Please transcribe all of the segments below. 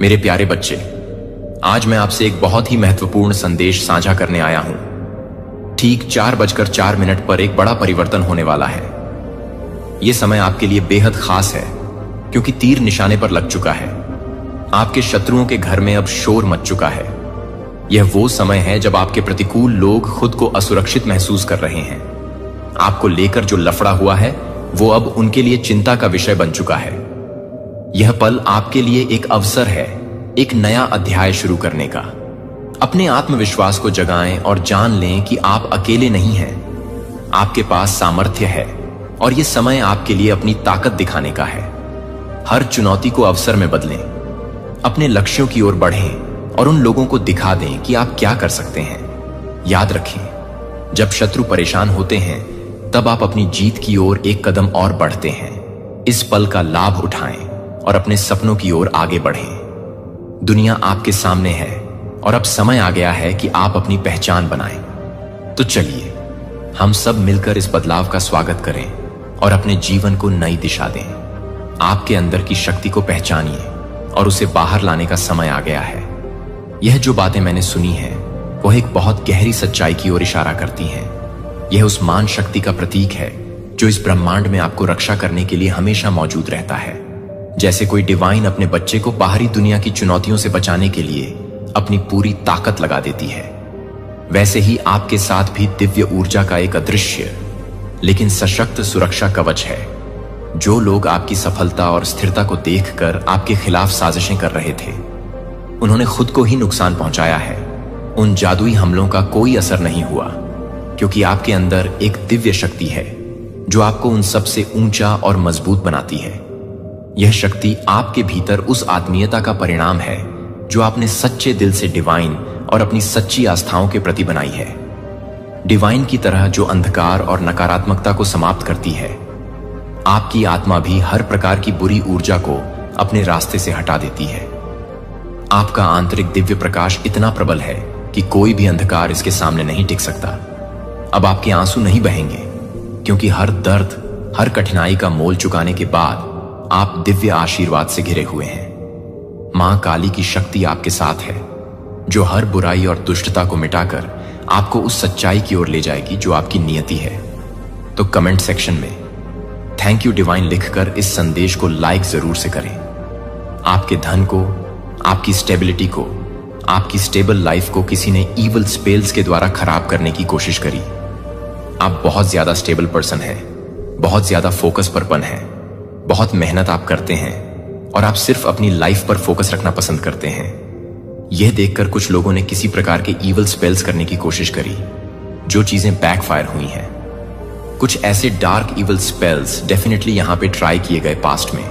मेरे प्यारे बच्चे, आज मैं आपसे एक बहुत ही महत्वपूर्ण संदेश साझा करने आया हूं। ठीक 4:04 पर एक बड़ा परिवर्तन होने वाला है। यह समय आपके लिए बेहद खास है, क्योंकि तीर निशाने पर लग चुका है। आपके शत्रुओं के घर में अब शोर मच चुका है। यह वो समय है जब आपके प्रतिकूल लोग खुद को असुरक्षित महसूस कर रहे हैं। आपको लेकर जो लफड़ा हुआ है वो अब उनके लिए चिंता का विषय बन चुका है। यह पल आपके लिए एक अवसर है, एक नया अध्याय शुरू करने का। अपने आत्मविश्वास को जगाएं और जान लें कि आप अकेले नहीं हैं। आपके पास सामर्थ्य है और यह समय आपके लिए अपनी ताकत दिखाने का है। हर चुनौती को अवसर में बदलें, अपने लक्ष्यों की ओर बढ़ें और उन लोगों को दिखा दें कि आप क्या कर सकते हैं। याद रखें, जब शत्रु परेशान होते हैं तब आप अपनी जीत की ओर एक कदम और बढ़ते हैं। इस पल का लाभ उठाएं और अपने सपनों की ओर आगे बढ़ें। दुनिया आपके सामने है और अब समय आ गया है कि आप अपनी पहचान बनाएं। तो चलिए हम सब मिलकर इस बदलाव का स्वागत करें और अपने जीवन को नई दिशा दें। आपके अंदर की शक्ति को पहचानिए और उसे बाहर लाने का समय आ गया है। यह जो बातें मैंने सुनी हैं वह एक बहुत गहरी सच्चाई की ओर इशारा करती हैं। यह उस मान शक्ति का प्रतीक है जो इस ब्रह्मांड में आपको रक्षा करने के लिए हमेशा मौजूद रहता है। जैसे कोई डिवाइन अपने बच्चे को बाहरी दुनिया की चुनौतियों से बचाने के लिए अपनी पूरी ताकत लगा देती है, वैसे ही आपके साथ भी दिव्य ऊर्जा का एक अदृश्य लेकिन सशक्त सुरक्षा कवच है। जो लोग आपकी सफलता और स्थिरता को देखकर आपके खिलाफ साजिशें कर रहे थे, उन्होंने खुद को ही नुकसान पहुंचाया है। उन जादुई हमलों का कोई असर नहीं हुआ, क्योंकि आपके अंदर एक दिव्य शक्ति है जो आपको उन सबसे ऊंचा और मजबूत बनाती है। यह शक्ति आपके भीतर उस आत्मीयता का परिणाम है जो आपने सच्चे दिल से डिवाइन और अपनी सच्ची आस्थाओं के प्रति बनाई है। डिवाइन की तरह जो अंधकार और नकारात्मकता को समाप्त करती है, आपकी आत्मा भी हर प्रकार की बुरी ऊर्जा को अपने रास्ते से हटा देती है। आपका आंतरिक दिव्य प्रकाश इतना प्रबल है कि कोई भी अंधकार इसके सामने नहीं टिक सकता। अब आपके आंसू नहीं बहेंगे, क्योंकि हर दर्द, हर कठिनाई का मोल चुकाने के बाद आप दिव्य आशीर्वाद से घिरे हुए हैं। मां काली की शक्ति आपके साथ है, जो हर बुराई और दुष्टता को मिटाकर आपको उस सच्चाई की ओर ले जाएगी जो आपकी नियति है। तो कमेंट सेक्शन में थैंक यू डिवाइन लिखकर इस संदेश को लाइक जरूर से करें। आपके धन को, आपकी स्टेबिलिटी को, आपकी स्टेबल लाइफ को किसी ने ईवल स्पेल्स के द्वारा खराब करने की कोशिश करी। आप बहुत ज्यादा स्टेबल पर्सन हैं, बहुत ज्यादा फोकस परपन है, बहुत मेहनत आप करते हैं और आप सिर्फ अपनी लाइफ पर फोकस रखना पसंद करते हैं। यह देखकर कुछ लोगों ने किसी प्रकार के ईवल स्पेल्स करने की कोशिश करी, जो चीजें बैकफायर हुई हैं। कुछ ऐसे डार्क ईवल स्पेल्स डेफिनेटली यहां पे ट्राई किए गए पास्ट में।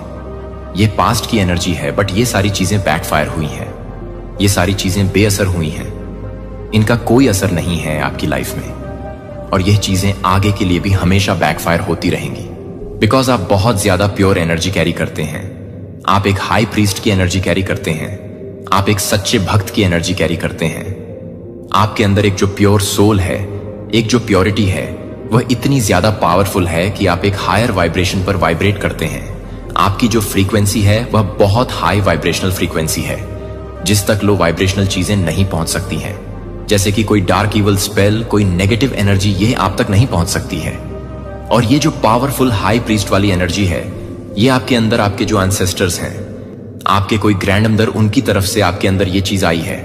ये पास्ट की एनर्जी है, बट ये सारी चीजें बैकफायर हुई हैं। ये सारी चीजें बेअसर हुई हैं। इनका कोई असर नहीं है आपकी लाइफ में, और यह चीजें आगे के लिए भी हमेशा बैकफायर होती रहेंगी, बिकॉज आप बहुत ज्यादा प्योर एनर्जी कैरी करते हैं। आप एक हाई प्रीस्ट की एनर्जी कैरी करते हैं। आप एक सच्चे भक्त की एनर्जी कैरी करते हैं। आपके अंदर एक जो प्योर सोल है, एक जो प्योरिटी है, वह इतनी ज्यादा पावरफुल है कि आप एक हायर वाइब्रेशन पर वाइब्रेट करते हैं। आपकी जो फ्रीक्वेंसी है वह बहुत हाई वाइब्रेशनल फ्रीक्वेंसी है, जिस तक लो वाइब्रेशनल चीजें नहीं पहुंच सकती हैं। जैसे कि कोई डार्क इवल स्पेल, कोई नेगेटिव एनर्जी, ये आप तक नहीं पहुंच सकती है। और ये जो पावरफुल हाई प्रीस्ट वाली एनर्जी है, ये आपके अंदर आपके जो एंसेस्टर्स हैं, आपके कोई ग्रैंड मदर, उनकी तरफ से आपके अंदर ये चीज आई है।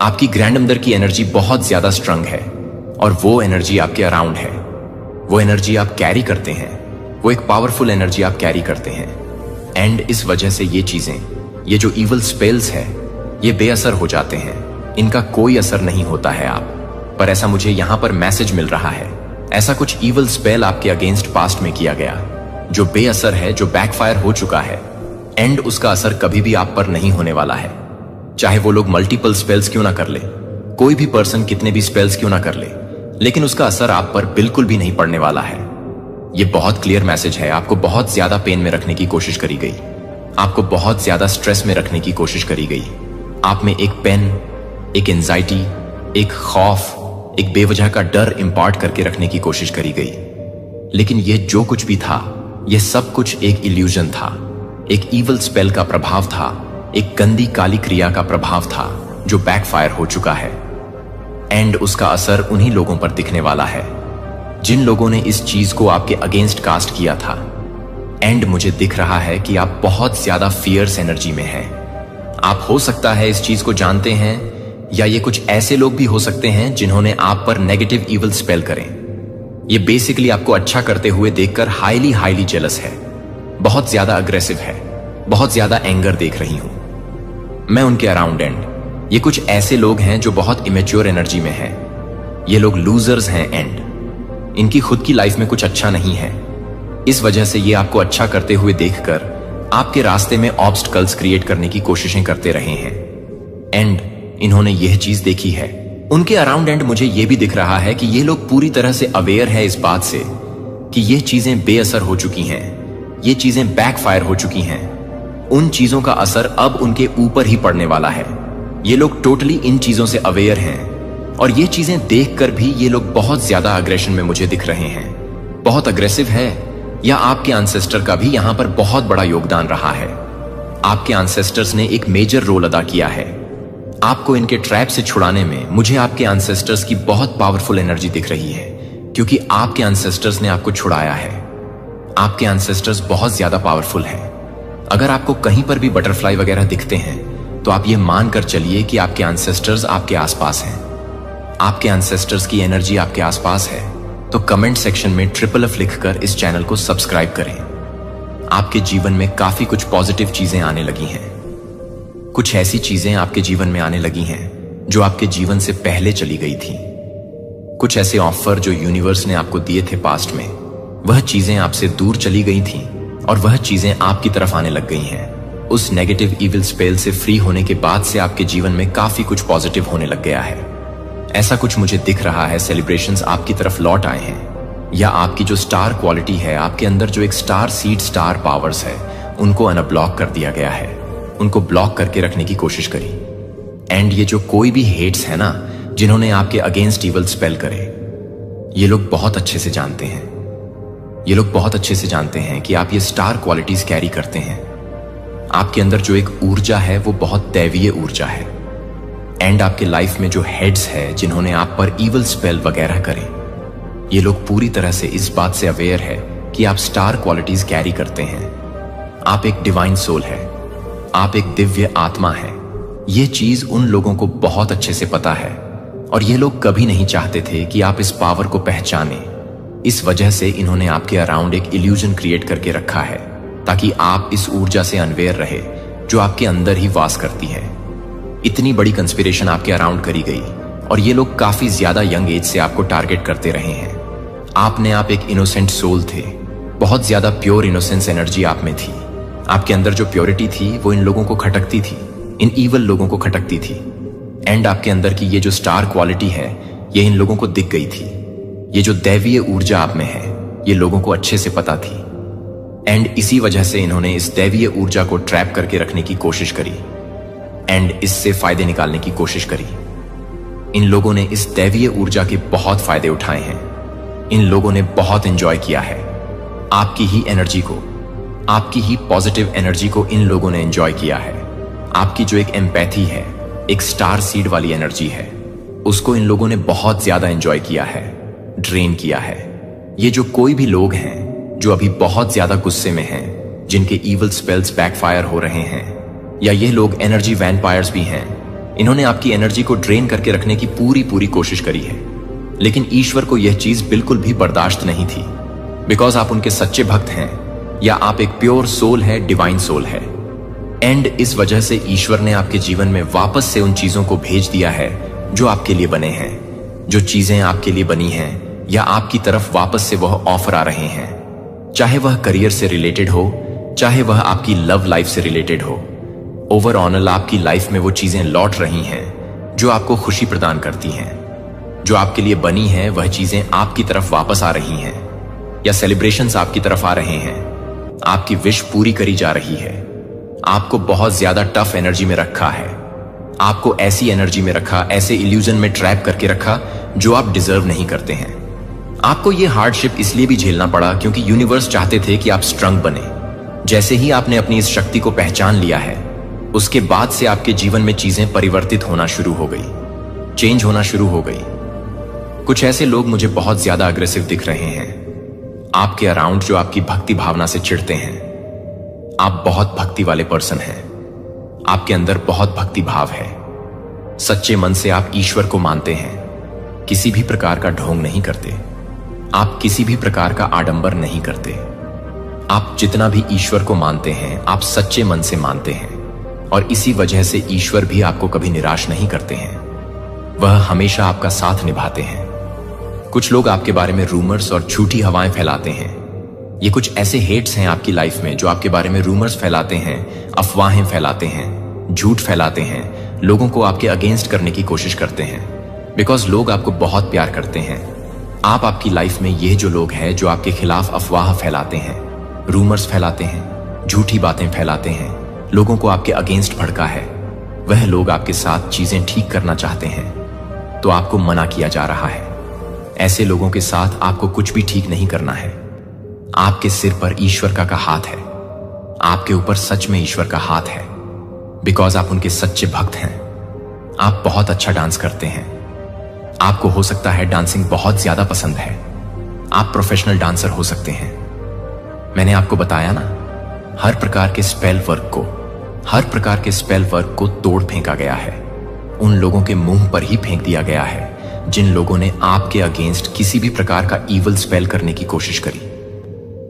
आपकी ग्रैंड मदर की एनर्जी बहुत ज्यादा स्ट्रांग है और वो एनर्जी आपके अराउंड है। वो एनर्जी आप कैरी करते हैं, वो एक पावरफुल एनर्जी आप कैरी करते हैं। एंड इस वजह से ये चीजें, ये जो इवल स्पेल्स है, ये बेअसर हो जाते हैं। इनका कोई असर नहीं होता है आप पर। ऐसा मुझे यहां पर मैसेज मिल रहा है, ऐसा कुछ इवल स्पेल आपके अगेंस्ट पास्ट में किया गया, जो बेअसर है, जो बैकफायर हो चुका है। एंड उसका असर कभी भी आप पर नहीं होने वाला है। चाहे वो लोग मल्टीपल स्पेल्स क्यों ना कर ले, कोई भी पर्सन कितने भी स्पेल्स क्यों ना कर ले, लेकिन उसका असर आप पर बिल्कुल भी नहीं पड़ने वाला है। ये बहुत क्लियर मैसेज है। आपको बहुत ज्यादा पेन में रखने की कोशिश करी गई, आपको बहुत ज्यादा स्ट्रेस में रखने की कोशिश करी गई। आप में एक पेन, एक एंजाइटी, एक खौफ, एक बेवजह का डर इंपार्ट करके रखने की कोशिश करी गई। लेकिन यह जो कुछ भी था, यह सब कुछ एक इल्यूजन था, एक ईवल स्पेल का प्रभाव था एक गंदी काली क्रिया का प्रभाव था जो बैकफायर हो चुका है। एंड उसका असर उन्हीं लोगों पर दिखने वाला है जिन लोगों ने इस चीज को आपके अगेंस्ट कास्ट किया था। एंड मुझे दिख रहा है कि आप बहुत ज्यादा फियर्स एनर्जी में हैं। आप हो सकता है इस चीज को जानते हैं, या ये कुछ ऐसे लोग भी हो सकते हैं जिन्होंने आप पर नेगेटिव इवल स्पेल करें। ये बेसिकली आपको अच्छा करते हुए देखकर हाईली जेलस है, बहुत ज्यादा अग्रेसिव है, बहुत ज्यादा एंगर देख रही हूं मैं उनके अराउंड। एंड ये कुछ ऐसे लोग हैं जो बहुत इमेच्योर एनर्जी में हैं। ये लोग लूजर्स हैं। एंड इनकी खुद की लाइफ में कुछ अच्छा नहीं है। इस वजह से ये आपको अच्छा करते हुए देखकर आपके रास्ते में ऑब्स्टकल्स क्रिएट करने की कोशिशें करते रहे हैं। एंड इन्होंने यह चीज देखी है उनके अराउंड। एंड मुझे यह भी दिख रहा है कि ये लोग पूरी तरह से अवेयर है इस बात से कि ये चीजें बेअसर हो चुकी हैं, ये चीजें बैकफायर हो चुकी हैं। उन चीजों का असर अब उनके ऊपर ही पड़ने वाला है। ये लोग टोटली इन चीजों से अवेयर हैं और ये चीजें देखकर भी ये लोग बहुत ज्यादा अग्रेशन में मुझे दिख रहे हैं, बहुत अग्रेसिव है। या आपके एंसेस्टर का भी यहां पर बहुत बड़ा योगदान रहा है। आपके एंसेस्टर्स ने एक मेजर रोल अदा किया है आपको इनके ट्रैप से छुड़ाने में। मुझे आपके एंसेस्टर्स की बहुत पावरफुल एनर्जी दिख रही है क्योंकि आपके एंसेस्टर्स ने आपको छुड़ाया है। आपके एंसेस्टर्स बहुत ज्यादा पावरफुल हैं। अगर आपको कहीं पर भी बटरफ्लाई वगैरह दिखते हैं तो आप ये मानकर चलिए कि आपके एंसेस्टर्स आपके आसपास हैं। आपके एंसेस्टर्स की एनर्जी आपके आसपास है। तो कमेंट सेक्शन में FFF लिखकर इस चैनल को सब्सक्राइब करें। आपके जीवन में काफी कुछ पॉजिटिव चीजें आने लगी हैं। कुछ ऐसी चीजें आपके जीवन में आने लगी हैं जो आपके जीवन से पहले चली गई थी। कुछ ऐसे ऑफर जो यूनिवर्स ने आपको दिए थे पास्ट में, वह चीजें आपसे दूर चली गई थीं और वह चीजें आपकी तरफ आने लग गई हैं। उस नेगेटिव इविल स्पेल से फ्री होने के बाद से आपके जीवन में काफी कुछ पॉजिटिव होने लग गया है। ऐसा कुछ मुझे दिख रहा है। सेलिब्रेशंस आपकी तरफ लौट आए हैं, या आपकी जो स्टार क्वालिटी है, आपके अंदर जो एक स्टार सीड स्टार पावर्स है, उनको अनब्लॉक कर दिया गया है, उनको ब्लॉक करके रखने की कोशिश करी। एंड ये जो कोई भी हेट्स है ना, जिन्होंने आपके अगेंस्ट इवल स्पेल करे, ये लोग बहुत अच्छे से जानते हैं। ये लोग बहुत अच्छे से जानते हैं कि आप ये स्टार क्वालिटीज कैरी करते हैं। आपके अंदर जो एक ऊर्जा है वो बहुत दैवीय ऊर्जा है। एंड आपके लाइफ में जो हेड्स है जिन्होंने आप पर इवल स्पेल वगैरह करें, ये लोग पूरी तरह से इस बात से अवेयर है कि आप स्टार क्वालिटीज कैरी करते हैं। आप एक डिवाइन सोल है, आप एक दिव्य आत्मा है। ये चीज उन लोगों को बहुत अच्छे से पता है और ये लोग कभी नहीं चाहते थे कि आप इस पावर को पहचाने। इस वजह से इन्होंने आपके अराउंड एक इल्यूजन क्रिएट करके रखा है ताकि आप इस ऊर्जा से अनवेयर रहे जो आपके अंदर ही वास करती है। इतनी बड़ी कंस्पिरेशन आपके अराउंड करी गई और ये लोग काफी ज्यादा यंग एज से आपको टारगेट करते रहे हैं। आप एक इनोसेंट सोल थे, बहुत ज्यादा प्योर इनोसेंस एनर्जी आप में थी। आपके अंदर जो प्योरिटी थी वो इन लोगों को खटकती थी, इन ईवल लोगों को खटकती थी। एंड आपके अंदर की ये जो स्टार क्वालिटी है, ये इन लोगों को दिख गई थी। ये जो दैवीय ऊर्जा आप में है, ये लोगों को अच्छे से पता थी। एंड इसी वजह से इन्होंने इस दैवीय ऊर्जा को ट्रैप करके रखने की कोशिश करी एंड इससे फायदे निकालने की कोशिश करी। इन लोगों ने इस दैवीय ऊर्जा के बहुत फायदे उठाए हैं। इन लोगों ने बहुत एंजॉय किया है आपकी ही एनर्जी को, आपकी ही पॉजिटिव एनर्जी को इन लोगों ने एंजॉय किया है। आपकी जो एक एम्पैथी है, एक स्टार सीड वाली एनर्जी है, उसको इन लोगों ने बहुत ज्यादा एंजॉय किया है, ड्रेन किया है। ये जो कोई भी लोग हैं जो अभी बहुत ज्यादा गुस्से में हैं, जिनके इवल स्पेल्स बैकफायर हो रहे हैं, या ये लोग एनर्जी वैम्पायर्स भी हैं, इन्होंने आपकी एनर्जी को ड्रेन करके रखने की पूरी कोशिश करी है। लेकिन ईश्वर को यह चीज बिल्कुल भी बर्दाश्त नहीं थी, बिकॉज आप उनके सच्चे भक्त हैं, या आप एक प्योर सोल है, डिवाइन सोल है। एंड इस वजह से ईश्वर ने आपके जीवन में वापस से उन चीजों को भेज दिया है जो आपके लिए बने हैं। जो चीजें आपके लिए बनी हैं, या आपकी तरफ वापस से वह ऑफर आ रहे हैं, चाहे वह करियर से रिलेटेड हो, चाहे वह आपकी लव लाइफ से रिलेटेड हो। ओवरऑल आपकी लाइफ में वो चीजें लौट रही हैं जो आपको खुशी प्रदान करती हैं। जो आपके लिए बनी हैं वह चीजें आपकी तरफ वापस आ रही हैं, या सेलिब्रेशंस आपकी तरफ आ रहे हैं। आपकी विश पूरी करी जा रही है। आपको बहुत ज्यादा टफ एनर्जी में रखा है, आपको ऐसी एनर्जी में रखा, ऐसे इल्यूजन में ट्रैप करके रखा जो आप डिजर्व नहीं करते हैं। आपको ये हार्डशिप इसलिए भी झेलना पड़ा क्योंकि यूनिवर्स चाहते थे कि आप स्ट्रंग बने। जैसे ही आपने अपनी इस शक्ति को पहचान लिया है, उसके बाद से आपके जीवन में चीजें परिवर्तित होना शुरू हो गई, चेंज होना शुरू हो गई। कुछ ऐसे लोग मुझे बहुत ज्यादा अग्रेसिव दिख रहे हैं आपके अराउंड, जो आपकी भक्ति भावना से चिढ़ते हैं। आप बहुत भक्ति वाले पर्सन हैं, आपके अंदर बहुत भक्ति भाव है। सच्चे मन से आप ईश्वर को मानते हैं, किसी भी प्रकार का ढोंग नहीं करते, आप किसी भी प्रकार का आडंबर नहीं करते। आप जितना भी ईश्वर को मानते हैं आप सच्चे मन से मानते हैं, और इसी वजह से ईश्वर भी आपको कभी निराश नहीं करते हैं, वह हमेशा आपका साथ निभाते हैं। कुछ लोग आपके बारे में रूमर्स और झूठी हवाएं फैलाते हैं। ये कुछ ऐसे हेट्स हैं आपकी लाइफ में जो आपके बारे में रूमर्स फैलाते हैं, अफवाहें फैलाते हैं, झूठ फैलाते हैं, लोगों को आपके अगेंस्ट करने की कोशिश करते हैं, बिकॉज लोग आपको बहुत प्यार करते हैं। आपकी लाइफ में ये जो लोग हैं जो आपके खिलाफ अफवाह फैलाते हैं, रूमर्स फैलाते हैं, झूठी बातें फैलाते हैं, लोगों को आपके अगेंस्ट भड़का है, वह लोग आपके साथ चीजें ठीक करना चाहते हैं, तो आपको मना किया जा रहा है। ऐसे लोगों के साथ आपको कुछ भी ठीक नहीं करना है। आपके सिर पर ईश्वर का हाथ है, आपके ऊपर सच में ईश्वर का हाथ है, बिकॉज आप उनके सच्चे भक्त हैं। आप बहुत अच्छा डांस करते हैं, आपको हो सकता है डांसिंग बहुत ज्यादा पसंद है, आप प्रोफेशनल डांसर हो सकते हैं। मैंने आपको बताया ना, हर प्रकार के स्पेल वर्क को तोड़ फेंका गया है, उन लोगों के मुंह पर ही फेंक दिया गया है जिन लोगों ने आपके अगेंस्ट किसी भी प्रकार का ईवल स्पेल करने की कोशिश करी।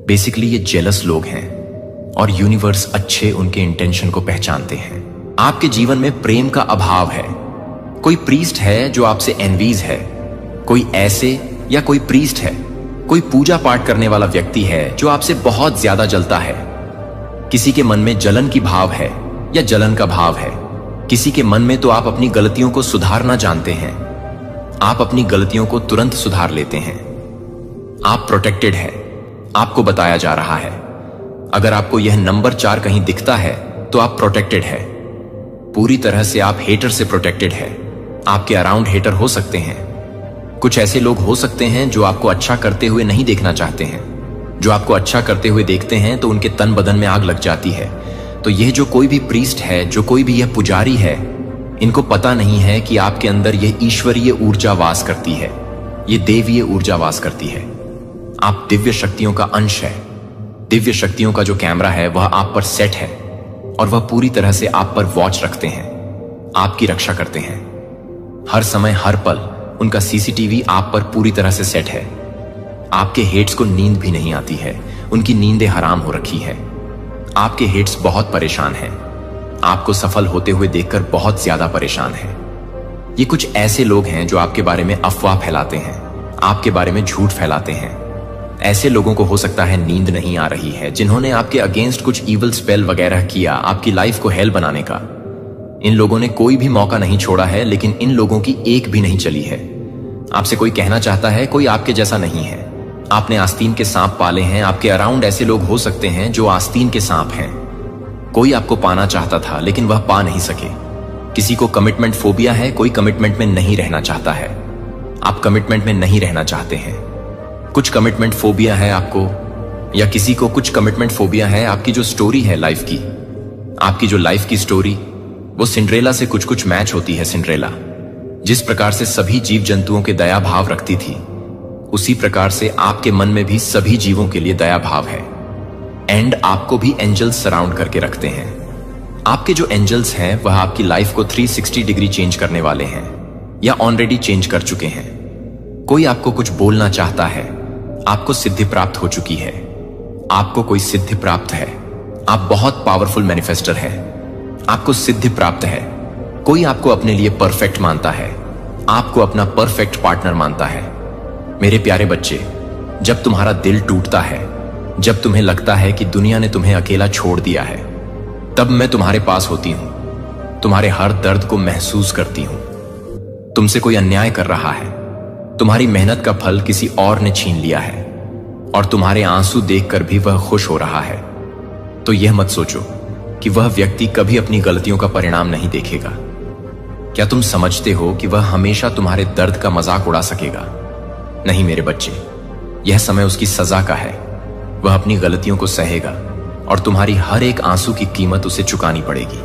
बेसिकली ये जेलस लोग हैं, और यूनिवर्स अच्छे उनके इंटेंशन को पहचानते हैं। आपके जीवन में प्रेम का अभाव है। कोई प्रीस्ट है जो आपसे एनवीज है, कोई ऐसे या कोई प्रीस्ट है, कोई पूजा पाठ करने वाला व्यक्ति है जो आपसे बहुत ज्यादा जलता है। किसी के मन में जलन की भाव है या जलन का भाव है, किसी के मन में तो आप अपनी गलतियों को सुधारना जानते हैं, आप अपनी गलतियों को तुरंत सुधार लेते हैं। आप प्रोटेक्टेड है, आपको बताया जा रहा है। अगर आपको यह नंबर 4 कहीं दिखता है तो आप प्रोटेक्टेड है, पूरी तरह से आप हेटर से प्रोटेक्टेड है। आपके अराउंड हेटर हो सकते हैं, कुछ ऐसे लोग हो सकते हैं जो आपको अच्छा करते हुए नहीं देखना चाहते हैं, जो आपको अच्छा करते हुए देखते हैं तो उनके तन बदन में आग लग जाती है। तो यह जो कोई भी प्रीस्ट है, जो कोई भी यह पुजारी है, इनको पता नहीं है कि आपके अंदर यह ईश्वरीय ऊर्जा वास करती है, यह देवीय ऊर्जा वास करती है। आप दिव्य शक्तियों का अंश है। दिव्य शक्तियों का जो कैमरा है वह आप पर सेट है, और वह पूरी तरह से आप पर वॉच रखते हैं, आपकी रक्षा करते हैं। हर समय हर पल उनका सीसीटीवी आप पर पूरी तरह से सेट है। आपके हेट्स को नींद भी नहीं आती है, उनकी नींदें हराम हो रखी है। आपके हेट्स बहुत परेशान हैं, आपको सफल होते हुए देखकर बहुत ज्यादा परेशान हैं। ये कुछ ऐसे लोग हैं जो आपके बारे में अफवाह फैलाते हैं, आपके बारे में झूठ फैलाते हैं। ऐसे लोगों को हो सकता है नींद नहीं आ रही है, जिन्होंने आपके अगेंस्ट कुछ इवल स्पेल वगैरह किया आपकी लाइफ को हेल बनाने का। इन लोगों ने कोई भी मौका नहीं छोड़ा है, लेकिन इन लोगों की एक भी नहीं चली है। आपसे कोई कहना चाहता है कोई आपके जैसा नहीं है, आपने आस्तीन के सांप पाले हैं। आपके अराउंड ऐसे लोग हो सकते हैं जो आस्तीन के सांप हैं। कोई आपको पाना चाहता था लेकिन वह पा नहीं सके। किसी को कमिटमेंट फोबिया है, कोई कमिटमेंट में नहीं रहना चाहता है। आप कमिटमेंट में नहीं रहना चाहते हैं। कुछ कमिटमेंट फोबिया है आपको, या किसी को कुछ कमिटमेंट फोबिया है। आपकी जो स्टोरी है लाइफ की, आपकी जो लाइफ की स्टोरी, वो सिंड्रेला से कुछ कुछ मैच होती है। सिंड्रेला जिस प्रकार से सभी जीव जंतुओं के दया भाव रखती थी, उसी प्रकार से आपके मन में भी सभी जीवों के लिए दया भाव है। एंड आपको भी एंजल्स सराउंड करके रखते हैं। आपके जो एंजल्स हैं वह आपकी लाइफ को 360 डिग्री चेंज करने वाले हैं, या ऑलरेडी चेंज कर चुके हैं। कोई आपको कुछ बोलना चाहता है, आपको सिद्धि प्राप्त हो चुकी है। आपको कोई सिद्धि प्राप्त है, आप बहुत पावरफुल मैनिफेस्टर है, आपको सिद्धि प्राप्त है। कोई आपको अपने लिए परफेक्ट मानता है, आपको अपना परफेक्ट पार्टनर मानता है। मेरे प्यारे बच्चे, जब तुम्हारा दिल टूटता है, जब तुम्हें लगता है कि दुनिया ने तुम्हें अकेला छोड़ दिया है, तब मैं तुम्हारे पास होती हूं, तुम्हारे हर दर्द को महसूस करती हूं। तुमसे कोई अन्याय कर रहा है, तुम्हारी मेहनत का फल किसी और ने छीन लिया है, और तुम्हारे आंसू देखकर भी वह खुश हो रहा है। तो यह मत सोचो कि वह व्यक्ति कभी अपनी गलतियों का परिणाम नहीं देखेगा। क्या तुम समझते हो कि वह हमेशा तुम्हारे दर्द का मजाक उड़ा सकेगा? नहीं मेरे बच्चे, यह समय उसकी सजा का है। वह अपनी गलतियों को सहेगा, और तुम्हारी हर एक आंसू की कीमत उसे चुकानी पड़ेगी।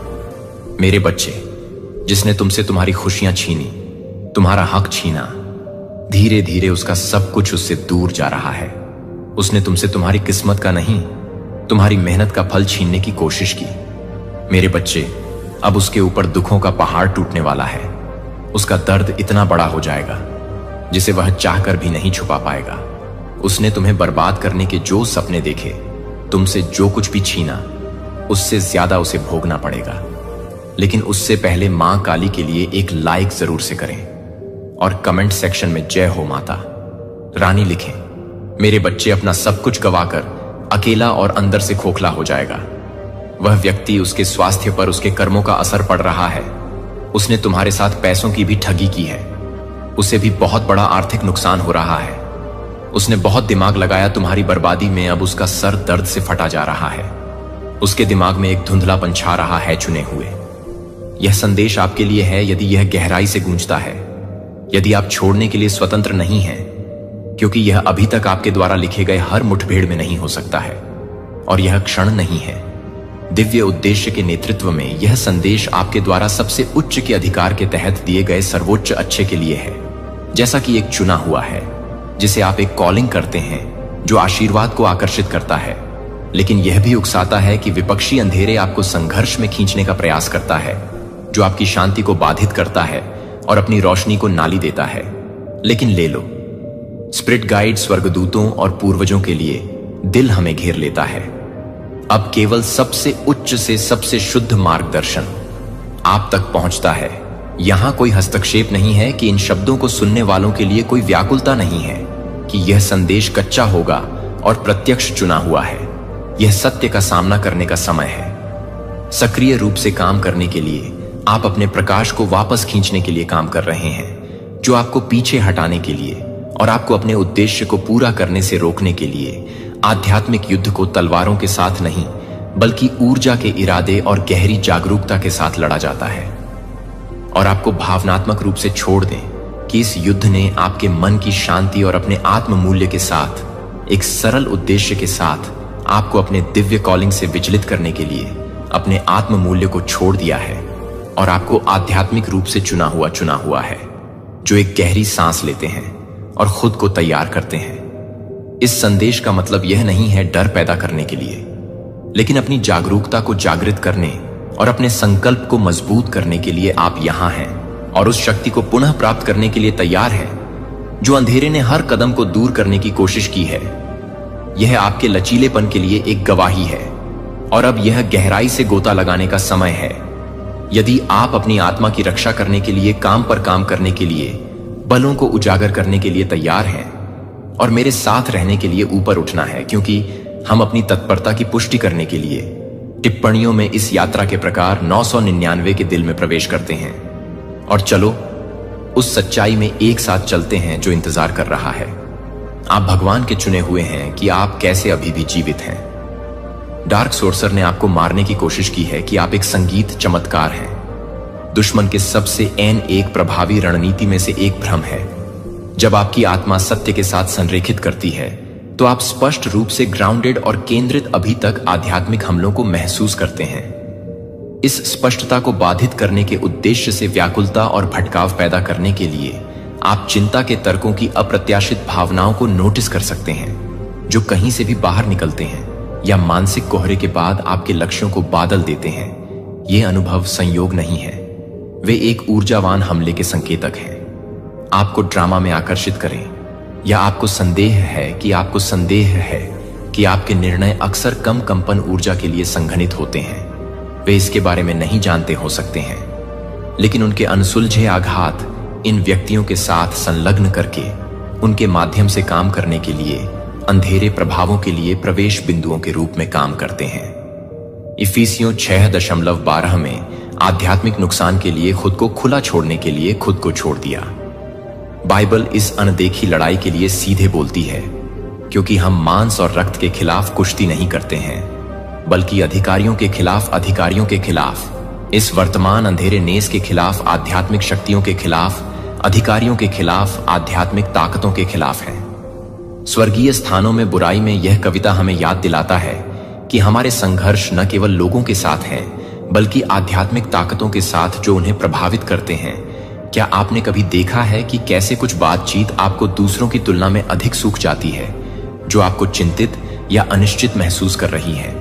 मेरे बच्चे, जिसने तुमसे तुम्हारी खुशियां छीनी, तुम्हारा हक छीना, धीरे धीरे उसका सब कुछ उससे दूर जा रहा है। उसने तुमसे तुम्हारी किस्मत का नहीं, तुम्हारी मेहनत का फल छीनने की कोशिश की। मेरे बच्चे, अब उसके ऊपर दुखों का पहाड़ टूटने वाला है। उसका दर्द इतना बड़ा हो जाएगा जिसे वह चाहकर भी नहीं छुपा पाएगा। उसने तुम्हें बर्बाद करने के जो सपने देखे, तुमसे जो कुछ भी छीना, उससे ज्यादा उसे भोगना पड़ेगा। लेकिन उससे पहले मां काली के लिए एक लाइक जरूर से करें और कमेंट सेक्शन में जय हो माता रानी लिखें। मेरे बच्चे, अपना सब कुछ गवाकर अकेला और अंदर से खोखला हो जाएगा। वह व्यक्ति, उसके स्वास्थ्य पर उसके कर्मों का असर पड़ रहा है। उसने तुम्हारे साथ पैसों की भी ठगी की है। उसे भी बहुत बड़ा आर्थिक नुकसान हो रहा है। उसने बहुत दिमाग लगाया तुम्हारी बर्बादी में। अब उसका सर दर्द से फटा जा रहा है। उसके दिमाग में एक धुंधलापन छा रहा है चुने हुए। यह संदेश आपके लिए है यदि यह गहराई से गूंजता है, यदि आप छोड़ने के लिए स्वतंत्र नहीं हैं, क्योंकि यह अभी तक आपके द्वारा लिखे गए हर मुठभेड़ में नहीं हो सकता है और यह क्षण नहीं है। दिव्य उद्देश्य के नेतृत्व में यह संदेश आपके द्वारा सबसे उच्च के अधिकार के तहत दिए गए सर्वोच्च अच्छे के लिए है। जैसा कि एक चुना हुआ है जिसे आप एक कॉलिंग करते हैं, जो आशीर्वाद को आकर्षित करता है, लेकिन यह भी उकसाता है कि विपक्षी अंधेरे आपको संघर्ष में खींचने का प्रयास करता है, जो आपकी शांति को बाधित करता है और अपनी रोशनी को नाली देता है। लेकिन ले लो, स्पिरिट गाइड, स्वर्गदूतों और पूर्वजों के लिए दिल हमें घेर लेता है। अब केवल सबसे उच्च से सबसे शुद्ध मार्गदर्शन आप तक पहुंचता है। यहां कोई हस्तक्षेप नहीं है कि इन शब्दों को सुनने वालों के लिए कोई व्याकुलता नहीं है कि यह संदेश कच्चा होगा और प्रत्यक्ष चुना हुआ है। यह सत्य का सामना करने का समय है। सक्रिय रूप से काम करने के लिए आप अपने प्रकाश को वापस खींचने के लिए काम कर रहे हैं, जो आपको पीछे हटाने के लिए और आपको अपने उद्देश्य को पूरा करने से रोकने के लिए आध्यात्मिक युद्ध को तलवारों के साथ नहीं, बल्कि ऊर्जा के इरादे और गहरी जागरूकता के साथ लड़ा जाता है। और आपको भावनात्मक रूप से छोड़ दें कि इस युद्ध ने आपके मन की शांति और अपने आत्म मूल्य के साथ एक सरल उद्देश्य के साथ आपको अपने दिव्य कॉलिंग से विचलित करने के लिए अपने आत्म मूल्य को छोड़ दिया है और आपको आध्यात्मिक रूप से चुना हुआ है, जो एक गहरी सांस लेते हैं और खुद को तैयार करते हैं। इस संदेश का मतलब यह नहीं है डर पैदा करने के लिए, लेकिन अपनी जागरूकता को जागृत करने और अपने संकल्प को मजबूत करने के लिए आप यहां हैं और उस शक्ति को पुनः प्राप्त करने के लिए तैयार हैं जो अंधेरे ने हर कदम को दूर करने की कोशिश की है। यह आपके लचीलेपन के लिए एक गवाही है और अब यह गहराई से गोता लगाने का समय है। यदि आप अपनी आत्मा की रक्षा करने के लिए काम पर काम करने के लिए, बलों को उजागर करने के लिए तैयार हैं और मेरे साथ रहने के लिए ऊपर उठना है, क्योंकि हम अपनी तत्परता की पुष्टि करने के लिए टिप्पणियों में इस यात्रा के प्रकार 999 के दिल में प्रवेश करते हैं। और चलो उस सच्चाई में एक साथ चलते हैं जो इंतजार कर रहा है। आप भगवान के चुने हुए हैं कि आप कैसे अभी भी जीवित हैं। डार्क सोर्सर ने आपको मारने की कोशिश की है कि आप एक संगीत चमत्कार हैं। दुश्मन के सबसे एक प्रभावी रणनीति में से एक भ्रम है। जब आपकी आत्मा सत्य के साथ संरेखित करती है तो आप स्पष्ट रूप से ग्राउंडेड और केंद्रित अभी तक आध्यात्मिक हमलों को महसूस करते हैं। इस स्पष्टता को बाधित करने के उद्देश्य से व्याकुलता और भटकाव पैदा करने के लिए आप चिंता के तर्कों की अप्रत्याशित भावनाओं को नोटिस कर सकते हैं, जो कहीं से भी बाहर निकलते हैं या मानसिक कोहरे के बाद आपके लक्ष्यों को बादल देते हैं। ये अनुभव संयोग नहीं है, वे एक ऊर्जावान हमले के संकेतक हैं। आपको ड्रामा में आकर्षित करें या आपको संदेह है कि आपके निर्णय अक्सर कम कंपन ऊर्जा के लिए संघनित होते हैं। वे इसके बारे में नहीं जानते हो सकते हैं, लेकिन उनके अनसुलझे आघात इन व्यक्तियों के साथ संलग्न करके उनके माध्यम से काम करने के लिए अंधेरे प्रभावों के लिए प्रवेश बिंदुओं के रूप में काम करते हैं। इफिसियों 6:12 में आध्यात्मिक नुकसान के लिए खुद को खुला छोड़ने के लिए खुद को छोड़ दिया। बाइबल इस अनदेखी लड़ाई के लिए सीधे बोलती है, क्योंकि हम मांस और रक्त के खिलाफ कुश्ती नहीं करते हैं, बल्कि अधिकारियों के खिलाफ, इस वर्तमान अंधेरे नेस के खिलाफ, आध्यात्मिक शक्तियों के खिलाफ, अधिकारियों के खिलाफ, आध्यात्मिक ताकतों के खिलाफ है। स्वर्गीय स्थानों में बुराई में यह कविता हमें याद दिलाता है कि हमारे संघर्ष न केवल लोगों के साथ हैं, बल्कि आध्यात्मिक ताकतों के साथ जो उन्हें प्रभावित करते हैं। क्या आपने कभी देखा है कि कैसे कुछ बातचीत आपको दूसरों की तुलना में अधिक सूख जाती है, जो आपको चिंतित या अनिश्चित महसूस कर रही है?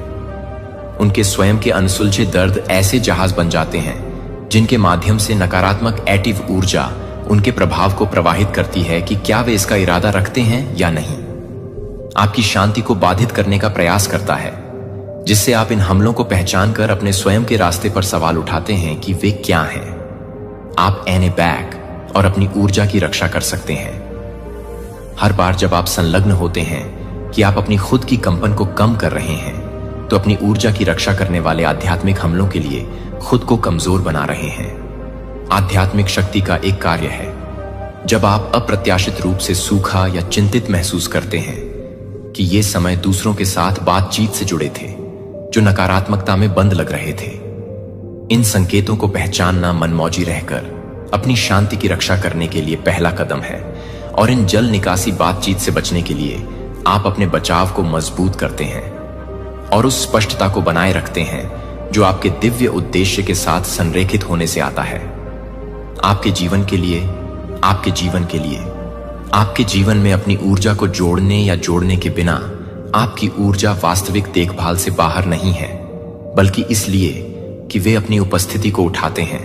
उनके स्वयं के अनसुलझे दर्द ऐसे जहाज बन जाते हैं जिनके माध्यम से नकारात्मक एटिव ऊर्जा उनके प्रभाव को प्रवाहित करती है कि क्या वे इसका इरादा रखते हैं या नहीं। आपकी शांति को बाधित करने का प्रयास करता है, जिससे आप इन हमलों को पहचान कर अपने स्वयं के रास्ते पर सवाल उठाते हैं कि वे क्या हैं। आप एने बैक और अपनी ऊर्जा की रक्षा कर सकते हैं। हर बार जब आप संलग्न होते हैं कि आप अपनी खुद की कंपन को कम कर रहे हैं, तो अपनी ऊर्जा की रक्षा करने वाले आध्यात्मिक हमलों के लिए खुद को कमजोर बना रहे हैं। आध्यात्मिक शक्ति का एक कार्य है, जब आप अप्रत्याशित रूप से सूखा या चिंतित महसूस करते हैं, कि ये समय दूसरों के साथ बातचीत से जुड़े थे जो नकारात्मकता में बंद लग रहे थे। इन संकेतों को पहचानना मनमौजी रहकर अपनी शांति की रक्षा करने के लिए पहला कदम है, और इन जल निकासी बातचीत से बचने के लिए आप अपने बचाव को मजबूत करते हैं और उस स्पष्टता को बनाए रखते हैं जो आपके दिव्य उद्देश्य के साथ संरेखित होने से आता है। आपके जीवन के लिए, आपके जीवन के लिए, आपके जीवन में अपनी ऊर्जा को जोड़ने या जोड़ने के बिना आपकी ऊर्जा वास्तविक देखभाल से बाहर नहीं है, बल्कि इसलिए कि वे अपनी उपस्थिति को उठाते हैं,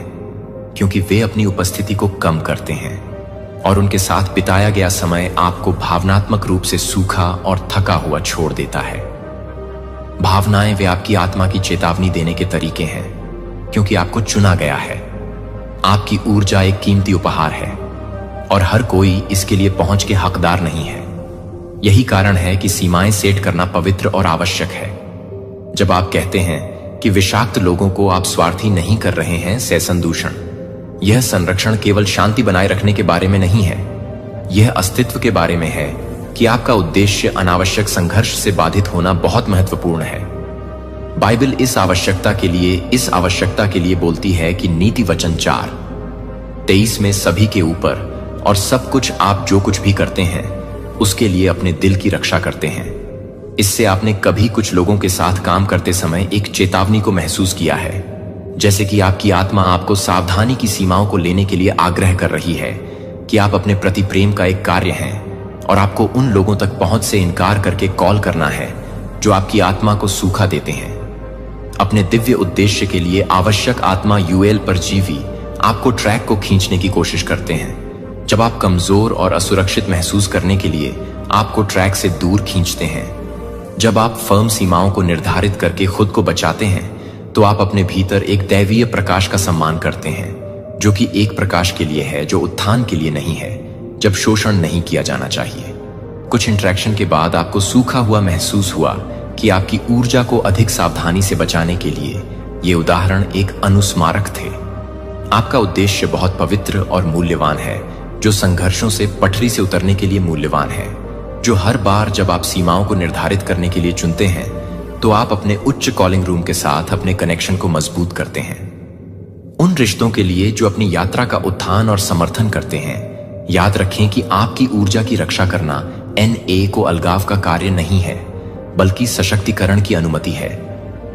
क्योंकि वे अपनी उपस्थिति को कम करते हैं और उनके साथ बिताया गया समय आपको भावनात्मक रूप से सूखा और थका हुआ छोड़ देता है। भावनाएं वे आपकी आत्मा की चेतावनी देने के तरीके हैं, क्योंकि आपको चुना गया है। आपकी ऊर्जा एक कीमती उपहार है और हर कोई इसके लिए पहुंच के हकदार नहीं है। यही कारण है कि सीमाएं सेट करना पवित्र और आवश्यक है। जब आप कहते हैं कि विषाक्त लोगों को आप स्वार्थी नहीं कर रहे हैं, सेसन दूषण, यह संरक्षण केवल शांति बनाए रखने के बारे में नहीं है, यह अस्तित्व के बारे में है कि आपका उद्देश्य अनावश्यक संघर्ष से बाधित होना बहुत महत्वपूर्ण है। बाइबल इस आवश्यकता के लिए बोलती है कि नीति वचन 4:23 में सभी के ऊपर और सब कुछ आप जो कुछ भी करते हैं उसके लिए अपने दिल की रक्षा करते हैं। इससे आपने कभी कुछ लोगों के साथ काम करते समय एक चेतावनी को महसूस किया है, जैसे कि आपकी आत्मा आपको सावधानी की सीमाओं को लेने के लिए आग्रह कर रही है कि आप अपने प्रति प्रेम का एक कार्य हैं और आपको उन लोगों तक पहुंच से इनकार करके कॉल करना है जो आपकी आत्मा को सूखा देते हैं। अपने दिव्य उद्देश्य के लिए आवश्यक आत्मा यूएल परजीवी आपको ट्रैक को खींचने की कोशिश करते हैं। जब आप कमजोर और असुरक्षित महसूस करने के लिए आपको ट्रैक से दूर खींचते हैं, जब आप फर्म सीमाओं को निर्धारित करके खुद को बचाते हैं, तो आप अपने भीतर एक दैवीय प्रकाश का सम्मान करते हैं, जो कि एक प्रकाश के लिए है जो उत्थान के लिए नहीं है, जब शोषण नहीं किया जाना चाहिए। कुछ इंटरेक्शन के बाद आपको सूखा हुआ महसूस हुआ कि आपकी ऊर्जा को अधिक सावधानी से बचाने के लिए ये उदाहरण एक अनुस्मारक थे। आपका उद्देश्य बहुत पवित्र और मूल्यवान है, जो संघर्षों से पटरी से उतरने के लिए मूल्यवान है, जो हर बार जब आप सीमाओं को निर्धारित करने के लिए चुनते हैं, तो आप अपने उच्च कॉलिंग रूम के साथ अपने कनेक्शन को मजबूत करते हैं। उन रिश्तों के लिए जो अपनी यात्रा का उत्थान और समर्थन करते हैं, याद रखें कि आपकी ऊर्जा की रक्षा करना NA को अलगाव का कार्य नहीं है, बल्कि सशक्तिकरण की अनुमति है,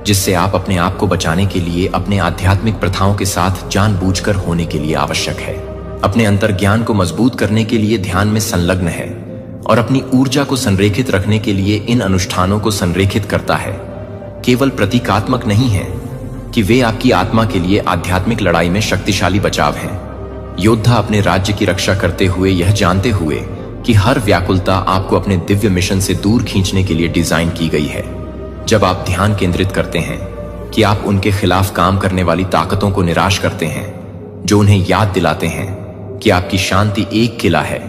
जिससे आप अपने आप को बचाने के लिए अपने आध्यात्मिक प्रथाओं के साथ जानबूझकर होने के लिए आवश्यक है। अपने अंतर्ज्ञान को मजबूत करने के लिए ध्यान में संलग्न है और अपनी ऊर्जा को संरेखित रखने के लिए इन अनुष्ठानों को संरेखित करता है। केवल प्रतीकात्मक नहीं है कि वे आपकी आत्मा के लिए आध्यात्मिक लड़ाई में शक्तिशाली बचाव हैं। योद्धा अपने राज्य की रक्षा करते हुए, यह जानते हुए कि हर व्याकुलता आपको अपने दिव्य मिशन से दूर खींचने के लिए डिजाइन की गई है। जब आप ध्यान केंद्रित करते हैं कि आप उनके खिलाफ काम करने वाली ताकतों को निराश करते हैं, जो उन्हें याद दिलाते हैं कि आपकी शांति एक किला है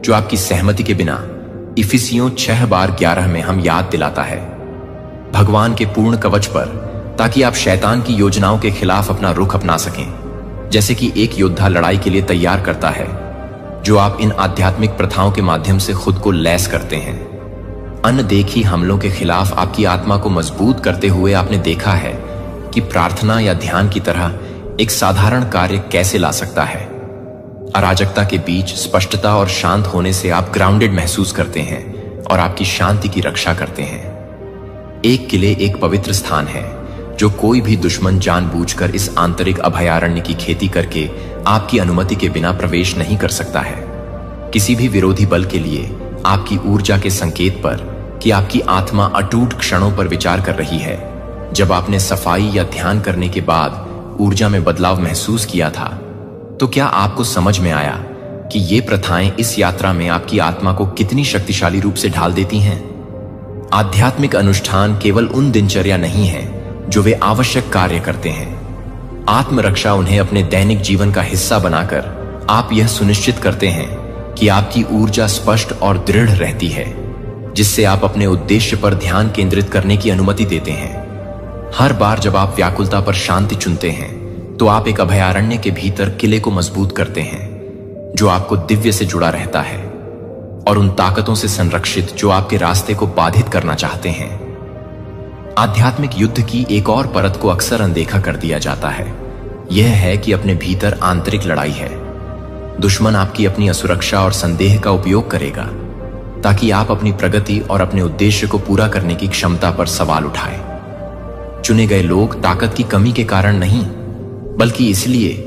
जो आपकी सहमति के बिना, इफिसियों 6:11 में हम याद दिलाता है, भगवान के पूर्ण कवच पर, ताकि आप शैतान की योजनाओं के खिलाफ अपना रुख अपना सकें, जैसे कि एक योद्धा लड़ाई के लिए तैयार करता है, जो आप इन आध्यात्मिक प्रथाओं के माध्यम से खुद को लैस करते हैं। अनदेखी हमलों के खिलाफ आपकी आत्मा को मजबूत करते हुए आपने देखा है कि प्रार्थना या ध्यान की तरह एक साधारण कार्य कैसे ला सकता है। अराजकता के बीच स्पष्टता और शांत होने से आप ग्राउंडेड महसूस करते हैं और आपकी शांति की रक्षा करते हैं। एक किले एक पवित्र स्थान है जो कोई भी दुश्मन जानबूझकर इस आंतरिक अभयारण्य की खेती करके आपकी अनुमति के बिना प्रवेश नहीं कर सकता है। किसी भी विरोधी बल के लिए आपकी ऊर्जा के संकेत पर कि आपकी आत्मा अटूट क्षणों पर विचार कर रही है। जब आपने सफाई या ध्यान करने के बाद ऊर्जा में बदलाव महसूस किया था, तो क्या आपको समझ में आया कि ये प्रथाएं इस यात्रा में आपकी आत्मा को कितनी शक्तिशाली रूप से ढाल देती हैं? आध्यात्मिक अनुष्ठान केवल उन दिनचर्या नहीं है जो वे आवश्यक कार्य करते हैं। आत्मरक्षा उन्हें अपने दैनिक जीवन का हिस्सा बनाकर आप यह सुनिश्चित करते हैं कि आपकी ऊर्जा स्पष्ट और दृढ़ रहती है, जिससे आप अपने उद्देश्य पर ध्यान केंद्रित करने की अनुमति देते हैं। हर बार जब आप व्याकुलता पर शांति चुनते हैं, तो आप एक अभयारण्य के भीतर किले को मजबूत करते हैं जो आपको दिव्य से जुड़ा रहता है और उन ताकतों से संरक्षित जो आपके रास्ते को बाधित करना चाहते हैं। आध्यात्मिक युद्ध की एक और परत को अक्सर अनदेखा कर दिया जाता है। यह है कि अपने भीतर आंतरिक लड़ाई है। दुश्मन आपकी अपनी असुरक्षा और संदेह का उपयोग करेगा ताकि आप अपनी प्रगति और अपने उद्देश्य को पूरा करने की क्षमता पर सवाल उठाएं। चुने गए लोग ताकत की कमी के कारण नहीं, बल्कि इसलिए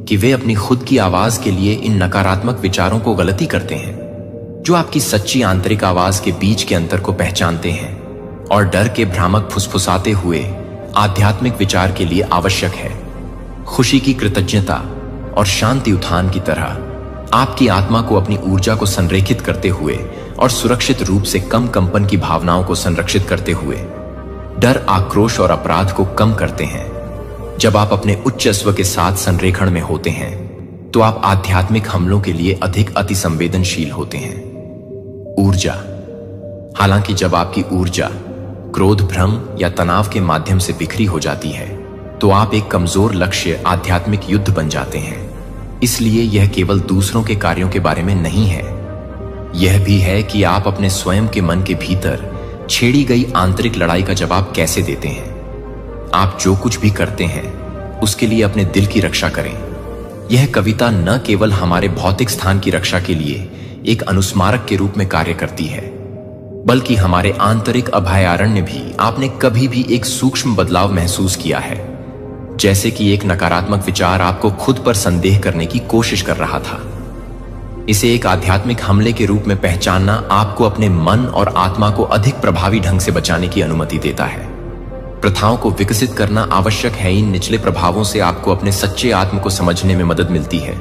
कि वे अपनी खुद की आवाज के लिए इन नकारात्मक विचारों को गलती करते हैं, जो आपकी सच्ची आंतरिक आवाज के बीच के अंतर को पहचानते हैं और डर के भ्रामक फुसफुसाते हुए आध्यात्मिक विचार के लिए आवश्यक है। खुशी की कृतज्ञता और शांति उत्थान की तरह आपकी आत्मा को अपनी ऊर्जा को संरेखित करते हुए और सुरक्षित रूप से कम कंपन की भावनाओं को संरक्षित करते हुए डर, आक्रोश और अपराध को कम करते हैं। जब आप अपने उच्च स्व के साथ संरेखण में होते हैं, तो आप आध्यात्मिक हमलों के लिए अधिक अति संवेदनशील होते हैं। ऊर्जा। हालांकि जब आपकी ऊर्जा क्रोध, भ्रम या तनाव के माध्यम से बिखरी हो जाती है, तो आप एक कमजोर लक्ष्य आध्यात्मिक युद्ध बन जाते हैं। इसलिए यह केवल दूसरों के कार्यों के बारे में नहीं है, यह भी है कि आप अपने स्वयं के मन के भीतर छेड़ी गई आंतरिक लड़ाई का जवाब कैसे देते हैं। आप जो कुछ भी करते हैं उसके लिए अपने दिल की रक्षा करें। यह कविता न केवल हमारे भौतिक स्थान की रक्षा के लिए एक अनुस्मारक के रूप में कार्य करती है, बल्कि हमारे आंतरिक अभयारण्य भी आपने कभी भी एक सूक्ष्म बदलाव महसूस किया है, जैसे कि एक नकारात्मक विचार आपको खुद पर संदेह करने की कोशिश कर रहा था। इसे एक आध्यात्मिक हमले के रूप में पहचानना आपको अपने मन और आत्मा को अधिक प्रभावी ढंग से बचाने की अनुमति देता है। प्रथाओं को विकसित करना आवश्यक है। इन निचले प्रभावों से आपको अपने सच्चे आत्म को समझने में मदद मिलती है।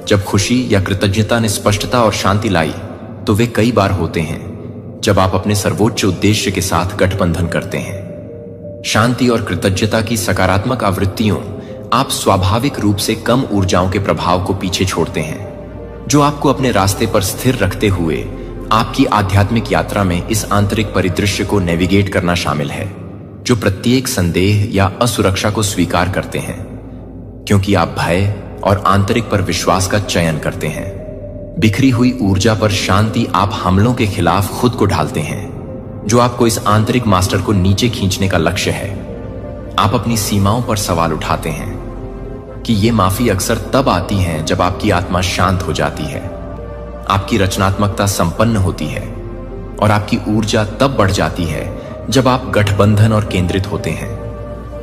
जब खुशी या कृतज्ञता ने स्पष्टता और शांति लाई, तो वे कई बार होते हैं जब आप अपने सर्वोच्च उद्देश्य के साथ गठबंधन करते हैं। शांति और कृतज्ञता की सकारात्मक आवृत्तियों आप स्वाभाविक रूप से कम ऊर्जाओं के प्रभाव को पीछे छोड़ते हैं, जो आपको अपने रास्ते पर स्थिर रखते हुए आपकी आध्यात्मिक यात्रा में इस आंतरिक परिदृश्य को नेविगेट करना शामिल है, जो प्रत्येक संदेह या असुरक्षा को स्वीकार करते हैं, क्योंकि आप भय और आंतरिक पर विश्वास का चयन करते हैं। बिखरी हुई ऊर्जा पर शांति आप हमलों के खिलाफ खुद को ढालते हैं, जो आपको इस आंतरिक मास्टर को नीचे खींचने का लक्ष्य है। आप अपनी सीमाओं पर सवाल उठाते हैं कि ये माफी अक्सर तब आती है जब आपकी आत्मा शांत हो जाती है, आपकी रचनात्मकता संपन्न होती है और आपकी ऊर्जा तब बढ़ जाती है जब आप गठबंधन और केंद्रित होते हैं,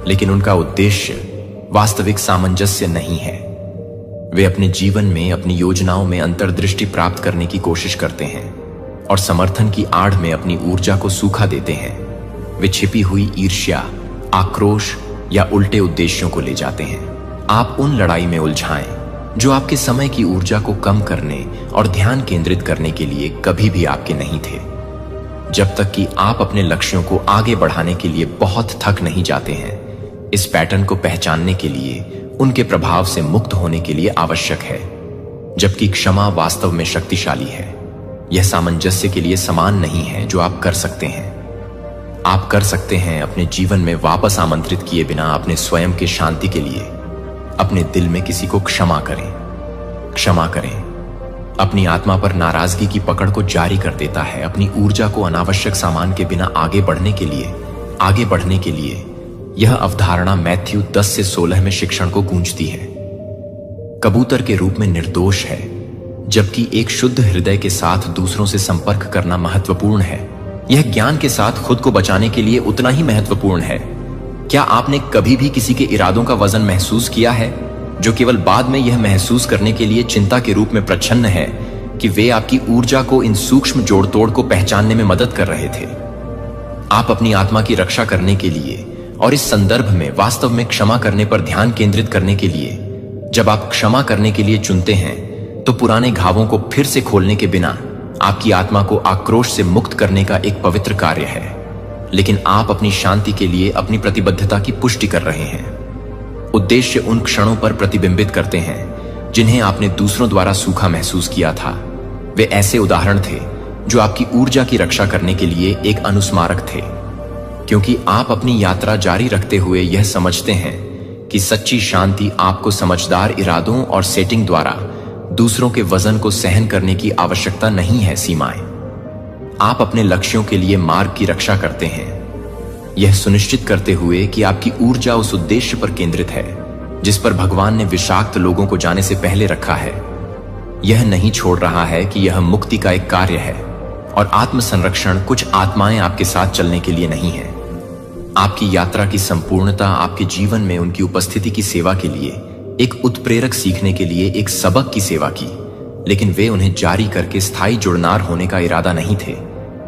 लेकिन उनका उद्देश्य वास्तविक सामंजस्य नहीं है। वे अपने जीवन में अपनी योजनाओं में अंतर्दृष्टि प्राप्त करने की कोशिश करते हैं और समर्थन की आड़ में अपनी ऊर्जा को सूखा देते हैं। वे छिपी हुई ईर्ष्या, आक्रोश या उल्टे उद्देश्यों को ले जाते हैं। आप उन लड़ाई में उलझाएं जो आपके समय की ऊर्जा को कम करने और ध्यान केंद्रित करने के लिए कभी भी आपके नहीं थे। जब तक कि आप अपने लक्ष्यों को आगे बढ़ाने के लिए बहुत थक नहीं जाते हैं। इस पैटर्न को पहचानने के लिए उनके प्रभाव से मुक्त होने के लिए आवश्यक है, जबकि क्षमा वास्तव में शक्तिशाली है। यह सामंजस्य के लिए समान नहीं है जो आप कर सकते हैं। आप कर सकते हैं अपने जीवन में वापस आमंत्रित किए बिना अपने स्वयं के शांति के लिए अपने दिल में किसी को क्षमा करें। क्षमा करें अपनी आत्मा पर नाराजगी की पकड़ को जारी कर देता है। अपनी ऊर्जा को अनावश्यक सामान के बिना आगे बढ़ने के लिए यह अवधारणा मैथ्यू 10 से 16 में शिक्षण को गूंजती है। कबूतर के रूप में निर्दोष है, जबकि एक शुद्ध हृदय के साथ दूसरों से संपर्क करना महत्वपूर्ण है। यह ज्ञान के साथ खुद को बचाने के लिए उतना ही महत्वपूर्ण है। क्या आपने कभी भी किसी के इरादों का वजन महसूस किया है, जो केवल बाद में यह महसूस करने के लिए चिंता के रूप में प्रच्छन्न है कि वे आपकी ऊर्जा को इन सूक्ष्म जोड़ तोड़ को पहचानने में मदद कर रहे थे? आप अपनी आत्मा की रक्षा करने के लिए और इस संदर्भ में वास्तव में क्षमा करने पर ध्यान केंद्रित करने के लिए, जब आप क्षमा करने के लिए चुनते हैं तो पुराने घावों को फिर से खोलने के बिना आपकी आत्मा को आक्रोश से मुक्त करने का एक पवित्र कार्य है। लेकिन आप अपनी शांति के लिए अपनी प्रतिबद्धता की पुष्टि कर रहे हैं। उद्देश्य उन क्षणों पर प्रतिबिंबित करते हैं जिन्हें आपने दूसरों द्वारा सूखा महसूस किया था। वे ऐसे उदाहरण थे जो आपकी ऊर्जा की रक्षा करने के लिए एक अनुस्मारक थे, क्योंकि आप अपनी यात्रा जारी रखते हुए यह समझते हैं कि सच्ची शांति आपको समझदार इरादों और सेटिंग द्वारा दूसरों के वजन को सहन करने की आवश्यकता नहीं है। सीमाएं आप अपने लक्ष्यों के लिए मार्ग की रक्षा करते हैं, यह सुनिश्चित करते हुए कि आपकी ऊर्जा उस उद्देश्य पर केंद्रित है जिस पर भगवान ने विषाक्त लोगों को जाने से पहले रखा है। यह नहीं छोड़ रहा है कि यह मुक्ति का एक कार्य है और आत्मसंरक्षण कुछ आत्माएं आपके साथ चलने के लिए नहीं है। आपकी यात्रा की संपूर्णता आपके जीवन में उनकी उपस्थिति की सेवा के लिए एक उत्प्रेरक, सीखने के लिए एक सबक की सेवा की, लेकिन वे उन्हें जारी करके स्थायी जुड़नार होने का इरादा नहीं थे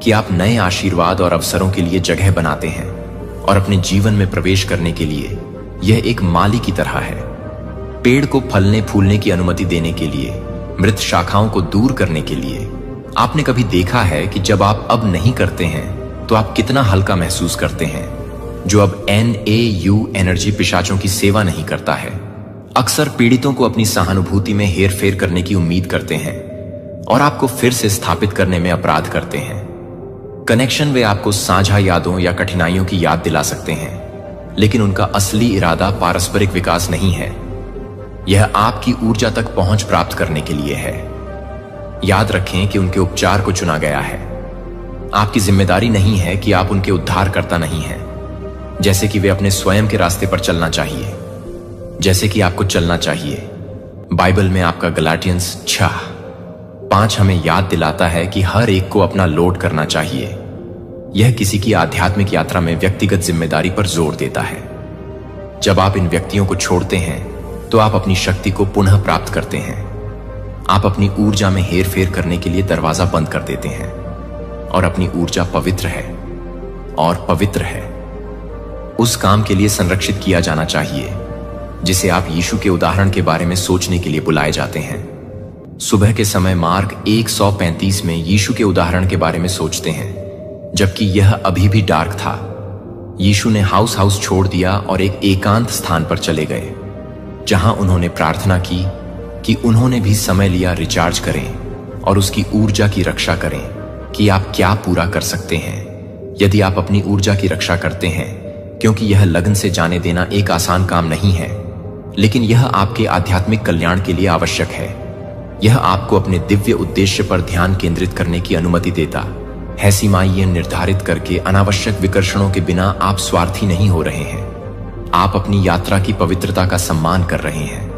कि आप नए आशीर्वाद और अवसरों के लिए जगह बनाते हैं और अपने जीवन में प्रवेश करने के लिए यह एक माली की तरह है। पेड़ को फलने फूलने की अनुमति देने के लिए, मृत शाखाओं को दूर करने के लिए। आपने कभी देखा है कि जब आप अब नहीं करते हैं तो आप कितना हल्का महसूस करते हैं? जो अब NAU एनर्जी पिशाचों की सेवा नहीं करता है, अक्सर पीड़ितों को अपनी सहानुभूति में हेरफेर करने की उम्मीद करते हैं और आपको फिर से स्थापित करने में अपराध करते हैं। कनेक्शन वे आपको साझा यादों या कठिनाइयों की याद दिला सकते हैं, लेकिन उनका असली इरादा पारस्परिक विकास नहीं है। यह आपकी ऊर्जा तक पहुंच प्राप्त करने के लिए है। याद रखें कि उनके उपचार को चुना गया है। आपकी जिम्मेदारी नहीं है कि आप उनके उद्धारकर्ता नहीं हैं, जैसे कि वे अपने स्वयं के रास्ते पर चलना चाहिए, जैसे कि आपको चलना चाहिए। बाइबल में आपका गलाटियंस 6:5 हमें याद दिलाता है कि हर एक को अपना लोड करना चाहिए। यह किसी की आध्यात्मिक यात्रा में व्यक्तिगत जिम्मेदारी पर जोर देता है। जब आप इन व्यक्तियों को छोड़ते हैं तो आप अपनी शक्ति को पुनः प्राप्त करते हैं। आप अपनी ऊर्जा में हेरफेर करने के लिए दरवाजा बंद कर देते हैं और अपनी ऊर्जा पवित्र है और पवित्र है उस काम के लिए संरक्षित किया जाना चाहिए जिसे आप यीशु के उदाहरण के बारे में सोचने के लिए बुलाए जाते हैं। सुबह के समय मार्क 1:35 में यीशु के उदाहरण के बारे में सोचते हैं, जबकि यह अभी भी डार्क था। यीशु ने हाउस छोड़ दिया और एक एकांत स्थान पर चले गए, जहां उन्होंने प्रार्थना की कि उन्होंने भी समय लिया रिचार्ज करें और उसकी ऊर्जा की रक्षा करें कि आप क्या पूरा कर सकते हैं यदि आप अपनी ऊर्जा की रक्षा करते हैं, क्योंकि यह लगन से जाने देना एक आसान काम नहीं है, लेकिन यह आपके आध्यात्मिक कल्याण के लिए आवश्यक है। यह आपको अपने दिव्य उद्देश्य पर ध्यान केंद्रित करने की अनुमति देता है। सीमाएं निर्धारित करके अनावश्यक विकर्षणों के बिना आप स्वार्थी नहीं हो रहे हैं। आप अपनी यात्रा की पवित्रता का सम्मान कर रहे हैं।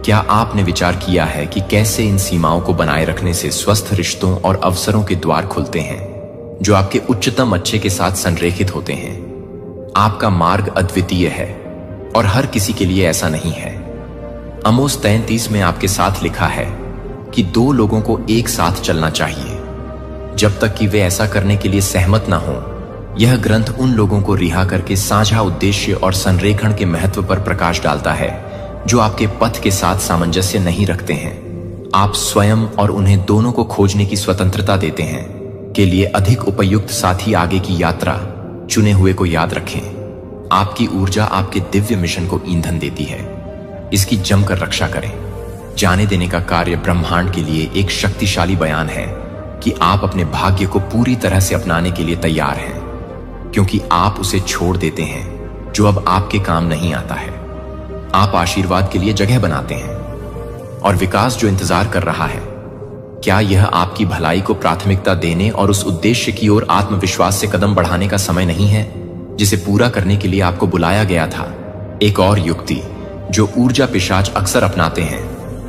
क्या आपने विचार किया है कि कैसे इन सीमाओं को बनाए रखने से स्वस्थ रिश्तों और अवसरों के द्वार खुलते हैं जो आपके उच्चतम अच्छे के साथ संरेखित होते हैं? आपका मार्ग अद्वितीय है और हर किसी के लिए ऐसा नहीं है। आमोस 3:30 में आपके साथ लिखा है कि 2 लोगों को एक साथ चलना चाहिए जब तक कि वे ऐसा करने के लिए सहमत ना हो। यह ग्रंथ उन लोगों को रिहा करके साझा उद्देश्य और संरेखण के महत्व पर प्रकाश डालता है जो आपके पथ के साथ सामंजस्य नहीं रखते हैं। आप स्वयं और उन्हें दोनों को खोजने की स्वतंत्रता देते हैं के लिए अधिक उपयुक्त साथी आगे की यात्रा चुने हुए को याद रखें। आपकी ऊर्जा आपके दिव्य मिशन को ईंधन देती है। इसकी जमकर रक्षा करें। जाने देने का कार्य ब्रह्मांड के लिए एक शक्तिशाली बयान है कि आप अपने भाग्य को पूरी तरह से अपनाने के लिए तैयार हैं, क्योंकि आप उसे छोड़ देते हैं जो अब आपके काम नहीं आता है। आप आशीर्वाद के लिए जगह बनाते हैं और विकास जो इंतजार कर रहा है। क्या यह आपकी भलाई को प्राथमिकता देने और उस उद्देश्य की ओर आत्मविश्वास से कदम बढ़ाने का समय नहीं है जिसे पूरा करने के लिए आपको बुलाया गया था? एक और युक्ति जो ऊर्जा पिशाच अक्सर अपनाते हैं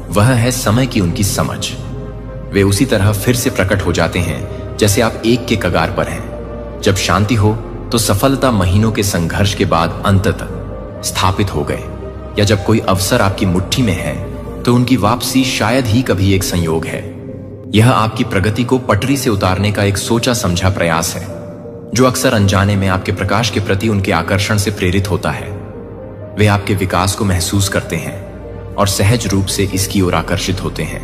वह है समय की उनकी समझ। वे उसी तरह फिर से प्रकट हो जाते हैं जैसे आप एक के कगार पर हैं। जब शांति हो तो सफलता महीनों के संघर्ष के बाद अंततः स्थापित हो गए, या जब कोई अवसर आपकी मुट्ठी में है तो उनकी वापसी शायद ही कभी एक संयोग है। यह आपकी प्रगति को पटरी से उतारने का एक सोचा समझा प्रयास है, जो अक्सर अनजाने में आपके प्रकाश के प्रति उनके आकर्षण से प्रेरित होता है। वे आपके विकास को महसूस करते हैं और सहज रूप से इसकी ओर आकर्षित होते हैं।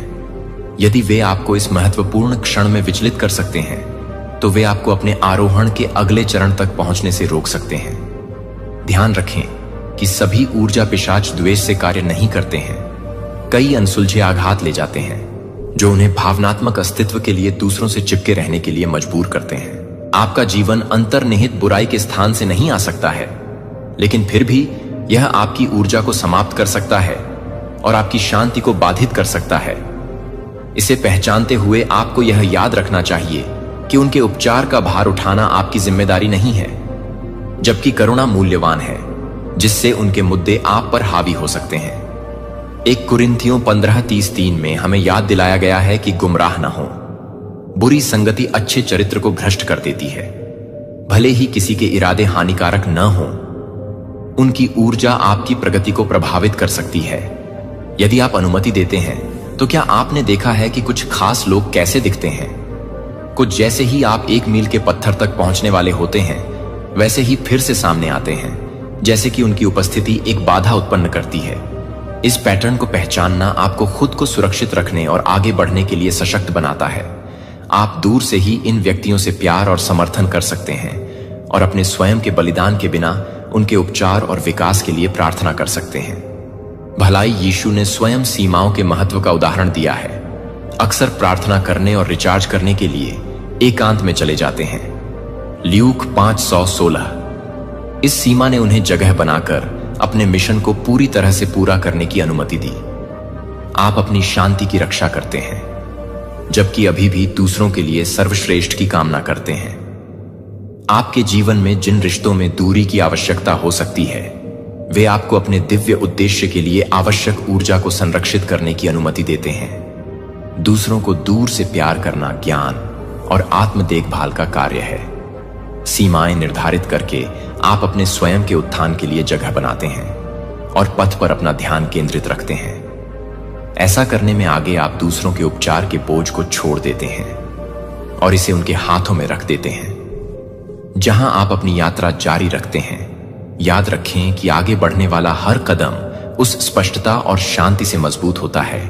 यदि वे आपको इस महत्वपूर्ण क्षण में विचलित कर सकते हैं, तो वे आपको अपने आरोहण के अगले चरण तक पहुंचने से रोक सकते हैं। ध्यान रखें कि सभी ऊर्जा पिशाच द्वेष से कार्य नहीं करते हैं। कई अनसुलझे आघात ले जाते हैं, जो उन्हें भावनात्मक अस्तित्व के लिए दूसरों से चिपके रहने के लिए मजबूर करते हैं। आपका जीवन अंतर्निहित बुराई के स्थान से नहीं आ सकता है, लेकिन फिर भी यह आपकी ऊर्जा को समाप्त कर सकता है और आपकी शांति को बाधित कर सकता है। इसे पहचानते हुए आपको यह याद रखना चाहिए कि उनके उपचार का भार उठाना आपकी जिम्मेदारी नहीं है, जबकि करुणा मूल्यवान है, जिससे उनके मुद्दे आप पर हावी हो सकते हैं। 1 कुरिन्थियों 15:33 में हमें याद दिलाया गया है कि गुमराह न हो। बुरी संगति अच्छे चरित्र को भ्रष्ट कर देती है, भले ही किसी के इरादे हानिकारक न हो। उनकी ऊर्जा आपकी प्रगति को प्रभावित कर सकती है। यदि आप अनुमति देते हैं, तो क्या आपने देखा है कि कुछ खास लोग कैसे दिखते हैं? कुछ जैसे ही आप 1 मील के पत्थर तक पहुंचने वाले होते हैं, वैसे ही फिर से सामने आते हैं, जैसे कि उनकी उपस्थिति एक बाधा उत्पन्न करती है। इस पैटर्न को पहचानना आपको खुद को सुरक्षित रखने और आगे बढ़ने के लिए सशक्त बनाता है। आप दूर से ही इन व्यक्तियों से प्यार और समर्थन कर सकते हैं और अपने स्वयं के बलिदान के बिना उनके उपचार और विकास के लिए प्रार्थना कर सकते हैं। भलाई यीशु ने स्वयं सीमाओं के महत्व का उदाहरण दिया है। अक्सर प्रार्थना करने और रिचार्ज करने के लिए एकांत में चले जाते हैं। ल्यूक 5:16। इस सीमा ने उन्हें जगह बनाकर अपने मिशन को पूरी तरह से पूरा करने की अनुमति दी। आप अपनी शांति की रक्षा करते हैं, जबकि अभी भी दूसरों के लिए सर्वश्रेष्ठ की कामना करते हैं। आपके जीवन में जिन रिश्तों में दूरी की आवश्यकता हो सकती है, वे आपको अपने दिव्य उद्देश्य के लिए आवश्यक ऊर्जा को संरक्षित करने की अनुमति देते हैं। दूसरों को दूर से प्यार करना ज्ञान और आत्म देखभाल का कार्य है। सीमाएं निर्धारित करके आप अपने स्वयं के उत्थान के लिए जगह बनाते हैं और पथ पर अपना ध्यान केंद्रित रखते हैं। ऐसा करने में आगे आप दूसरों के उपचार के बोझ को छोड़ देते हैं और इसे उनके हाथों में रख देते हैं। जहां आप अपनी यात्रा जारी रखते हैं, याद रखें कि आगे बढ़ने वाला हर कदम उस स्पष्टता और शांति से मजबूत होता है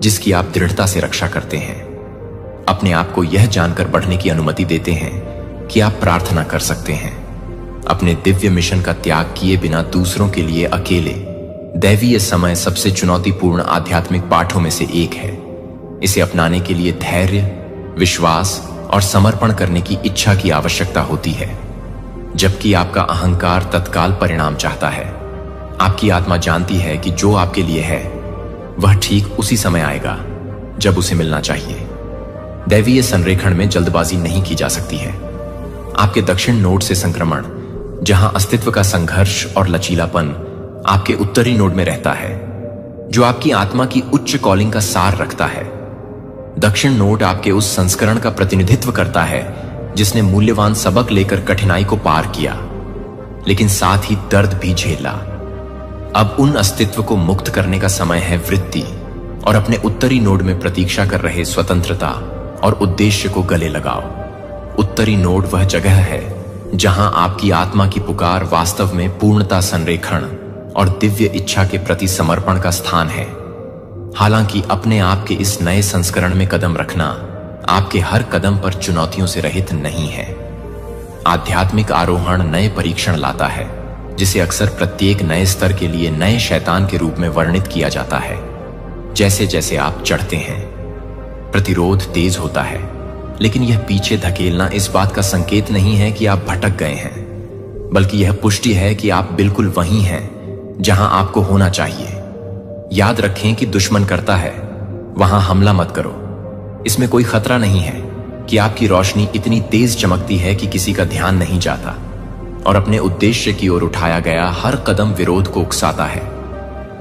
जिसकी आप दृढ़ता से रक्षा करते हैं। अपने आप को यह जानकर बढ़ने की अनुमति देते हैं कि आप प्रार्थना कर सकते हैं। अपने दिव्य मिशन का त्याग किए बिना दूसरों के लिए अकेले दैवीय समय सबसे चुनौतीपूर्ण आध्यात्मिक पाठों में से एक है। इसे अपनाने के लिए धैर्य, विश्वास और समर्पण करने की इच्छा की आवश्यकता होती है, जबकि आपका अहंकार तत्काल परिणाम चाहता है। आपकी आत्मा जानती है कि जो आपके लिए है वह ठीक उसी समय आएगा जब उसे मिलना चाहिए। दैवीय संरेखण में जल्दबाजी नहीं की जा सकती है। आपके दक्षिण नोड से संक्रमण, जहां अस्तित्व का संघर्ष और लचीलापन आपके उत्तरी नोड में रहता है, जो आपकी आत्मा की उच्च कॉलिंग का सार रखता है। दक्षिण नोड आपके उस संस्करण का प्रतिनिधित्व करता है जिसने मूल्यवान सबक लेकर कठिनाई को पार किया, लेकिन साथ ही दर्द भी झेला। अब उन अस्तित्व को मुक्त करने का समय है वृद्धि, और अपने उत्तरी नोड में प्रतीक्षा कर रहे स्वतंत्रता और उद्देश्य को गले लगाओ। उत्तरी नोड वह जगह है जहां आपकी आत्मा की पुकार वास्तव में पूर्णता, संरेखण और दिव्य इच्छा के प्रति समर्पण का स्थान है। हालांकि अपने आप के इस नए संस्करण में कदम रखना आपके हर कदम पर चुनौतियों से रहित नहीं है। आध्यात्मिक आरोहण नए परीक्षण लाता है, जिसे अक्सर प्रत्येक नए स्तर के लिए नए शैतान के रूप में वर्णित किया जाता है। जैसे जैसे आप चढ़ते हैं, प्रतिरोध तेज होता है, लेकिन यह पीछे धकेलना इस बात का संकेत नहीं है कि आप भटक गए हैं, बल्कि यह पुष्टि है कि आप बिल्कुल वहीं हैं जहां आपको होना चाहिए। याद रखें कि दुश्मन करता है, वहां हमला मत करो। इसमें कोई खतरा नहीं है कि आपकी रोशनी इतनी तेज चमकती है कि किसी का ध्यान नहीं जाता, और अपने उद्देश्य की ओर उठाया गया हर कदम विरोध को उकसाता है।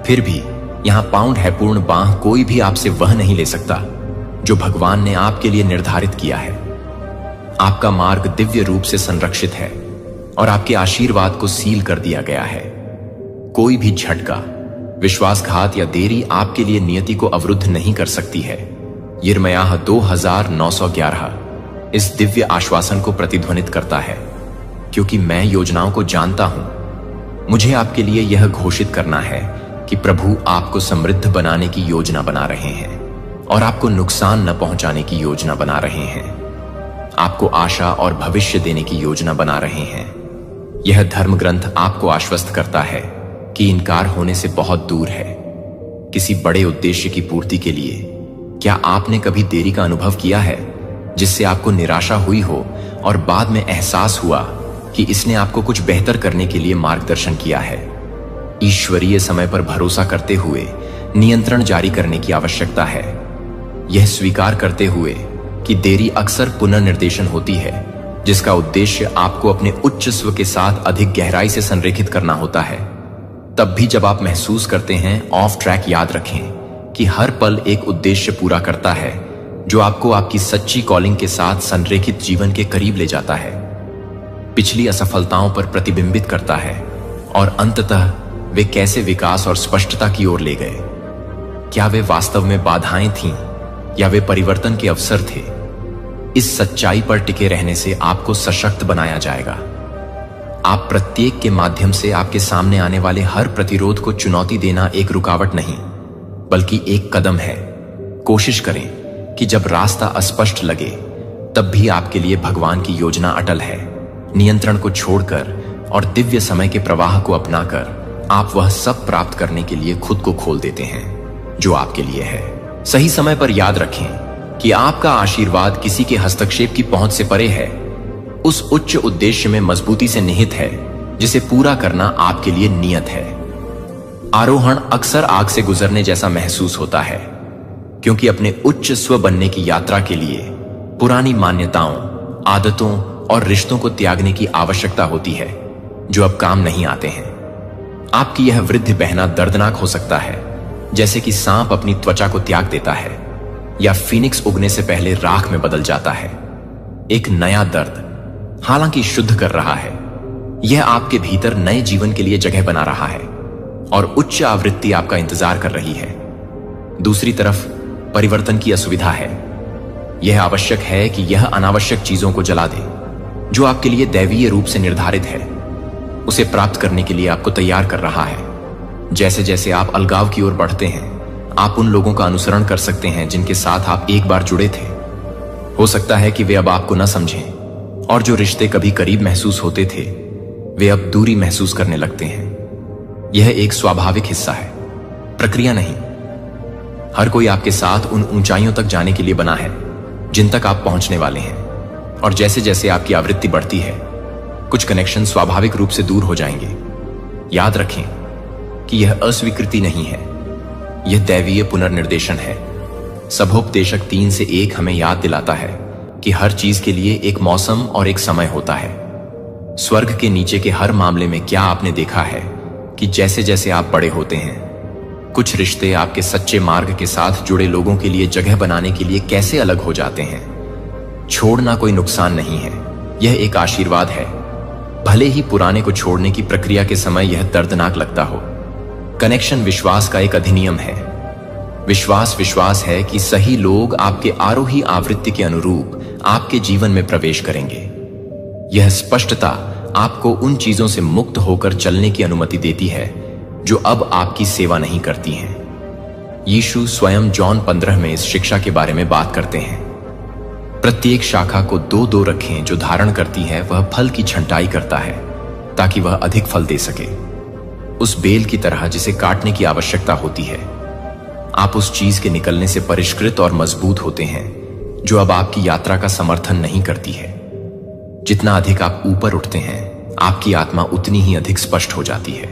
फिर भी यहां पाउंड है पूर्ण बांह कोई भी आपसे वह नहीं ले सकता जो भगवान ने आपके लिए निर्धारित किया है। आपका मार्ग दिव्य रूप से संरक्षित है और आपके आशीर्वाद को सील कर दिया गया है। कोई भी झटका, विश्वासघात या देरी आपके लिए नियति को अवरुद्ध नहीं कर सकती है। यिर्मयाह 2911 इस दिव्य आश्वासन को प्रतिध्वनित करता है, क्योंकि मैं योजनाओं को जानता हूं। मुझे आपके लिए यह घोषित करना है कि प्रभु आपको समृद्ध बनाने की योजना बना रहे हैं और आपको नुकसान न पहुंचाने की योजना बना रहे हैं। आपको आशा और भविष्य देने की योजना बना रहे हैं। यह धर्म ग्रंथ आपको आश्वस्त करता है कि इनकार होने से बहुत दूर है। किसी बड़े उद्देश्य की पूर्ति के लिए क्या आपने कभी देरी का अनुभव किया है, जिससे आपको निराशा हुई हो और बाद में एहसास हुआ कि इसने आपको कुछ बेहतर करने के लिए मार्गदर्शन किया है? ईश्वरीय समय पर भरोसा करते हुए नियंत्रण जारी करने की आवश्यकता है। यह स्वीकार करते हुए कि देरी अक्सर पुनर्निर्देशन होती है, जिसका उद्देश्य आपको अपने उच्च स्व के साथ अधिक गहराई से संरेखित करना होता है। तब भी जब आप महसूस करते हैं ऑफ ट्रैक, याद रखें कि हर पल एक उद्देश्य पूरा करता है जो आपको आपकी सच्ची कॉलिंग के साथ संरेखित जीवन के करीब ले जाता है, पिछली असफलताओं पर प्रतिबिंबित करता है और अंततः वे कैसे विकास और स्पष्टता की ओर ले गए। क्या वे वास्तव में बाधाएं थीं या वे परिवर्तन के अवसर थे? इस सच्चाई पर टिके रहने से आपको सशक्त बनाया जाएगा। आप प्रत्येक के माध्यम से आपके सामने आने वाले हर प्रतिरोध को चुनौती देना एक रुकावट नहीं, बल्कि एक कदम है। कोशिश करें कि जब रास्ता अस्पष्ट लगे, तब भी आपके लिए भगवान की योजना अटल है। नियंत्रण को छोड़कर और दिव्य समय के प्रवाह को अपनाकर आप वह सब प्राप्त करने के लिए खुद को खोल देते हैं जो आपके लिए है। सही समय पर याद रखें कि आपका आशीर्वाद किसी के हस्तक्षेप की पहुंच से परे है, उस उच्च उद्देश्य में मजबूती से निहित है जिसे पूरा करना आपके लिए नियत है। आरोहण अक्सर आग से गुजरने जैसा महसूस होता है, क्योंकि अपने उच्च स्व बनने की यात्रा के लिए पुरानी मान्यताओं, आदतों और रिश्तों को त्यागने की आवश्यकता होती है जो अब काम नहीं आते हैं। आपकी यह वृद्धि बहना दर्दनाक हो सकता है, जैसे कि सांप अपनी त्वचा को त्याग देता है या फीनिक्स उगने से पहले राख में बदल जाता है। एक नया दर्द, हालांकि शुद्ध कर रहा है, यह आपके भीतर नए जीवन के लिए जगह बना रहा है और उच्च आवृत्ति आपका इंतजार कर रही है। दूसरी तरफ परिवर्तन की असुविधा है। यह आवश्यक है कि यह अनावश्यक चीजों को जला दे जो आपके लिए दैवीय रूप से निर्धारित है। उसे प्राप्त करने के लिए आपको तैयार कर रहा है। जैसे जैसे आप अलगाव की ओर बढ़ते हैं, आप उन लोगों का अनुसरण कर सकते हैं जिनके साथ आप एक बार जुड़े थे। हो सकता है कि वे अब आपको न समझें, और जो रिश्ते कभी करीब महसूस होते थे, वे अब दूरी महसूस करने लगते हैं। यह एक स्वाभाविक हिस्सा है, प्रक्रिया नहीं। हर कोई आपके साथ उन ऊंचाइयों तक जाने के लिए बना है जिन तक आप पहुंचने वाले हैं, और जैसे जैसे आपकी आवृत्ति बढ़ती है, कुछ कनेक्शन स्वाभाविक रूप से दूर हो जाएंगे। याद रखें कि यह अस्वीकृति नहीं है, यह दैवीय पुनर्निर्देशन है। सभोपदेशक 3 से 1 हमें याद दिलाता है कि हर चीज के लिए एक मौसम और एक समय होता है। स्वर्ग के नीचे के हर मामले में क्या आपने देखा है कि जैसे जैसे आप बड़े होते हैं, कुछ रिश्ते आपके सच्चे मार्ग के साथ जुड़े लोगों के लिए जगह बनाने के लिए कैसे अलग हो जाते हैं? छोड़ना कोई नुकसान नहीं है, यह एक आशीर्वाद है। भले ही पुराने को छोड़ने की प्रक्रिया के समय यह दर्दनाक लगता हो। कनेक्शन विश्वास का एक अधिनियम है। विश्वास है कि सही लोग आपके आरोही आवृत्ति के अनुरूप आपके जीवन में प्रवेश करेंगे। यह स्पष्टता आपको उन चीजों से मुक्त होकर चलने की अनुमति देती है जो अब आपकी सेवा नहीं करती हैं। यीशु स्वयं जॉन 15 में इस शिक्षा के बारे में बात करते हैं। प्रत्येक शाखा को 2-2 रखें जो धारण करती है, वह फल की छंटाई करता है ताकि वह अधिक फल दे सके। उस बेल की तरह जिसे काटने की आवश्यकता होती है। आप उस चीज के निकलने से परिष्कृत और मजबूत होते हैं जो अब आपकी यात्रा का समर्थन नहीं करती है। जितना अधिक आप ऊपर उठते हैं, आपकी आत्मा उतनी ही अधिक स्पष्ट हो जाती है,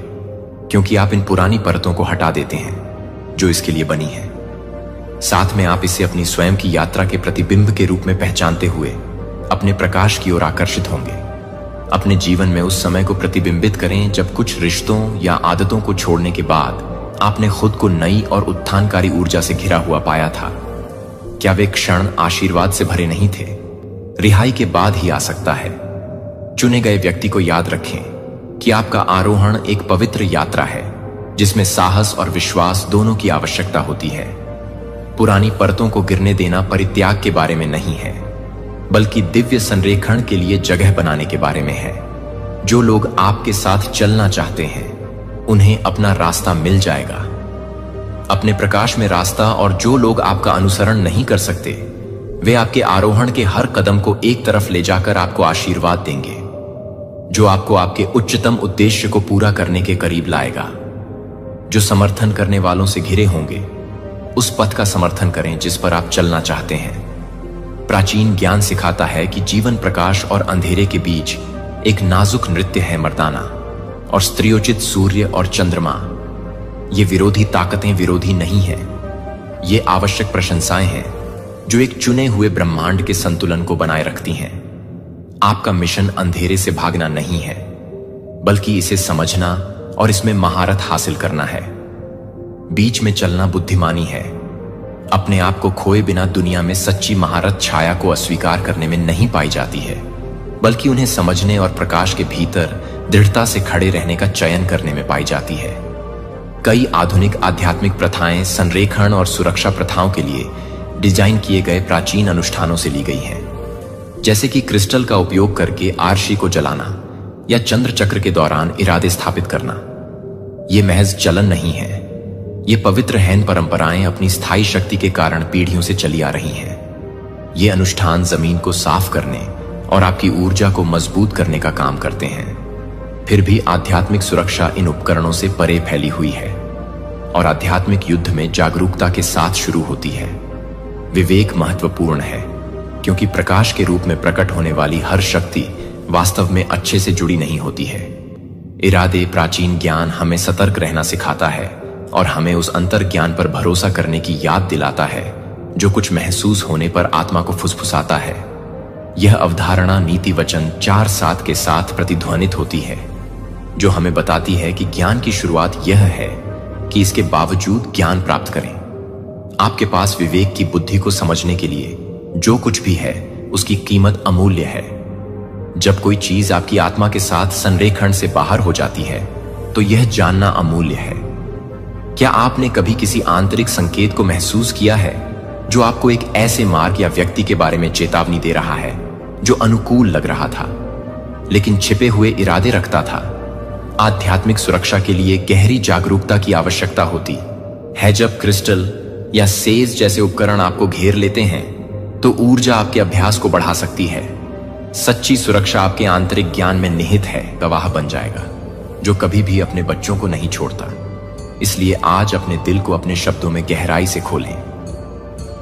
क्योंकि आप इन पुरानी परतों को हटा देते हैं जो इसके लिए बनी है। साथ में आप इसे अपनी स्वयं की यात्रा के प्रतिबिंब के रूप में पहचानते हुए अपने प्रकाश की ओर आकर्षित होंगे। अपने जीवन में उस समय को प्रतिबिंबित करें जब कुछ रिश्तों या आदतों को छोड़ने के बाद आपने खुद को नई और उत्थानकारी ऊर्जा से घिरा हुआ पाया था। क्या वे क्षण आशीर्वाद से भरे नहीं थे? रिहाई के बाद ही आ सकता है। चुने गए व्यक्ति को याद रखें कि आपका आरोहण एक पवित्र यात्रा है जिसमें साहस और विश्वास दोनों की आवश्यकता होती है। पुरानी परतों को गिरने देना परित्याग के बारे में नहीं है, बल्कि दिव्य संरेखण के लिए जगह बनाने के बारे में है। जो लोग आपके साथ चलना चाहते हैं उन्हें अपना रास्ता मिल जाएगा। अपने प्रकाश में रास्ता, और जो लोग आपका अनुसरण नहीं कर सकते वे आपके आरोहण के हर कदम को एक तरफ ले जाकर आपको आशीर्वाद देंगे, जो आपको आपके उच्चतम उद्देश्य को पूरा करने के करीब लाएगा। जो समर्थन करने वालों से घिरे होंगे उस पथ का समर्थन करें जिस पर आप चलना चाहते हैं। प्राचीन ज्ञान सिखाता है कि जीवन प्रकाश और अंधेरे के बीच एक नाजुक नृत्य है मर्दाना, और स्त्रियोचित सूर्य और चंद्रमा ये विरोधी ताकतें विरोधी नहीं है। ये आवश्यक प्रशंसाएं हैं जो एक चुने हुए ब्रह्मांड के संतुलन को बनाए रखती हैं। आपका मिशन अंधेरे से भागना नहीं है, बल्कि इसे समझना और इसमें महारत हासिल करना है। बीच में चलना बुद्धिमानी है। अपने आप को खोए बिना दुनिया में सच्ची महारत छाया को अस्वीकार करने में नहीं पाई जाती है, बल्कि उन्हें समझने और प्रकाश के भीतर दृढ़ता से खड़े रहने का चयन करने में पाई जाती है। कई आधुनिक आध्यात्मिक प्रथाएं संरेखण और सुरक्षा प्रथाओं के लिए डिजाइन किए गए प्राचीन अनुष्ठानों से ली गई हैं, जैसे कि क्रिस्टल का उपयोग करके आरशी को जलाना या चंद्र चक्र के दौरान इरादे स्थापित करना। ये महज चलन नहीं है, ये पवित्र हैन परंपराएं अपनी स्थायी शक्ति के कारण पीढ़ियों से चली आ रही हैं। ये अनुष्ठान जमीन को साफ करने और आपकी ऊर्जा को मजबूत करने का काम करते हैं। फिर भी आध्यात्मिक सुरक्षा इन उपकरणों से परे फैली हुई है, और आध्यात्मिक युद्ध में जागरूकता के साथ शुरू होती है। विवेक महत्वपूर्ण है, क्योंकि प्रकाश के रूप में प्रकट होने वाली हर शक्ति वास्तव में अच्छे से जुड़ी नहीं होती है। इरादे प्राचीन ज्ञान हमें सतर्क रहना सिखाता है और हमें उस अंतर ज्ञान पर भरोसा करने की याद दिलाता है जो कुछ महसूस होने पर आत्मा को फुसफुसाता है। यह अवधारणा नीति वचन 4:7 के साथ प्रतिध्वनित होती है, जो हमें बताती है कि ज्ञान की शुरुआत यह है कि इसके बावजूद ज्ञान प्राप्त करें। आपके पास विवेक की बुद्धि को समझने के लिए जो कुछ भी है उसकी कीमत अमूल्य है। जब कोई चीज आपकी आत्मा के साथ संरेखण से बाहर हो जाती है तो यह जानना अमूल्य है। क्या आपने कभी किसी आंतरिक संकेत को महसूस किया है जो आपको एक ऐसे मार्ग या व्यक्ति के बारे में चेतावनी दे रहा है जो अनुकूल लग रहा था लेकिन छिपे हुए इरादे रखता था? आध्यात्मिक सुरक्षा के लिए गहरी जागरूकता की आवश्यकता होती है। जब क्रिस्टल या सेज जैसे उपकरण आपको घेर लेते हैं तो ऊर्जा आपके अभ्यास को बढ़ा सकती है। सच्ची सुरक्षा आपके आंतरिक ज्ञान में निहित है, गवाह बन जाएगा जो कभी भी अपने बच्चों को नहीं छोड़ता। इसलिए आज अपने दिल को अपने शब्दों में गहराई से खोलें।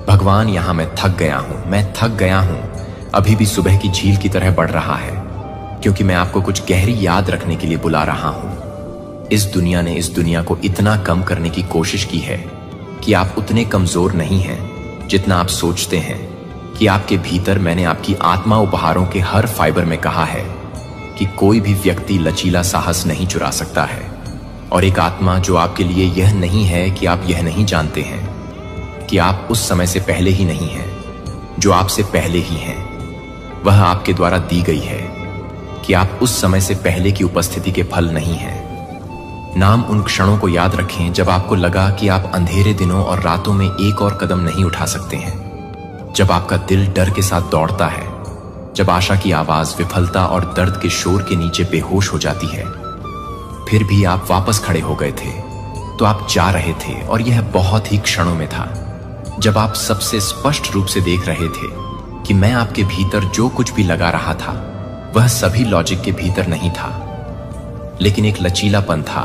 भगवान, यहां मैं थक गया हूं। अभी भी सुबह की झील की तरह बढ़ रहा है, क्योंकि मैं आपको कुछ गहरी याद रखने के लिए बुला रहा हूं। इस दुनिया ने इस दुनिया को इतना कम करने की कोशिश की है कि आप उतने कमजोर नहीं हैं जितना आप सोचते हैं। कि आपके भीतर मैंने आपकी आत्मा उपहारों के हर फाइबर में कहा है कि कोई भी व्यक्ति लचीला साहस नहीं चुरा सकता है, और एक आत्मा जो आपके लिए यह नहीं है कि आप यह नहीं जानते हैं कि आप उस समय से पहले ही नहीं हैं जो आपसे पहले ही हैं। वह आपके द्वारा दी गई है कि आप उस समय से पहले की उपस्थिति के फल नहीं हैं। नाम उन क्षणों को याद रखें जब आपको लगा कि आप अंधेरे दिनों और रातों में एक और कदम नहीं उठा सकते हैं, जब आपका दिल डर के साथ दौड़ता है, जब आशा की आवाज विफलता और दर्द के शोर के नीचे बेहोश हो जाती है। फिर भी आप वापस खड़े हो गए थे तो आप जा रहे थे, और यह बहुत ही क्षणों में था जब आप सबसे स्पष्ट रूप से देख रहे थे कि मैं आपके भीतर जो कुछ भी लगा रहा था वह सभी लॉजिक के भीतर नहीं था, लेकिन एक लचीलापन था।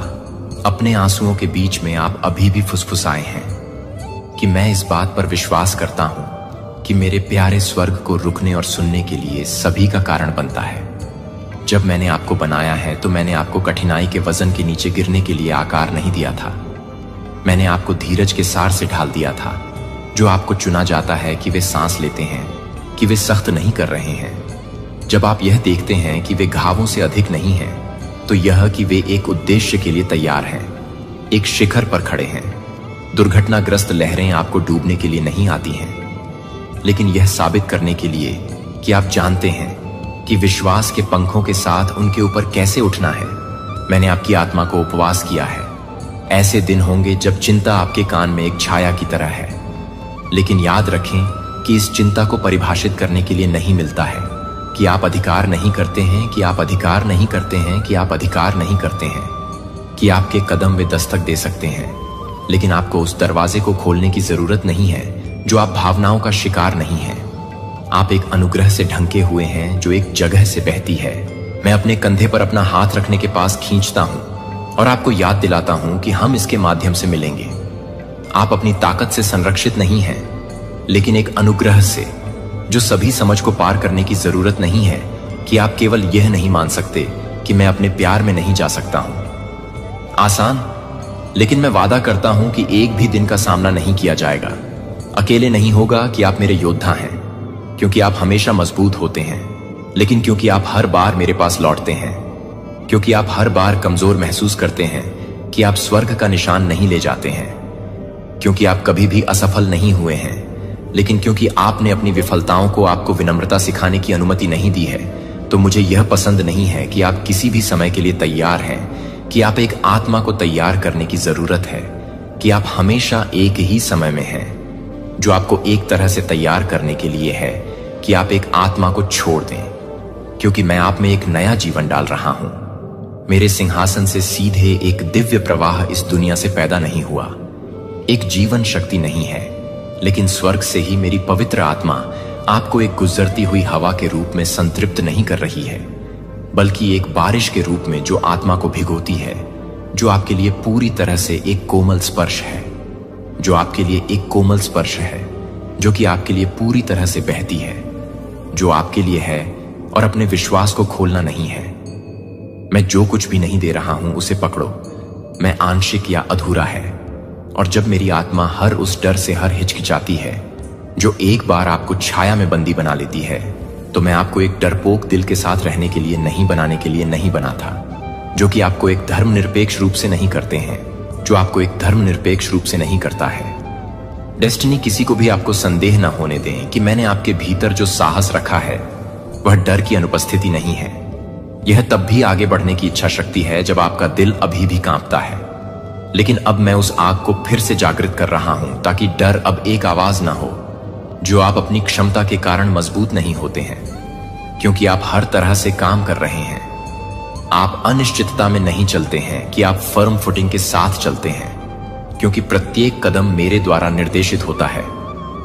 अपने आंसुओं के बीच में आप अभी भी फुसफुसाए हैं कि मैं इस बात पर विश्वास करता हूं कि मेरे प्यारे स्वर्ग को रुकने और सुनने के लिए सभी का कारण बनता है। जब मैंने आपको बनाया है तो मैंने आपको कठिनाई के वजन के नीचे गिरने के लिए आकार नहीं दिया था। मैंने आपको धीरज के सार से ढाल दिया था, जो आपको चुना जाता है कि वे सांस लेते हैं, कि वे सख्त नहीं कर रहे हैं। जब आप यह देखते हैं कि वे घावों से अधिक नहीं हैं, तो यह कि वे एक उद्देश्य के लिए तैयार हैं, एक शिखर पर खड़े हैं। दुर्घटनाग्रस्त लहरें आपको डूबने के लिए नहीं आती हैं, लेकिन यह साबित करने के लिए कि आप जानते हैं कि विश्वास के पंखों के साथ उनके ऊपर कैसे उठना है। मैंने आपकी आत्मा को उपवास किया है। ऐसे दिन होंगे जब चिंता आपके कान में एक छाया की तरह है, लेकिन याद रखें कि इस चिंता को परिभाषित करने के लिए नहीं मिलता है कि आप अधिकार नहीं करते हैं, कि आप अधिकार नहीं करते हैं, कि आप अधिकार नहीं करते हैं, कि आपके कदम वे दस्तक दे सकते हैं, लेकिन आपको उस दरवाजे को खोलने की जरूरत नहीं है जो आप भावनाओं का शिकार नहीं हैं। आप एक अनुग्रह से ढंके हुए हैं जो एक जगह से बहती है। मैं अपने कंधे पर अपना हाथ रखने के पास खींचता हूं और आपको याद दिलाता हूं कि हम इसके माध्यम से मिलेंगे। आप अपनी ताकत से संरक्षित नहीं हैं, लेकिन एक अनुग्रह से जो सभी समझ को पार करने की जरूरत नहीं है कि आप केवल यह नहीं मान सकते कि मैं अपने प्यार में नहीं जा सकता हूं। आसान, लेकिन मैं वादा करता हूं कि एक भी दिन का सामना नहीं किया जाएगा। अकेले नहीं होगा कि आप मेरे योद्धा हैं, क्योंकि आप हमेशा मजबूत होते हैं, लेकिन क्योंकि आप हर बार मेरे पास लौटते हैं, क्योंकि आप हर बार कमजोर महसूस करते हैं कि आप स्वर्ग का निशान नहीं ले जाते हैं, क्योंकि आप कभी भी असफल नहीं हुए हैं, लेकिन क्योंकि आपने अपनी विफलताओं को आपको विनम्रता सिखाने की अनुमति नहीं दी है, तो मुझे यह पसंद नहीं है कि आप किसी भी समय के लिए तैयार हैं, कि आप एक आत्मा को तैयार करने की जरूरत है, कि आप हमेशा एक ही समय में हैं, जो आपको एक तरह से तैयार करने के लिए है कि आप एक आत्मा को छोड़ दें, क्योंकि मैं आप में एक नया जीवन डाल रहा हूं। मेरे सिंहासन से सीधे एक दिव्य प्रवाह इस दुनिया से पैदा नहीं हुआ, एक जीवन शक्ति नहीं है, लेकिन स्वर्ग से ही मेरी पवित्र आत्मा आपको एक गुजरती हुई हवा के रूप में संतृप्त नहीं कर रही है, बल्कि एक बारिश के रूप में जो आत्मा को भिगोती है, जो आपके लिए पूरी तरह से एक कोमल स्पर्श है, जो आपके लिए एक कोमल स्पर्श है, जो कि आपके लिए पूरी तरह से बहती है, जो आपके लिए है और अपने विश्वास को खोलना नहीं है। मैं जो कुछ भी नहीं दे रहा हूं उसे पकड़ो, मैं आंशिक या अधूरा है। और जब मेरी आत्मा हर उस डर से हर हिचकिचाती है जो एक बार आपको छाया में बंदी बना लेती है, तो मैं आपको एक डरपोक दिल के साथ रहने के लिए नहीं बनाने के लिए नहीं बना था, जो कि आपको एक धर्मनिरपेक्ष रूप से नहीं करते हैं, जो आपको एक धर्मनिरपेक्ष रूप से नहीं करता है। डेस्टिनी किसी को भी आपको संदेह न होने दें कि मैंने आपके भीतर जो साहस रखा है वह डर की अनुपस्थिति नहीं है। यह तब भी आगे बढ़ने की इच्छा शक्ति है जब आपका दिल अभी भी कांपता है, लेकिन अब मैं उस आग को फिर से जागृत कर रहा हूं ताकि डर अब एक आवाज ना हो, जो आप अपनी क्षमता के कारण मजबूत नहीं होते हैं, क्योंकि आप हर तरह से काम कर रहे हैं। आप अनिश्चितता में नहीं चलते हैं कि आप फर्म फुटिंग के साथ चलते हैं, क्योंकि प्रत्येक कदम मेरे द्वारा निर्देशित होता है।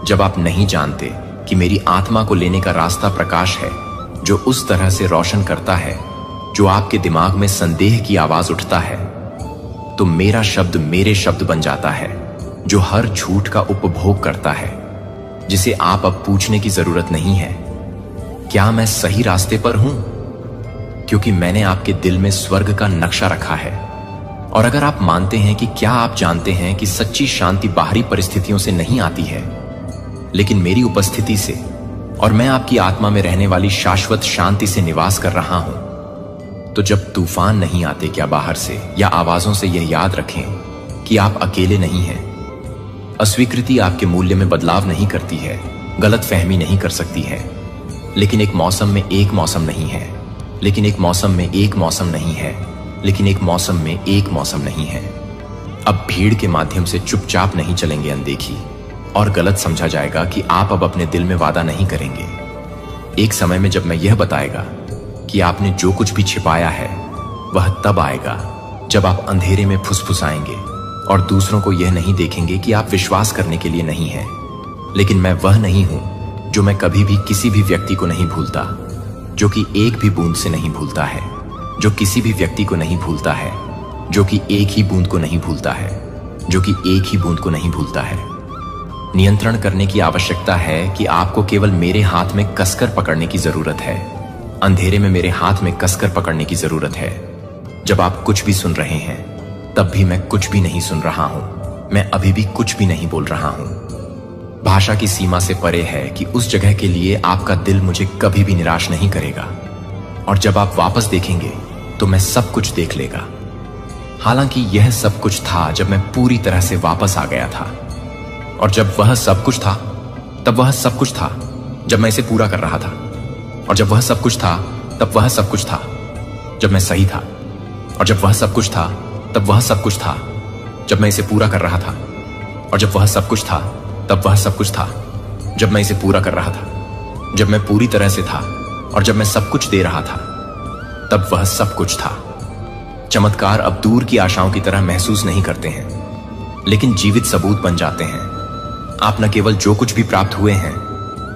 जब आप नहीं जानते कि मेरी आत्मा को लेने का रास्ता प्रकाश है जो उस तरह से रोशन करता है जो आपके दिमाग में संदेह की आवाज उठता है, तो मेरा शब्द मेरे शब्द बन जाता है जो हर झूठ का उपभोग करता है, जिसे आप अब पूछने की जरूरत नहीं है क्या मैं सही रास्ते पर हूं, क्योंकि मैंने आपके दिल में स्वर्ग का नक्शा रखा है। और अगर आप मानते हैं कि क्या आप जानते हैं कि सच्ची शांति बाहरी परिस्थितियों से नहीं आती है, लेकिन मेरी उपस्थिति से, और मैं आपकी आत्मा में रहने वाली शाश्वत शांति से निवास कर रहा हूं, तो जब तूफान नहीं आते क्या बाहर से या आवाजों से, यह याद रखें कि आप अकेले नहीं हैं। अस्वीकृति आपके मूल्य में बदलाव नहीं करती है, गलत फहमी नहीं कर सकती है, लेकिन एक मौसम में एक मौसम नहीं है, लेकिन एक मौसम में एक मौसम नहीं है, लेकिन एक मौसम में एक मौसम नहीं है। अब भीड़ के माध्यम से चुपचाप नहीं चलेंगे अनदेखी, और गलत समझा जाएगा कि आप अब अपने दिल में वादा नहीं करेंगे। एक समय में जब मैं यह बताएगा कि आपने जो कुछ भी छिपाया है वह तब आएगा जब आप अंधेरे में फुसफुसाएंगे और दूसरों को यह नहीं देखेंगे कि आप विश्वास करने के लिए नहीं हैं। लेकिन मैं वह नहीं हूं जो मैं कभी भी किसी भी व्यक्ति को नहीं भूलता, जो कि एक भी बूंद से नहीं भूलता है, जो किसी भी व्यक्ति को नहीं भूलता है, जो कि एक ही बूंद को नहीं भूलता है, जो कि एक ही बूंद को नहीं भूलता है। नियंत्रण करने की आवश्यकता है कि आपको केवल मेरे हाथ में कसकर पकड़ने की जरूरत है, अंधेरे में मेरे हाथ में कसकर पकड़ने की जरूरत है। जब आप कुछ भी सुन रहे हैं तब भी मैं कुछ भी नहीं सुन रहा हूं, मैं अभी भी कुछ भी नहीं बोल रहा हूं। भाषा की सीमा से परे है कि उस जगह के लिए आपका दिल मुझे कभी भी निराश नहीं करेगा, और जब आप वापस देखेंगे तो मैं सब कुछ देख लेगा। हालांकि यह सब कुछ था जब मैं पूरी तरह से वापस आ गया था, और जब वह सब कुछ था तब वह सब कुछ था जब मैं इसे पूरा कर रहा था, और जब वह सब कुछ था तब वह सब कुछ था जब मैं सही था, और जब वह सब कुछ था तब वह सब कुछ था जब मैं इसे पूरा कर रहा था, और जब वह सब कुछ था तब वह सब कुछ था जब मैं इसे पूरा कर रहा था, जब मैं पूरी तरह से था और जब मैं सब कुछ दे रहा था तब वह सब कुछ था। चमत्कार अब दूर की आशाओं की तरह महसूस नहीं करते हैं, लेकिन जीवित सबूत बन जाते हैं। आप न केवल जो कुछ भी प्राप्त हुए हैं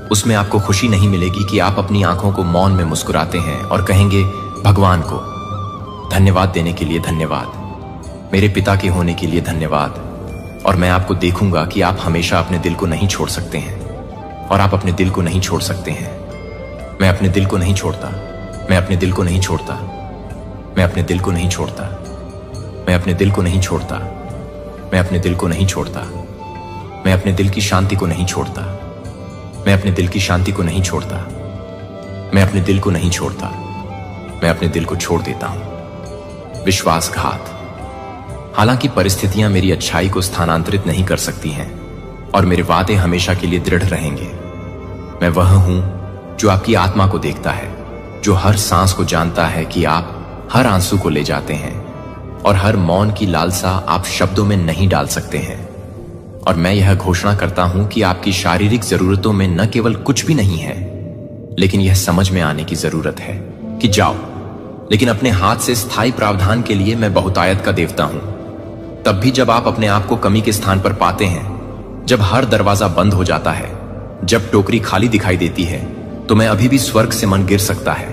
उसमें आपको खुशी नहीं मिलेगी कि आप अपनी आंखों को मौन में मुस्कुराते हैं और कहेंगे भगवान को धन्यवाद देने के लिए धन्यवाद, मेरे पिता के होने के लिए धन्यवाद, और मैं आपको देखूंगा कि आप हमेशा अपने दिल को नहीं छोड़ सकते हैं, और आप अपने दिल को नहीं छोड़ सकते हैं। मैं अपने दिल को नहीं छोड़ता, मैं अपने दिल को नहीं छोड़ता, मैं अपने दिल को नहीं छोड़ता, मैं अपने दिल को नहीं छोड़ता, मैं अपने दिल को नहीं छोड़ता, मैं अपने दिल की शांति को नहीं छोड़ता, मैं अपने दिल की शांति को नहीं छोड़ता, मैं अपने दिल को नहीं छोड़ता, मैं अपने दिल को छोड़ देता हूं। विश्वासघात। हालांकि परिस्थितियां मेरी अच्छाई को स्थानांतरित नहीं कर सकती हैं और मेरे वादे हमेशा के लिए दृढ़ रहेंगे। मैं वह हूं जो आपकी आत्मा को देखता है, जो हर सांस को जानता है कि आप हर आंसू को ले जाते हैं और हर मौन की लालसा आप शब्दों में नहीं डाल सकते हैं। और मैं यह घोषणा करता हूं कि आपकी शारीरिक जरूरतों में न केवल कुछ भी नहीं है, लेकिन यह समझ में आने की जरूरत है कि जाओ, लेकिन अपने हाथ से स्थायी प्रावधान के लिए मैं बहुतायत का देवता हूं। तब भी जब आप अपने आप को कमी के स्थान पर पाते हैं, जब हर दरवाजा बंद हो जाता है, जब टोकरी खाली दिखाई देती है, तो मैं अभी भी स्वर्ग से मन गिर सकता है।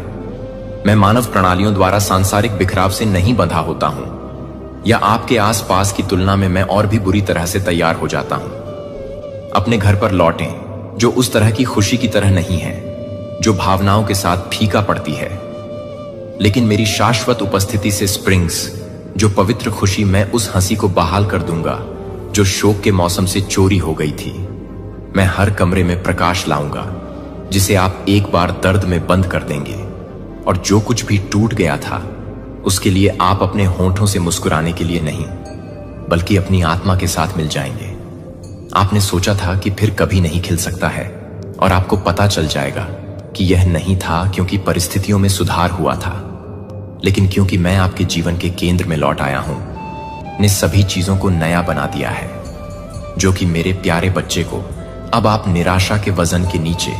मैं मानव प्रणालियों द्वारा सांसारिक बिखराव से नहीं बंधा होता हूं, या आपके आसपास की तुलना में मैं और भी बुरी तरह से तैयार हो जाता हूं। अपने घर पर लौटें, जो उस तरह की खुशी की तरह नहीं है जो भावनाओं के साथ फीका पड़ती है, लेकिन मेरी शाश्वत उपस्थिति से स्प्रिंग्स, जो पवित्र खुशी मैं उस हंसी को बहाल कर दूंगा जो शोक के मौसम से चोरी हो गई थी। मैं हर कमरे में प्रकाश लाऊंगा जिसे आप एक बार दर्द में बंद कर देंगे, और जो कुछ भी टूट गया था उसके लिए आप अपने होंठों से मुस्कुराने के लिए नहीं, बल्कि अपनी आत्मा के साथ मिल जाएंगे। आपने सोचा था कि फिर कभी नहीं खिल सकता है, और आपको पता चल जाएगा कि यह नहीं था क्योंकि परिस्थितियों में सुधार हुआ था, लेकिन क्योंकि मैं आपके जीवन के केंद्र में लौट आया हूं, ने सभी चीजों को नया बना दिया है। जो कि मेरे प्यारे बच्चे को अब आप निराशा के वजन के नीचे